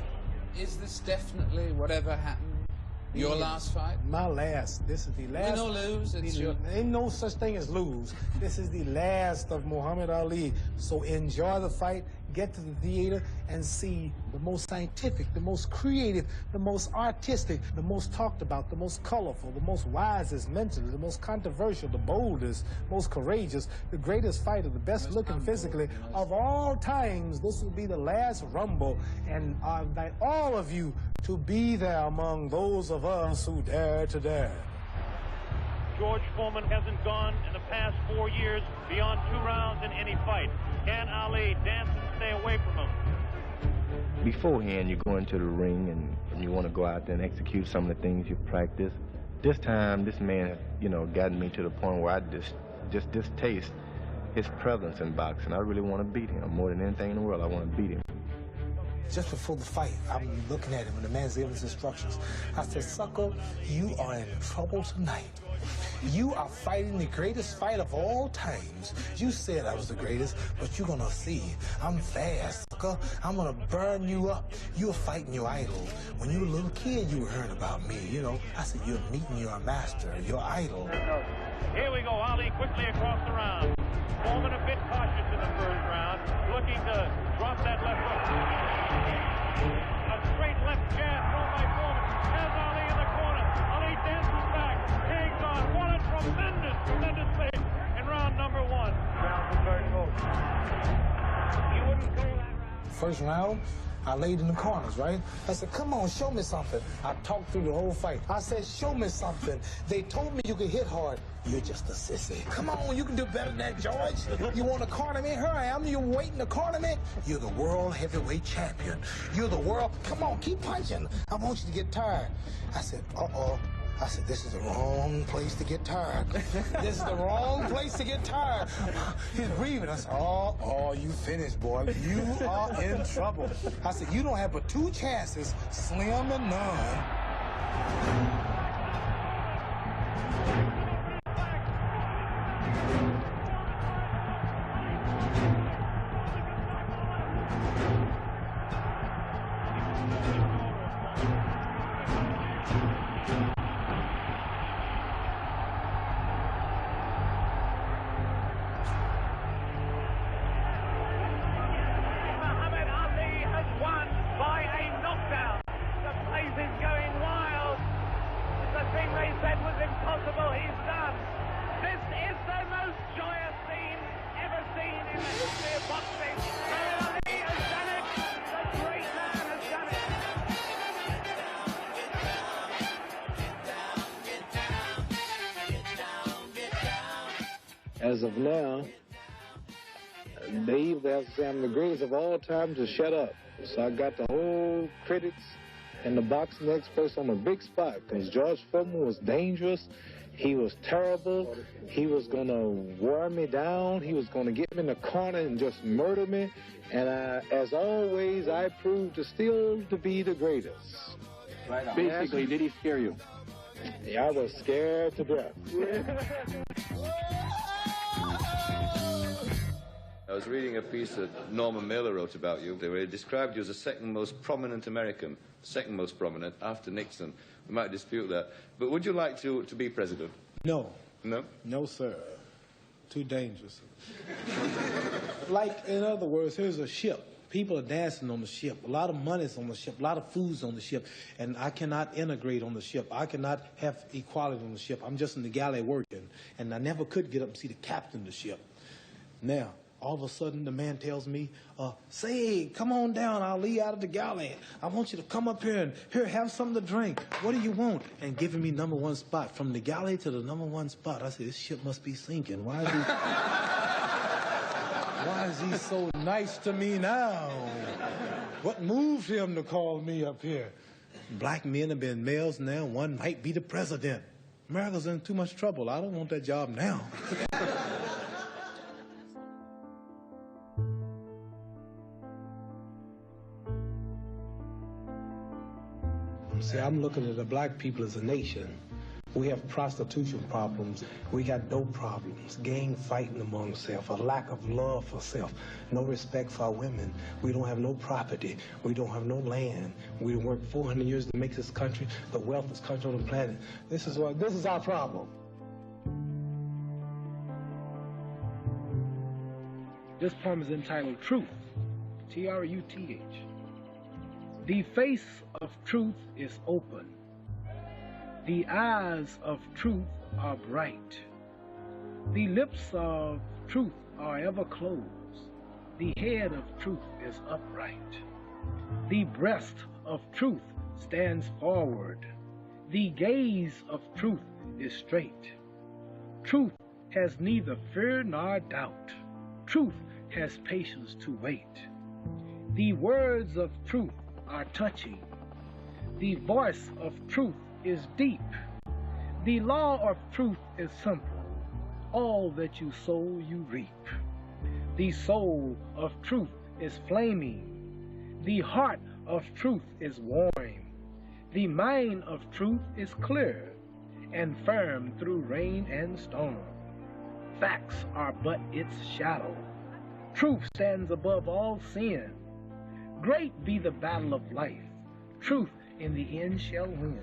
Speaker 15: Is this definitely, whatever happened, your last fight?
Speaker 5: My last. This is the last.
Speaker 15: Win or lose?
Speaker 5: Ain't no such thing as lose. This is the last of Muhammad Ali. So enjoy the fight, get to the theater, and see the most scientific, the most creative, the most artistic, the most talked about, the most colorful, the most wisest mentally, the most controversial, the boldest, most courageous, the greatest fighter, the best looking physically of all times. This will be the last Rumble, and I invite all of you to be there among those of us who dare to dare.
Speaker 16: George Foreman hasn't gone in the past 4 years beyond 2 rounds in any fight. Can Ali dance and stay away from him?
Speaker 20: Beforehand, you go into the ring and you want to go out there and execute some of the things you practice. This time, this man, you know, gotten me to the point where I just distaste his presence in boxing. I really want to beat him. More than anything in the world, I want to beat him.
Speaker 5: Just before the fight, I'm looking at him and the man's giving his instructions. I said, sucker, you are in trouble tonight. You are fighting the greatest fight of all times. You said I was the greatest, but you're gonna see. I'm fast, sucker. I'm gonna burn you up. You're fighting your idol. When you were a little kid, you heard about me, you know. I said, you're meeting your master, your idol.
Speaker 16: Here we go, Ali quickly across the round. Foreman a bit cautious in the first round, looking to drop that left hook. A straight left jab thrown by Foreman. Has Ali in the corner. Ali dances back, hangs on. What a tremendous save in round number 1. You wouldn't call that round?
Speaker 5: First round, I laid in the corners, right? I said, come on, show me something. I talked through the whole fight. I said, show me something. They told me you could hit hard. You're just a sissy. Come on, you can do better than that, George. You want to corner me? Here I am. You're waiting to corner me? You're the world heavyweight champion. You're the world. Come on, keep punching. I want you to get tired. I said, uh-oh. I said, this is the wrong place to get tired. This is the wrong place to get tired. He's breathing. I said, oh, you finished, boy. You are in trouble. I said, you don't have but 2 chances, slim and none.
Speaker 13: As of now, they either have to say I'm the greatest of all time to shut up. So I got the whole critics and the boxing experts on a big spot because George Foreman was dangerous. He was terrible. He was going to wear me down. He was going to get me in the corner and just murder me. And as always, I proved to still to be the greatest.
Speaker 6: Right on. Basically, did he scare you?
Speaker 13: Yeah, I was scared to death.
Speaker 22: I was reading a piece that Norman Mailer wrote about you, where he described you as the second most prominent American, second most prominent after Nixon. We might dispute that. But would you like to be president?
Speaker 5: No.
Speaker 22: No?
Speaker 5: No, sir. Too dangerous. Like, in other words, here's a ship. People are dancing on the ship. A lot of money's on the ship. A lot of food's on the ship. And I cannot integrate on the ship. I cannot have equality on the ship. I'm just in the galley working. And I never could get up and see the captain of the ship. Now, all of a sudden, the man tells me, say, come on down, Ali, out of the galley. I want you to come up here and have something to drink. What do you want? And giving me #1 spot. From the galley to the #1 spot. I said, this ship must be sinking. Why is he so nice to me now? What moved him to call me up here? Black men have been males now. One might be the president. America's in too much trouble. I don't want that job now. See, I'm looking at the black people as a nation. We have prostitution problems. We got dope problems, gang fighting among self, a lack of love for self, no respect for our women. We don't have no property. We don't have no land. We worked 400 years to make this country the wealthiest country on the planet. This is our problem. This poem is entitled Truth, T-R-U-T-H. The face of truth is open. The eyes of truth are bright. The lips of truth are ever closed. The head of truth is upright. The breast of truth stands forward. The gaze of truth is straight. Truth has neither fear nor doubt. Truth has patience to wait. The words of truth are touching. The voice of truth is deep. The law of truth is simple. All that you sow, you reap. The soul of truth is flaming. The heart of truth is warm. The mind of truth is clear and firm through rain and storm. Facts are but its shadow. Truth stands above all sin. Great be the battle of life. Truth in the end shall win.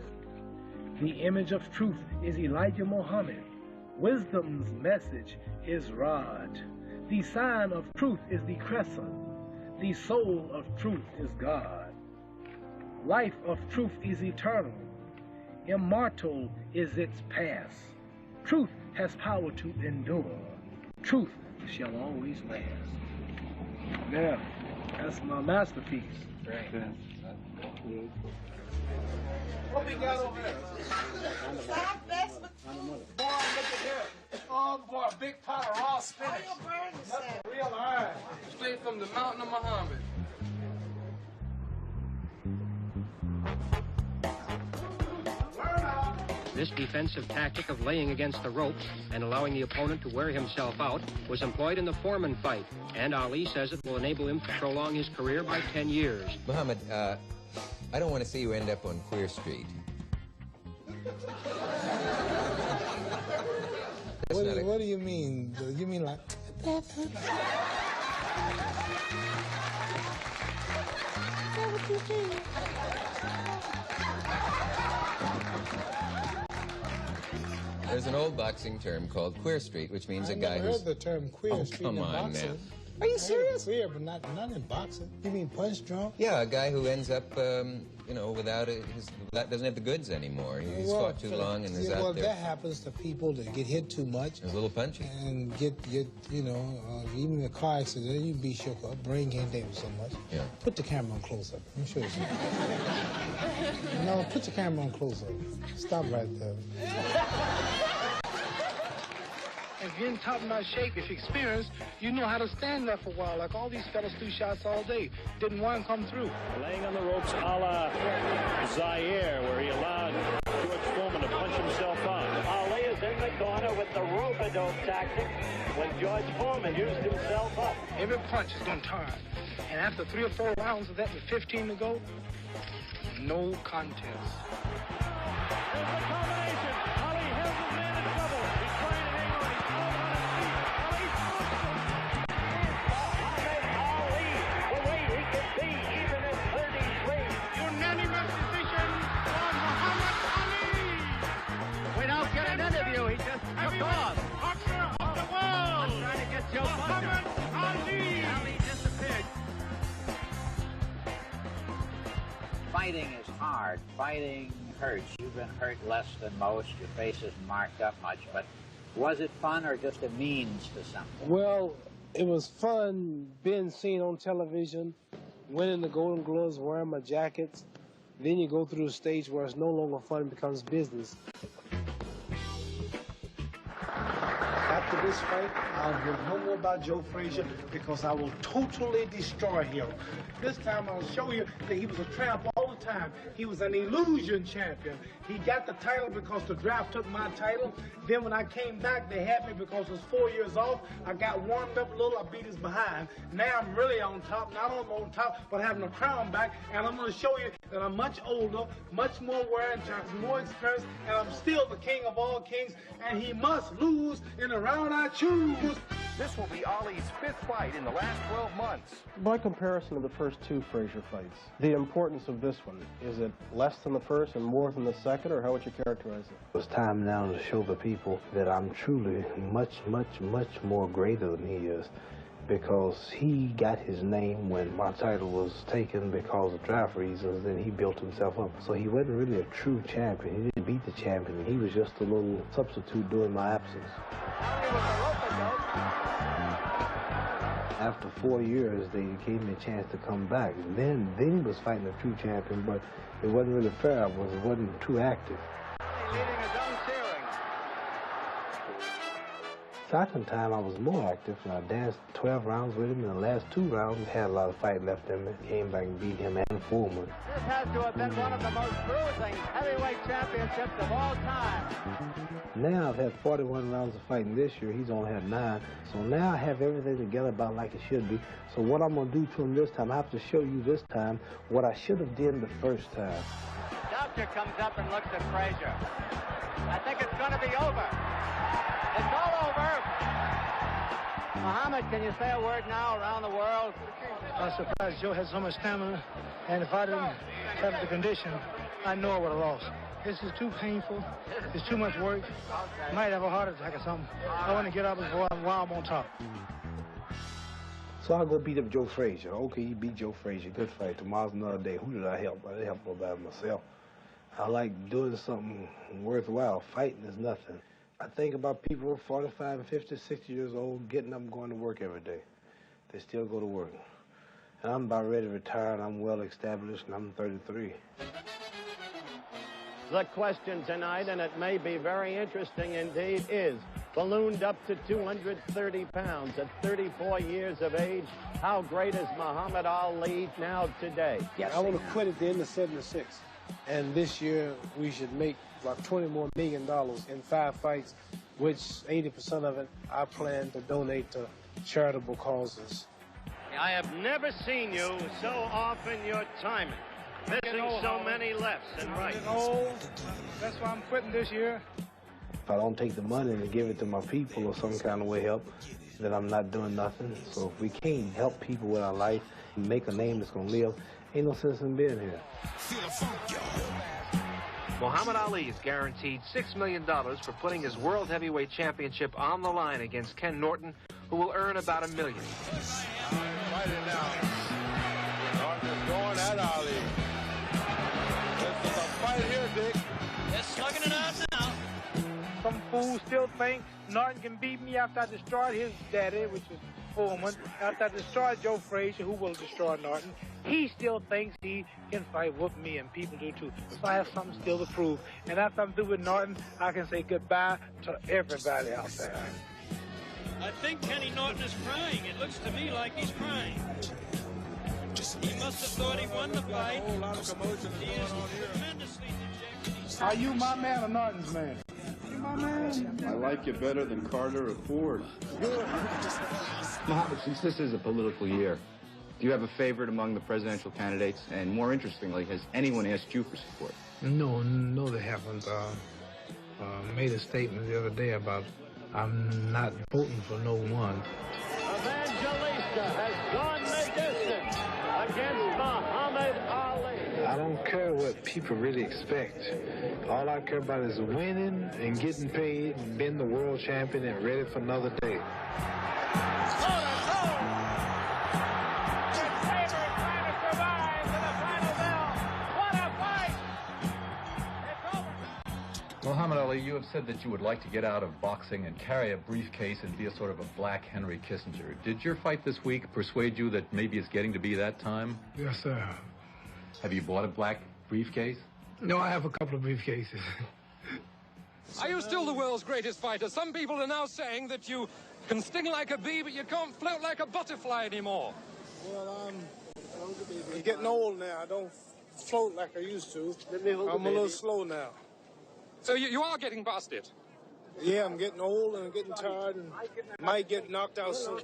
Speaker 5: The image of truth is Elijah Muhammad. Wisdom's message is rod. The sign of truth is the crescent. The soul of truth is God. Life of truth is eternal. Immortal is its past. Truth has power to endure. Truth shall always last. Now, that's my masterpiece. Right. What we got over there? Boy, look at here. Oh, boy, a big pot of raw spinach. That's real iron. Straight from the mountain of Muhammad.
Speaker 10: This defensive tactic of laying against the ropes and allowing the opponent to wear himself out was employed in the Foreman fight, and Ali says it will enable him to prolong his career by 10 years.
Speaker 4: Muhammad, I don't want to see you end up on Queer Street.
Speaker 5: What do you mean? You mean like...
Speaker 4: There's an old boxing term called Queer Street, which means a guy who's...
Speaker 5: I've heard the term Queer Street in boxing.
Speaker 4: Now.
Speaker 5: Are you serious? Queer, but not in boxing. You mean punch drunk?
Speaker 4: Yeah, a guy who ends up, without doesn't have the goods anymore. He's fought too long and is out there.
Speaker 5: Well, that happens to people that get hit too much.
Speaker 4: A little punchy.
Speaker 5: And get even in a car accident, you be shook up. Brain can't take so much.
Speaker 4: Yeah.
Speaker 5: Put the camera on close up. I'm sure it's No, put the camera on close up. Stop right there. And getting top-notch shape, if experienced, you know how to stand there for a while. Like all these fellas threw shots all day. Didn't one come through.
Speaker 16: Laying on the ropes a la Zaire, where he allowed George Foreman to punch himself out.
Speaker 21: Ali is in the corner with the rope-a-dope tactic when George Foreman used himself up.
Speaker 5: Every punch is going to turn. And after 3 or 4 rounds of that with 15 to go, no contest.
Speaker 16: There's the combination. Ali has his man in trouble. He's trying to hang on. He's Ali, the way he can be, even at 33.
Speaker 21: Unanimous decision for Muhammad Ali.
Speaker 19: We don't get an interview. He just took off.
Speaker 21: Boxer of the world.
Speaker 19: I'm trying to get Joe
Speaker 21: Muhammad Ali.
Speaker 19: Ali disappeared.
Speaker 11: fighting is hard. Fighting hurts. You've been hurt less than most. Your face isn't marked up much. But was it fun or just a means to something?
Speaker 5: Well, it was fun being seen on television, winning the Golden Gloves, wearing my jackets. Then you go through a stage where it's no longer fun, it becomes business. After this fight, I'll hear no more about Joe Frazier because I will totally destroy him. This time I'll show you that he was a tramp all the time. He was an illusion champion. He got the title because the draft took my title. Then when I came back, they had me because I was 4 years off. I got warmed up a little, I beat his behind. Now I'm really on top, not only on top, but having a crown back. And I'm going to show you that I'm much older, much more wear and tear, more experienced, and I'm still the king of all kings. And he must lose in the round I choose.
Speaker 12: This will be Ali's 5th fight in the last 12 months.
Speaker 5: By comparison to the first 2 Frazier fights, the importance of this one, is it less than the first and more than the second, or how would you characterize it?
Speaker 17: It's time now to show the people that I'm truly much more greater than he is, because he got his name when my title was taken because of draft reasons, and he built himself up. So he wasn't really a true champion. He didn't beat the champion. He was just a little substitute during my absence. After 4 years, they gave me a chance to come back. And then he was fighting a true champion, but it wasn't really fair. I wasn't too active.
Speaker 12: Leading his own series.
Speaker 17: Second time, I was more active, and I danced 12 rounds with him. In the last 2 rounds, had a lot of fight left in me. Came back and beat him and Foreman.
Speaker 7: This has to have been one of the most bruising heavyweight championships of all time.
Speaker 17: Now I've had 41 rounds of fighting this year. He's only had 9. So now I have everything together about like it should be. So what I'm going to do to him this time, I have to show you this time what I should have done the first time.
Speaker 7: Doctor comes up and looks at Frazier. I think it's going to be over. It's all over. Muhammad, can you say a word now around the world?
Speaker 13: I was surprised Joe had so much stamina, and if I didn't have the condition, I know I would have lost. This is too painful. It's too much work. I might have a heart attack or something. I want to get up while I'm on top.
Speaker 17: So I'll go beat up Joe Frazier. Okay, you beat Joe Frazier. Good fight. Tomorrow's another day. Who did I help? I didn't help nobody myself. I like doing something worthwhile. Fighting is nothing. I think about people 45 and 50, 60 years old getting up and going to work every day. They still go to work. And I'm about ready to retire, and I'm well established, and I'm 33.
Speaker 19: The question tonight, and it may be very interesting indeed, is ballooned up to 230 pounds at 34 years of age. How great is Muhammad Ali now today?
Speaker 5: Yes, I want to quit at the end of 76. And this year, we should make about $20 more million in 5 fights, which 80% of it I plan to donate to charitable causes.
Speaker 19: I have never seen you so off in your timing. Missing so many lefts and rights.
Speaker 13: That's why I'm quitting this year.
Speaker 17: If I don't take the money and give it to my people or some kind of way help, then I'm not doing nothing. So if we can't help people with our life, make a name that's going to live, ain't no sense in being here.
Speaker 10: Muhammad Ali is guaranteed $6 million for putting his World Heavyweight Championship on the line against Ken Norton, who will earn about $1 million.
Speaker 1: Fight it now. Norton is going at Ali. This is a fight here, Dick.
Speaker 21: They're slugging it out now.
Speaker 13: Some fool still think Norton can beat me after I destroyed his daddy, which is Foreman. After I destroyed Joe Frazier, who will destroy Norton, he still thinks he can fight with me, and people do too. So I have something still to prove. And after I'm through with Norton, I can say goodbye to everybody out there.
Speaker 21: I think Kenny Norton is crying. It looks to me like he's crying. He must have thought he won the fight.
Speaker 1: A whole lot of commotion
Speaker 21: He
Speaker 1: going
Speaker 21: is
Speaker 1: on here.
Speaker 21: tremendously dejected.
Speaker 13: Are you my man or Norton's man? You my man?
Speaker 23: I like you better than Carter or Ford.
Speaker 24: Mohammed, since this is a political year, do you have a favorite among the presidential candidates? And more interestingly, has anyone asked you for support?
Speaker 13: No, they haven't. Made a statement the other day about I'm not voting for no one.
Speaker 19: Evangelista has gone the distance against Muhammad Ali.
Speaker 17: I don't care what people really expect. All I care about is winning and getting paid and being the world champion and ready for another day.
Speaker 21: His favorite trying to survive to the final bell. What a
Speaker 2: Ali, you have said that you would like to get out of boxing and carry a briefcase and be a sort of a black Henry Kissinger. Did your fight this week persuade you that maybe it's getting to be that time?
Speaker 13: Yes, sir.
Speaker 2: Have you bought a black briefcase?
Speaker 13: No, I have a couple of briefcases.
Speaker 3: Are you still the world's greatest fighter? Some people are now saying that you can sting like a bee, but you can't float like a butterfly anymore.
Speaker 5: Well, I'm getting old now. I don't float like I used to. I'm a little slow now.
Speaker 3: So you are getting past it?
Speaker 5: Yeah, I'm getting old and I'm getting tired and might get knocked out soon.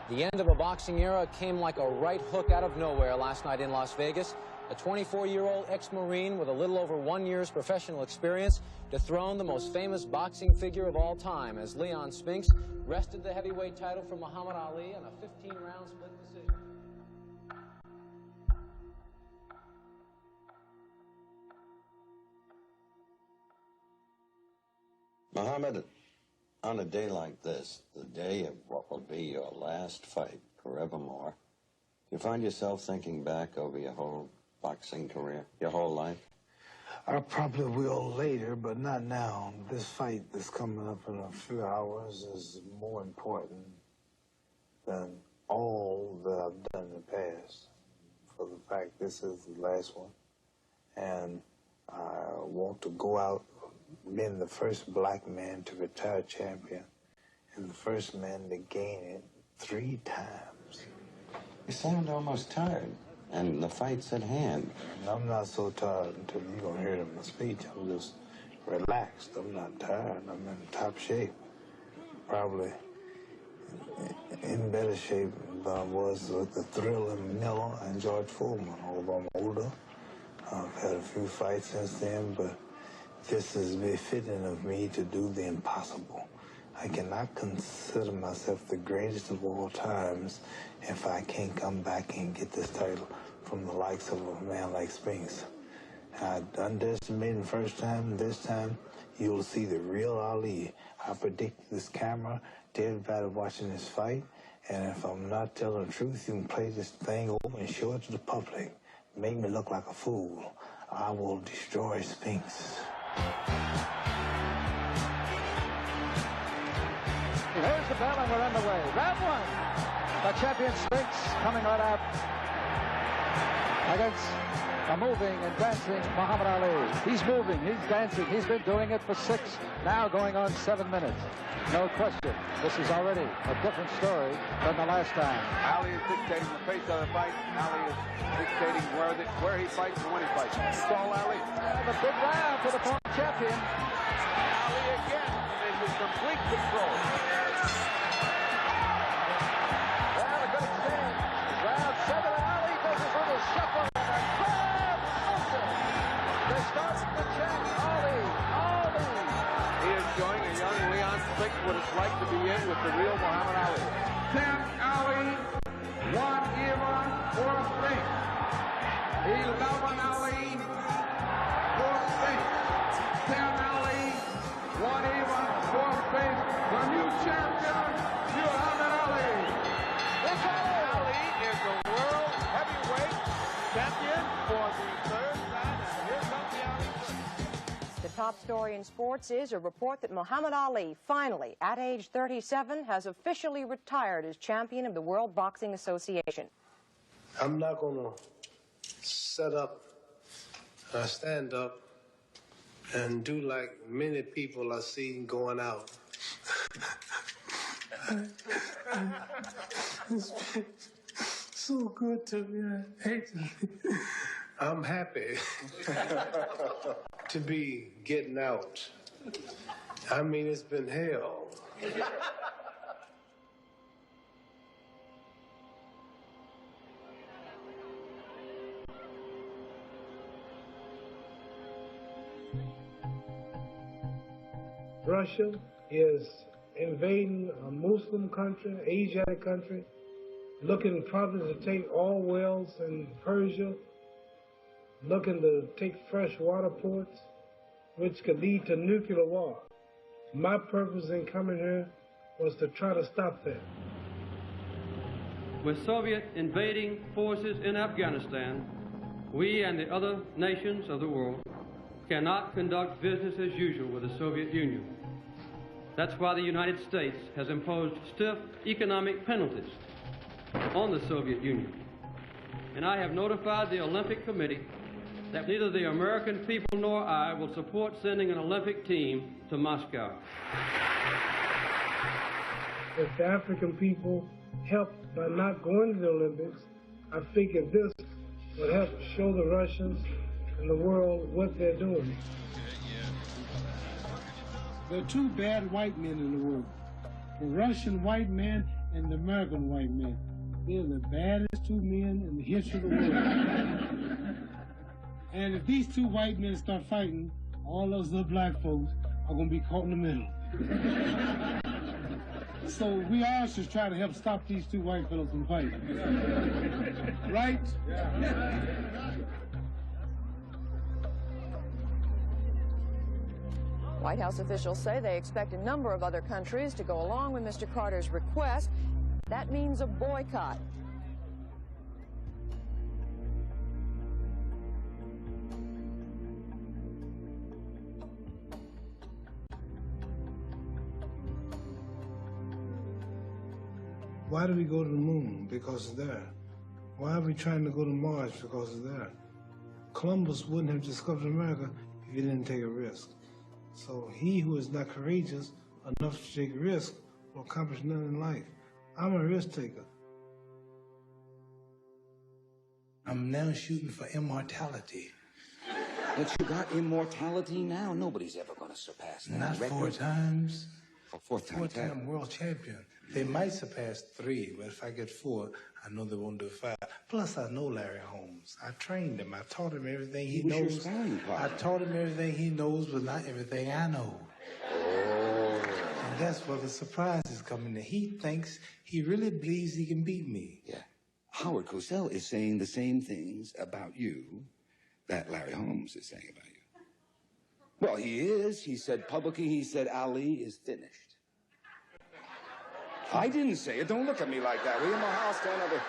Speaker 8: The end of a boxing era came like a right hook out of nowhere last night in Las Vegas. A 24-year-old ex-Marine with a little over 1 year's professional experience dethroned the most famous boxing figure of all time as Leon Spinks wrested the heavyweight title from Muhammad Ali in a 15-round split decision.
Speaker 18: Muhammad, on a day like this, the day of what will be your last fight forevermore, you find yourself thinking back over your whole boxing career, your whole life?
Speaker 17: I probably will later, but not now. This fight that's coming up in a few hours is more important than all that I've done in the past, for the fact this is the last one. And I want to go out being the first black man to retire champion and the first man to gain it 3 times.
Speaker 18: You sound almost tired, and the fight's at hand.
Speaker 17: I'm not so tired until you're going to hear it in my speech. I'm just relaxed. I'm not tired. I'm in top shape. Probably in better shape than I was with the Thriller, Miller, and George Foreman, although I'm older. I've had a few fights since then, but this is befitting of me to do the impossible. I cannot consider myself the greatest of all times if I can't come back and get this title from the likes of a man like Spinks. I underestimated the first time. This time, you'll see the real Ali. I predict this camera to everybody watching this fight, and if I'm not telling the truth, you can play this thing over and show it to the public. Make me look like a fool. I will destroy Spinks.
Speaker 25: Here's the bell and we're underway. Round 1. The champion Spinks coming right out against a moving and dancing Muhammad Ali. He's moving, he's dancing, he's been doing it for 6, now going on 7 minutes. No question, this is already a different story than the last time.
Speaker 12: Ali is dictating the pace of the fight. Ali is dictating where he fights and when he fights. It's all Ali.
Speaker 25: The big round for the former champion.
Speaker 12: Ali again in complete control.
Speaker 25: Well, a good exchange. Round 7, Ali does his little shuffle and a grab motion. They start the champ, Ali.
Speaker 12: He is showing a young Leon Spinks what it's like to be in with the real Muhammad Ali.
Speaker 25: 10 Ali, 1 even for Spinks. 11 Ali for Spinks. 10 Ali, 1 even for Spinks. The new champion, you have
Speaker 6: story in sports is a report that Muhammad Ali, finally, at age 37, has officially retired as champion of the World Boxing Association.
Speaker 5: I'm not going to set up, stand up, and do like many people I see going out. It's been so good to me. I'm happy to be getting out. I mean, it's been hell. Russia is invading a Muslim country, Asiatic country, looking probably to take all wells in Persia, looking to take fresh water ports, which could lead to nuclear war. My purpose in coming here was to try to stop that.
Speaker 9: With Soviet invading forces in Afghanistan, we and the other nations of the world cannot conduct business as usual with the Soviet Union. That's why the United States has imposed stiff economic penalties on the Soviet Union. And I have notified the Olympic Committee that neither the American people nor I will support sending an Olympic team to Moscow.
Speaker 5: If the African people help by not going to the Olympics, I figured this would help show the Russians and the world what they're doing. There are two bad white men in the world, the Russian white man and the American white man. They're the baddest two men in the history of the world. And if these two white men start fighting, all those little black folks are going to be caught in the middle. So we all should try to help stop these two white fellows from fighting. Right?
Speaker 6: White House officials say they expect a number of other countries to go along with Mr. Carter's request. That means a boycott.
Speaker 5: Why do we go to the moon? Because it's there. Why are we trying to go to Mars? Because it's there. Columbus wouldn't have discovered America if he didn't take a risk. So he who is not courageous enough to take risk will accomplish nothing in life. I'm a risk taker.
Speaker 14: I'm now shooting for immortality.
Speaker 15: But you got immortality now. Nobody's ever going to surpass that.
Speaker 14: Not
Speaker 15: record.
Speaker 14: 4 times.
Speaker 15: Four-time
Speaker 14: world champion. They might surpass 3, but if I get 4, I know they won't do 5. Plus, I know Larry Holmes. I trained him. I taught him everything he knows.
Speaker 15: Your sparring partner.
Speaker 14: I taught him everything he knows, but not everything I know.
Speaker 15: Oh.
Speaker 14: And that's where the surprise is coming in. He thinks, he really believes he can beat me.
Speaker 15: Yeah. Howard Cosell is saying the same things about you that Larry Holmes is saying about you. Well, he is. He said publicly, he said Ali is finished. I didn't say it. Don't look at me like that. We in my house stand over.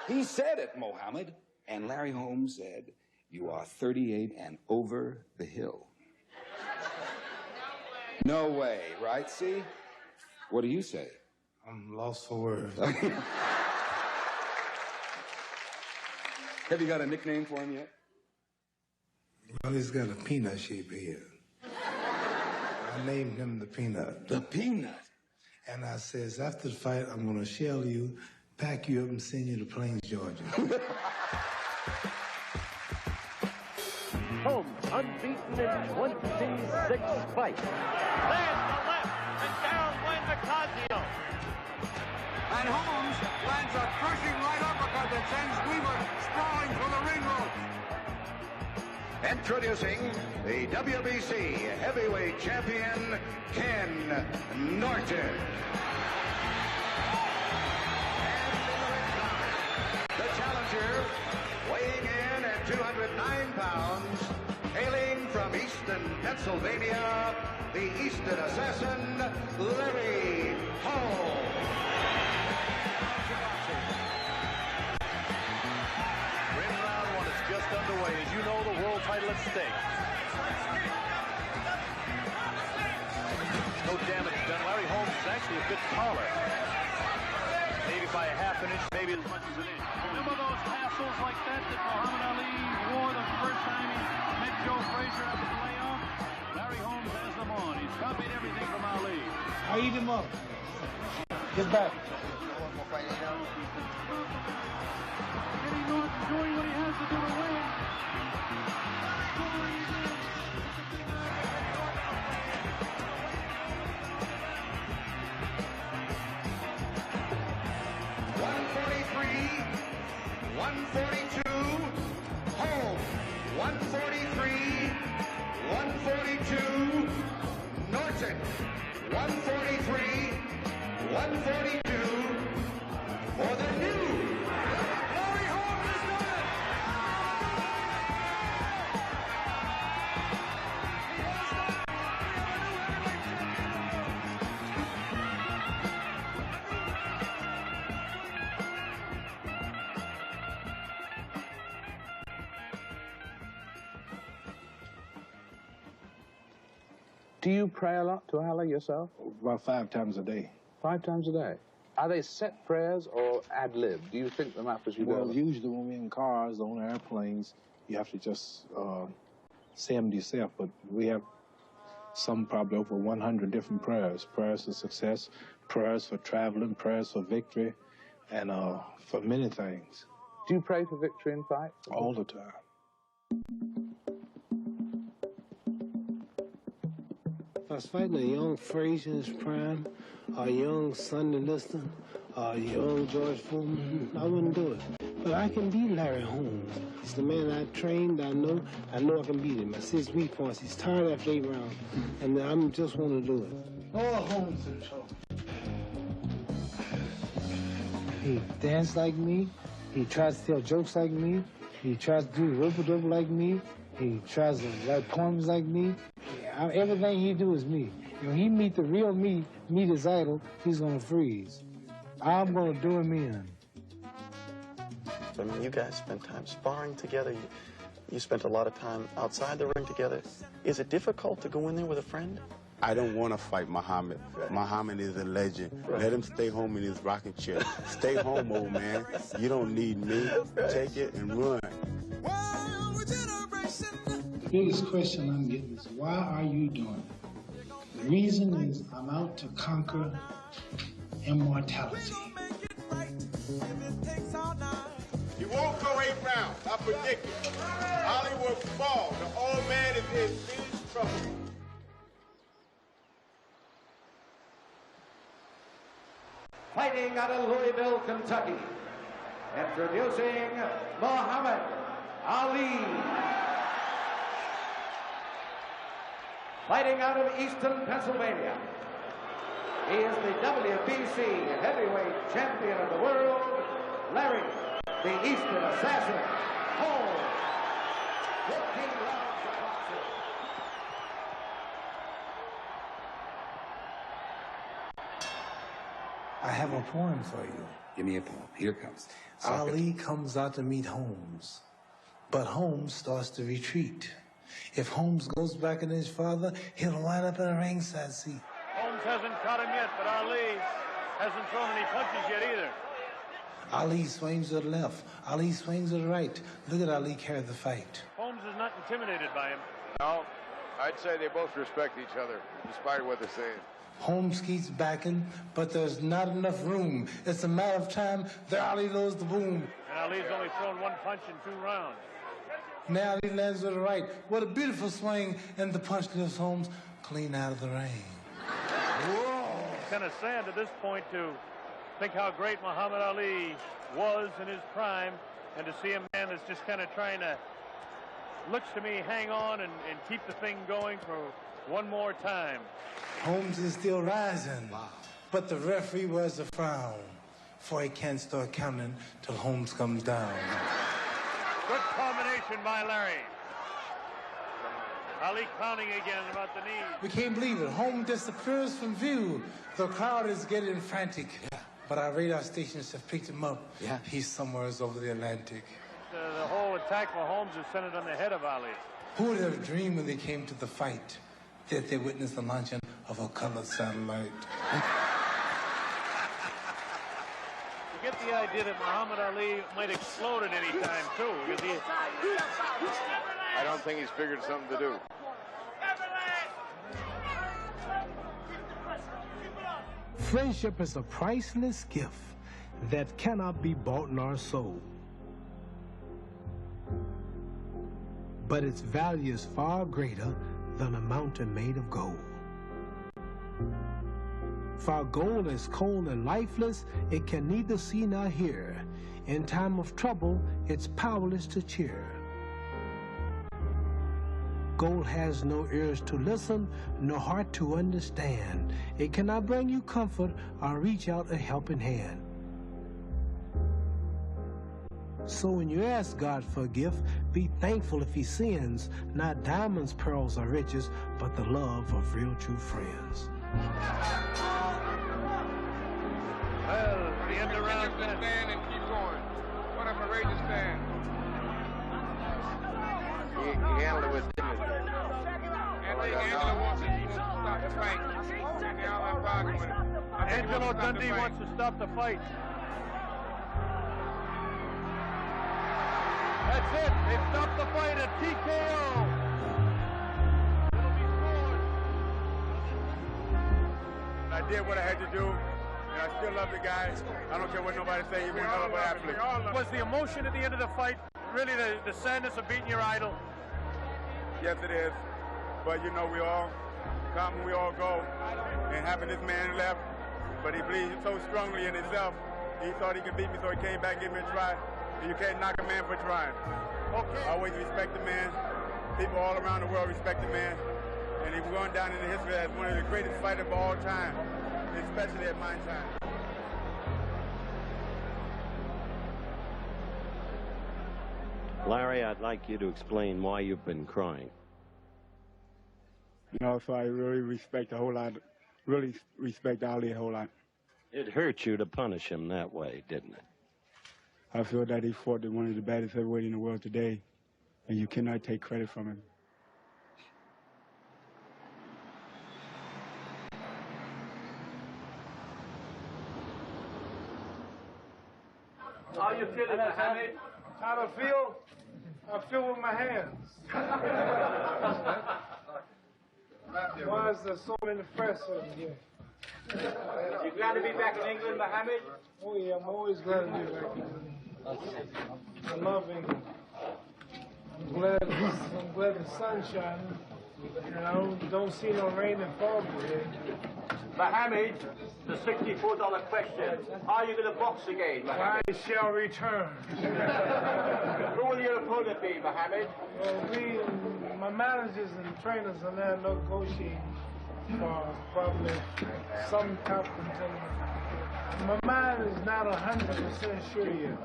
Speaker 15: He said it, Mohammed. And Larry Holmes said, you are 38 and over the hill. No way, right? See? What do you say?
Speaker 14: I'm lost for words.
Speaker 15: Have you got a nickname for him yet?
Speaker 14: Well, he's got a peanut shaped head. I named him the Peanut.
Speaker 15: The Peanut?
Speaker 14: And I says, after the fight, I'm going to shell you, pack you up, and send you to Plains, Georgia.
Speaker 20: Holmes, unbeaten in 26 fights.
Speaker 16: There's the left, and down went Ocasio.
Speaker 12: And Holmes lands a crushing right uppercut that sends Weaver sprawling for the ring rope.
Speaker 26: Introducing the WBC heavyweight champion, Ken Norton. The challenger, weighing in at 209 pounds, hailing from Easton, Pennsylvania, the Easton assassin, Larry Holmes.
Speaker 16: Underway. As you know, the world title at stake. little bit taller. Maybe by a half an inch, maybe as much as an inch.
Speaker 1: Remember those tassels like that Muhammad Ali wore the first time he met Joe Frazier after the layoff? Larry Holmes has them on. He's copied everything from Ali.
Speaker 17: I eat him up. Get back.
Speaker 1: Eddie Norton doing what he has to do to win.
Speaker 26: Home, 143, 142, Norton, 143, 142, for the new Larry Holmes has done it!
Speaker 12: Do you pray a lot to Allah yourself?
Speaker 17: About 5 times a day.
Speaker 12: 5 times a day? Are they set prayers or ad-lib? Do you think them up as you go?
Speaker 17: Well, usually when we're in cars, on airplanes, you have to just say them to yourself. But we have some probably over 100 different prayers. Prayers for success, prayers for traveling, prayers for victory, and for many things.
Speaker 12: Do you pray for victory in fights?
Speaker 17: All the time. If I was fighting a young Frazier in his prime, a young Sonny Liston, a young George Foreman, I wouldn't do it. But I can beat Larry Holmes. He's the man I trained. I know I can beat him. I see his weak points. He's tired after 8 rounds, and I just want to do it. Oh, Holmes in trouble. He danced like me. He tries to tell jokes like me. He tries to do rope-a-dope like me. He tries to write poems like me. Everything he do is me. When he meet the real me, meet his idol, he's gonna freeze. I'm gonna do him in.
Speaker 4: I mean, you guys spent time sparring together. You spent a lot of time outside the ring together. Is it difficult to go in there with a friend?
Speaker 7: I don't want to fight Muhammad. Right. Muhammad is a legend. Right. Let him stay home in his rocking chair. Stay home, old man. You don't need me. Right. Take it and run.
Speaker 17: The biggest question I'm getting is, why are you doing it? The reason is I'm out to conquer immortality.
Speaker 7: He won't go 8 rounds. I predict it. Ali will fall. The old man is in big trouble.
Speaker 26: Fighting out of Louisville, Kentucky, introducing Muhammad Ali. Fighting out of Easton, Pennsylvania, he is the WBC heavyweight champion of the world, Larry, the Easton Assassin, Holmes. 14 rounds of boxing.
Speaker 14: I have a poem for you.
Speaker 15: Give me a poem. Here it comes.
Speaker 14: Ali comes out to meet Holmes, but Holmes starts to retreat. If Holmes goes back in his father, he'll line up in a ringside seat.
Speaker 16: Holmes hasn't caught him yet, but Ali hasn't thrown any punches yet either.
Speaker 14: Ali swings to the left. Ali swings to the right. Look at Ali carry the fight.
Speaker 16: Holmes is not intimidated by him.
Speaker 12: No, I'd say they both respect each other, despite what they're saying.
Speaker 14: Holmes keeps backing, but there's not enough room. It's a matter of time that Ali loads the boom.
Speaker 16: And Ali's only thrown 1 punch in 2 rounds.
Speaker 14: Now he lands with the right. What a beautiful swing, and the punch lifts Holmes clean out of the ring.
Speaker 16: Whoa! It's kind of sad at this point to think how great Muhammad Ali was in his prime, and to see a man that's just kind of trying to, looks to me, hang on and keep the thing going for one more time.
Speaker 14: Holmes is still rising, but the referee wears a frown, for he can't start counting till Holmes comes down.
Speaker 16: Good combination by Larry. Ali pounding again about the knee.
Speaker 14: We can't believe it. Holmes disappears from view. The crowd is getting frantic. Yeah. But our radar stations have picked him up. Yeah. He's somewhere over the Atlantic.
Speaker 16: The whole attack for Holmes is centered on the head of Ali.
Speaker 14: Who would have dreamed when they came to the fight that they witnessed the launching of a colored satellite?
Speaker 1: get the idea that Muhammad Ali might explode at any time, too. Because
Speaker 12: I don't think he's figured something to do.
Speaker 14: Friendship is a priceless gift that cannot be bought nor sold. But its value is far greater than a mountain made of gold. For gold is cold and lifeless, it can neither see nor hear. In time of trouble, it's powerless to cheer. Gold has no ears to listen, no heart to understand. It cannot bring you comfort or reach out a helping hand. So when you ask God for a gift, be thankful if he sends, not diamonds, pearls, or riches, but the love of real true friends.
Speaker 1: Well, the end of round 10.
Speaker 12: Stand and keep going. What a courageous stand. He handled it with dignity. Angelo wants to stop the fight.
Speaker 1: Angelo Dundee wants to stop the fight. That's it. They stopped the fight at TKO.
Speaker 7: I did what I had to do, and I still love the guy. I don't care what nobody say. He won hell of an athlete.
Speaker 1: Was the emotion at the end of the fight really the sadness of beating your idol?
Speaker 7: Yes, it is. But you know, we all come, we all go. And having this man left, but he believes so strongly in himself, he thought he could beat me, so he came back, gave me a try. And you can't knock a man for trying. Okay. I always respect the man. People all around the world respect the man. And he's going down in the history as one of the greatest fighters of all time, especially at my time.
Speaker 18: Larry, I'd like you to explain why you've been crying.
Speaker 7: You know, so I really respect a whole lot, really respect Ali a whole lot.
Speaker 18: It hurt you to punish him that way, didn't it?
Speaker 7: I feel that he fought one of the baddest heavyweights in the world today, and you cannot take credit from him.
Speaker 26: How you feeling, Mohammed? How do I feel? I feel with my hands. Why is there so many press over here?
Speaker 21: You glad to be back in England, Mohammed?
Speaker 26: Oh yeah, I'm always glad to be back in England. I love England. I'm glad the sun's shining, and I don't see no rain and fog today.
Speaker 21: Mohammed, the $64 question. Are you going to box again, Mohammed?
Speaker 26: I shall return.
Speaker 21: Who will your opponent be, Mohammed?
Speaker 26: Well, my managers and trainers are now negotiating for probably some top contender. My mind is not 100% sure yet.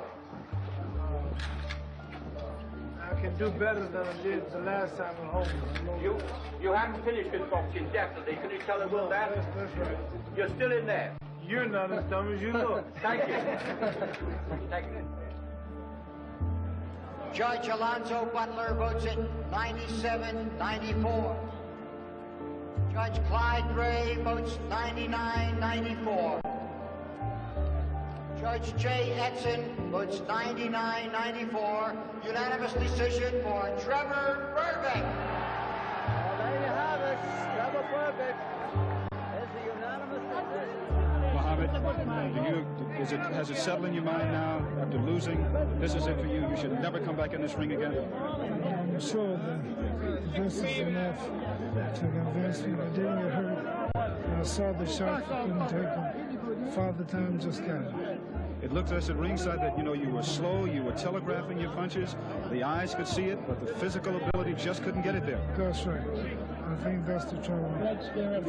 Speaker 26: I can do better than I did the last time at home.
Speaker 21: You haven't finished with boxing, definitely. Can you tell the world that?
Speaker 26: That's right.
Speaker 21: You're still in there.
Speaker 26: You're not as dumb as you look.
Speaker 21: Thank you. Thank you.
Speaker 10: Judge Alonzo Butler votes it 97-94. Judge Clyde Gray votes 99-94. Judge Jay Edson votes 99-94. Unanimous decision for Trevor Berbick.
Speaker 20: Well, there you have it. Trevor Berbick is the unanimous decision.
Speaker 11: Mohammed, has it settled in your mind now after losing? This is it for you. You should never come back in this ring again.
Speaker 5: I'm sure that this is enough to convince me. I didn't get hurt. I saw the shot, couldn't take it. Father Time just got it.
Speaker 11: It looked to us at ringside that, you were slow, you were telegraphing your punches. The eyes could see it, but the physical ability just couldn't get it there.
Speaker 5: That's right. I think that's the trouble.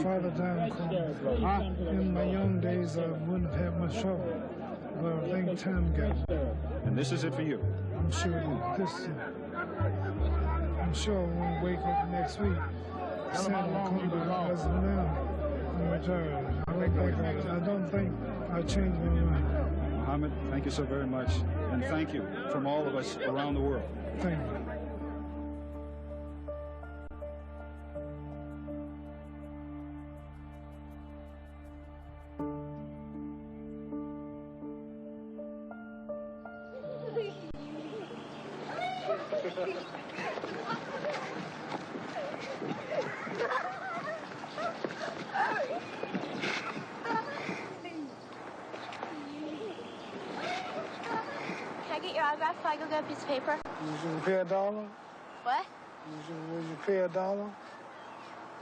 Speaker 5: Father Time called. In my young days, I wouldn't have had much trouble. But I think time got it.
Speaker 11: And this is it for you.
Speaker 5: I'm sure I'm sure I won't wake up next week. Sam will come back as of now. I'm retired. I don't think I'll change my mind.
Speaker 11: Mohammed, thank you so very much. And thank you from all of us around the world.
Speaker 5: Thank you.
Speaker 2: I get your autograph so I go get a piece of paper?
Speaker 14: Would you pay a dollar?
Speaker 2: What?
Speaker 14: Would you pay a dollar?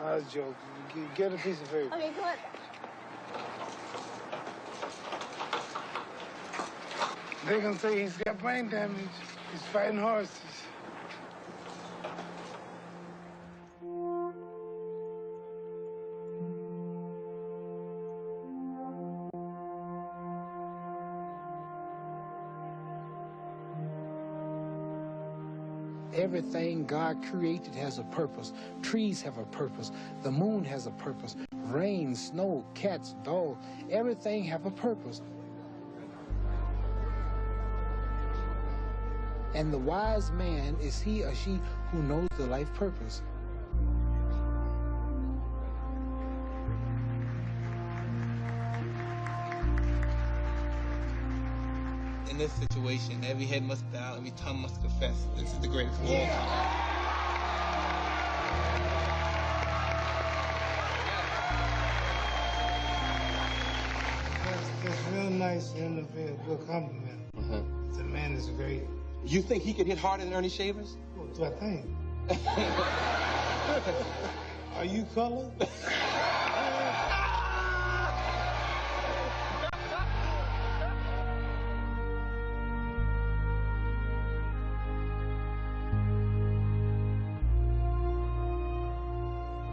Speaker 14: I was joking. Get a piece of paper.
Speaker 2: Okay, come on.
Speaker 14: They're gonna say he's got brain damage. He's fighting horses. Everything God created has a purpose. Trees have a purpose. The moon has a purpose. Rain, snow, cats, dogs, everything have a purpose. And the wise man is he or she who knows the life purpose.
Speaker 13: In this situation, every head must bow, every tongue must confess. This is the greatest of all time.
Speaker 14: That's real nice to end up here. A good compliment. The man is great.
Speaker 13: You think he could hit harder than Ernie Shavers?
Speaker 14: What do I think? Are you colored?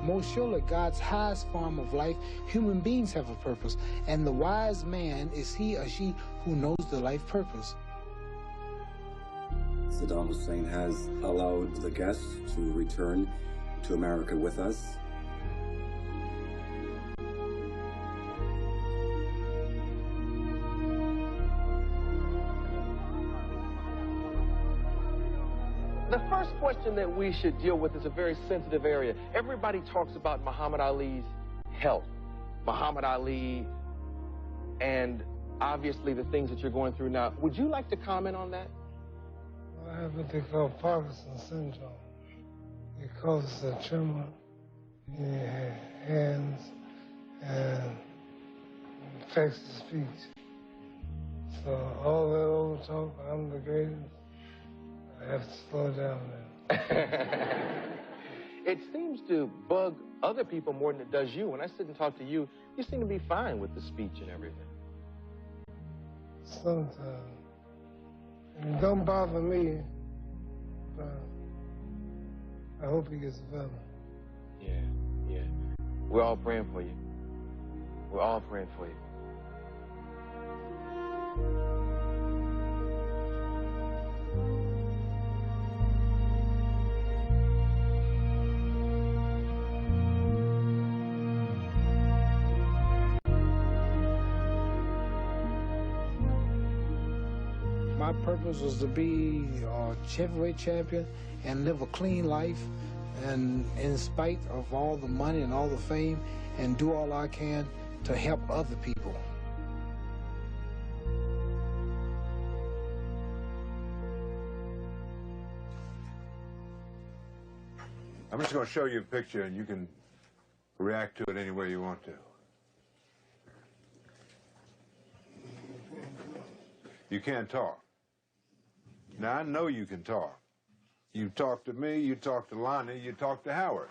Speaker 14: Most surely, God's highest form of life, human beings have a purpose, and the wise man is he or she who knows the life purpose.
Speaker 19: Saddam Hussein has allowed the guests to return to America with us.
Speaker 22: The first question that we should deal with is a very sensitive area. Everybody talks about Muhammad Ali's health, Muhammad Ali, and obviously the things that you're going through now. Would you like to comment on that?
Speaker 14: I have what they call Parkinson's syndrome. It causes a tremor in your hands and affects the speech. So all that old talk, I'm the greatest, I have to slow down now.
Speaker 22: It seems to bug other people more than it does you. When I sit and talk to you, you seem to be fine with the speech and everything.
Speaker 14: Sometimes. It don't bother me, but I hope he gets better.
Speaker 22: Yeah. We're all praying for you. We're all praying for you.
Speaker 14: My purpose was to be a heavyweight champion and live a clean life, and in spite of all the money and all the fame, and do all I can to help other people.
Speaker 23: I'm just going to show you a picture, and you can react to it any way you want to. You can't talk. Now, I know you can talk. You talk to me, you talk to Lonnie, you talk to Howard.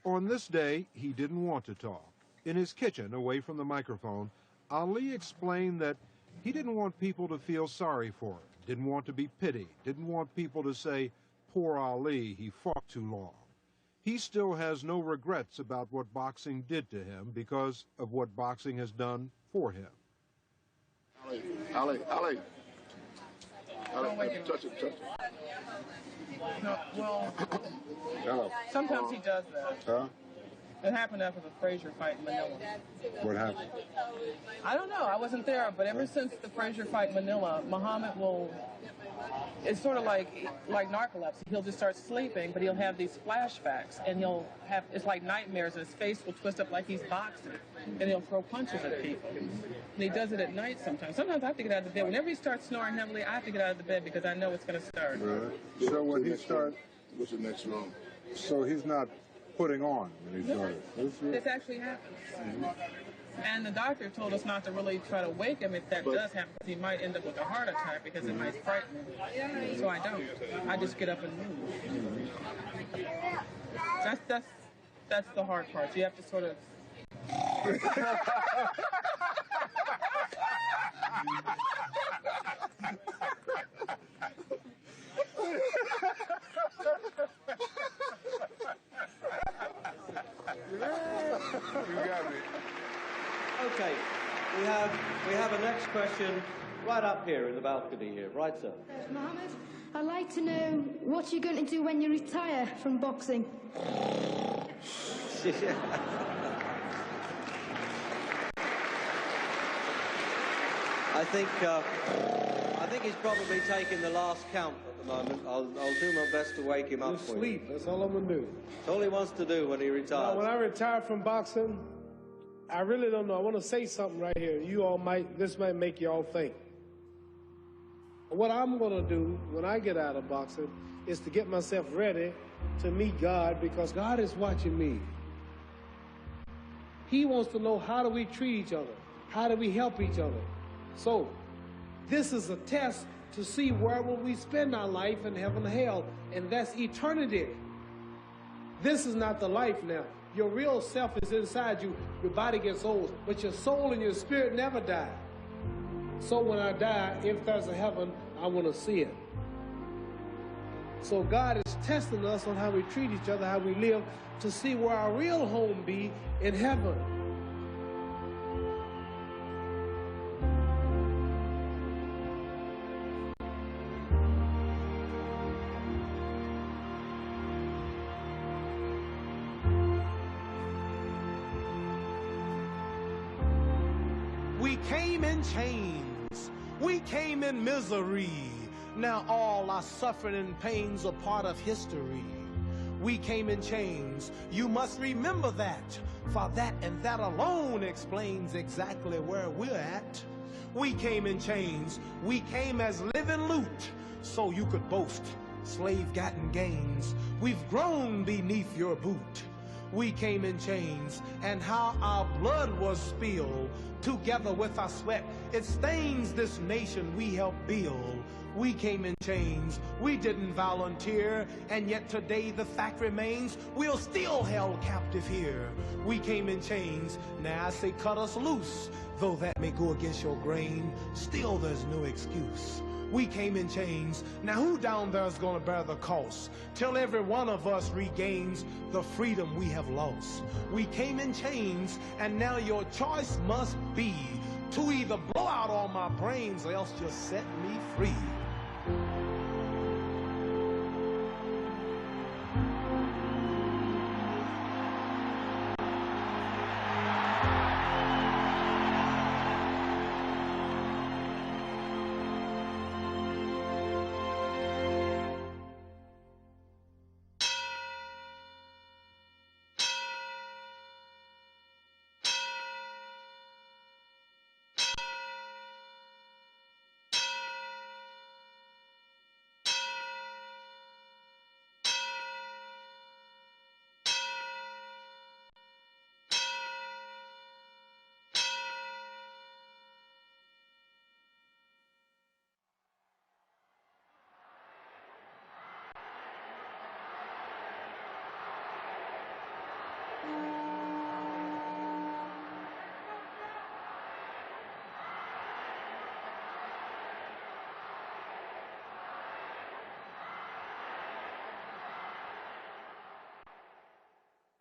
Speaker 24: On this day, he didn't want to talk. In his kitchen, away from the microphone, Ali explained that he didn't want people to feel sorry for him, didn't want to be pitied, didn't want people to say, poor Ali, he fought too long. He still has no regrets about what boxing did to him because of what boxing has done for him.
Speaker 27: Ali, touch it.
Speaker 28: No, well,
Speaker 27: Hello.
Speaker 28: sometimes he does that.
Speaker 27: Huh?
Speaker 3: It happened after the Frazier fight in Manila.
Speaker 23: What happened?
Speaker 3: I don't know. I wasn't there, but ever since the Frazier fight in Manila, Muhammad will... It's sort of like narcolepsy. He'll just start sleeping, but he'll have these flashbacks, and he'll have, it's like nightmares, and his face will twist up like he's boxing, and he'll throw punches at people. And he does it at night sometimes. Sometimes I have to get out of the bed. Whenever he starts snoring heavily, I have to get out of the bed because I know it's going to start.
Speaker 23: Right. So when he starts...
Speaker 4: What's the next round?
Speaker 23: So he's not putting on when he started.
Speaker 3: This actually happens. And the doctor told us not to really try to wake him if that does happen, because he might end up with a heart attack because it might frighten him. So I don't. I just get up and move. That's the hard part. You have to sort of...
Speaker 23: You got me.
Speaker 26: Okay, we have a next question right up here in the balcony here. Right, sir.
Speaker 6: Mohammed, I'd like to know what you're going to do when you retire from boxing.
Speaker 26: I think he's probably taking the last count at the moment. I'll do my best to wake him up for you.
Speaker 14: Sleep, that's all I'm going to do.
Speaker 26: That's all he wants to do when he retires.
Speaker 14: Now, when I retire from boxing, I really don't know. I want to say something right here. This might make you all think. What I'm going to do when I get out of boxing is to get myself ready to meet God, because God is watching me. He wants to know, how do we treat each other? How do we help each other? So, this is a test to see where will we spend our life in heaven and hell, and that's eternity. This is not the life now. Your real self is inside you. Your body gets old, but your soul and your spirit never die. So when I die, if there's a heaven, I want to see it. So God is testing us on how we treat each other, how we live, to see where our real home be in heaven.
Speaker 5: We came in chains, we came in misery. Now all our suffering and pains are part of history. We came in chains, you must remember that, for that and that alone explains exactly where we're at. We came in chains, we came as living loot, so you could boast slave-gotten gains. We've grown beneath your boot. We came in chains, and how our blood was spilled, together with our sweat, it stains this nation we helped build. We came in chains, we didn't volunteer, and yet today the fact remains, we're still held captive here. We came in chains, now I say cut us loose, though that may go against your grain, still there's no excuse. We came in chains, now who down there is gonna bear the cost, till every one of us regains the freedom we have lost. We came in chains, and now your choice must be to either blow out all my brains or else just set me free.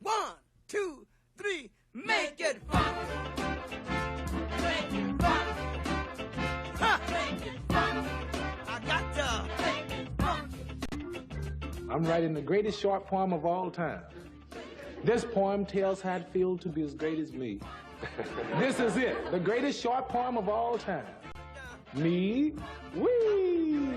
Speaker 8: One, two, three, make it fun! Make it fun! Ha! Make it fun! I got to make it fun!
Speaker 17: I'm writing the greatest short poem of all time.
Speaker 5: This poem tells how it feels to be as great as me. This is it, the greatest short poem of all time. Me, wee.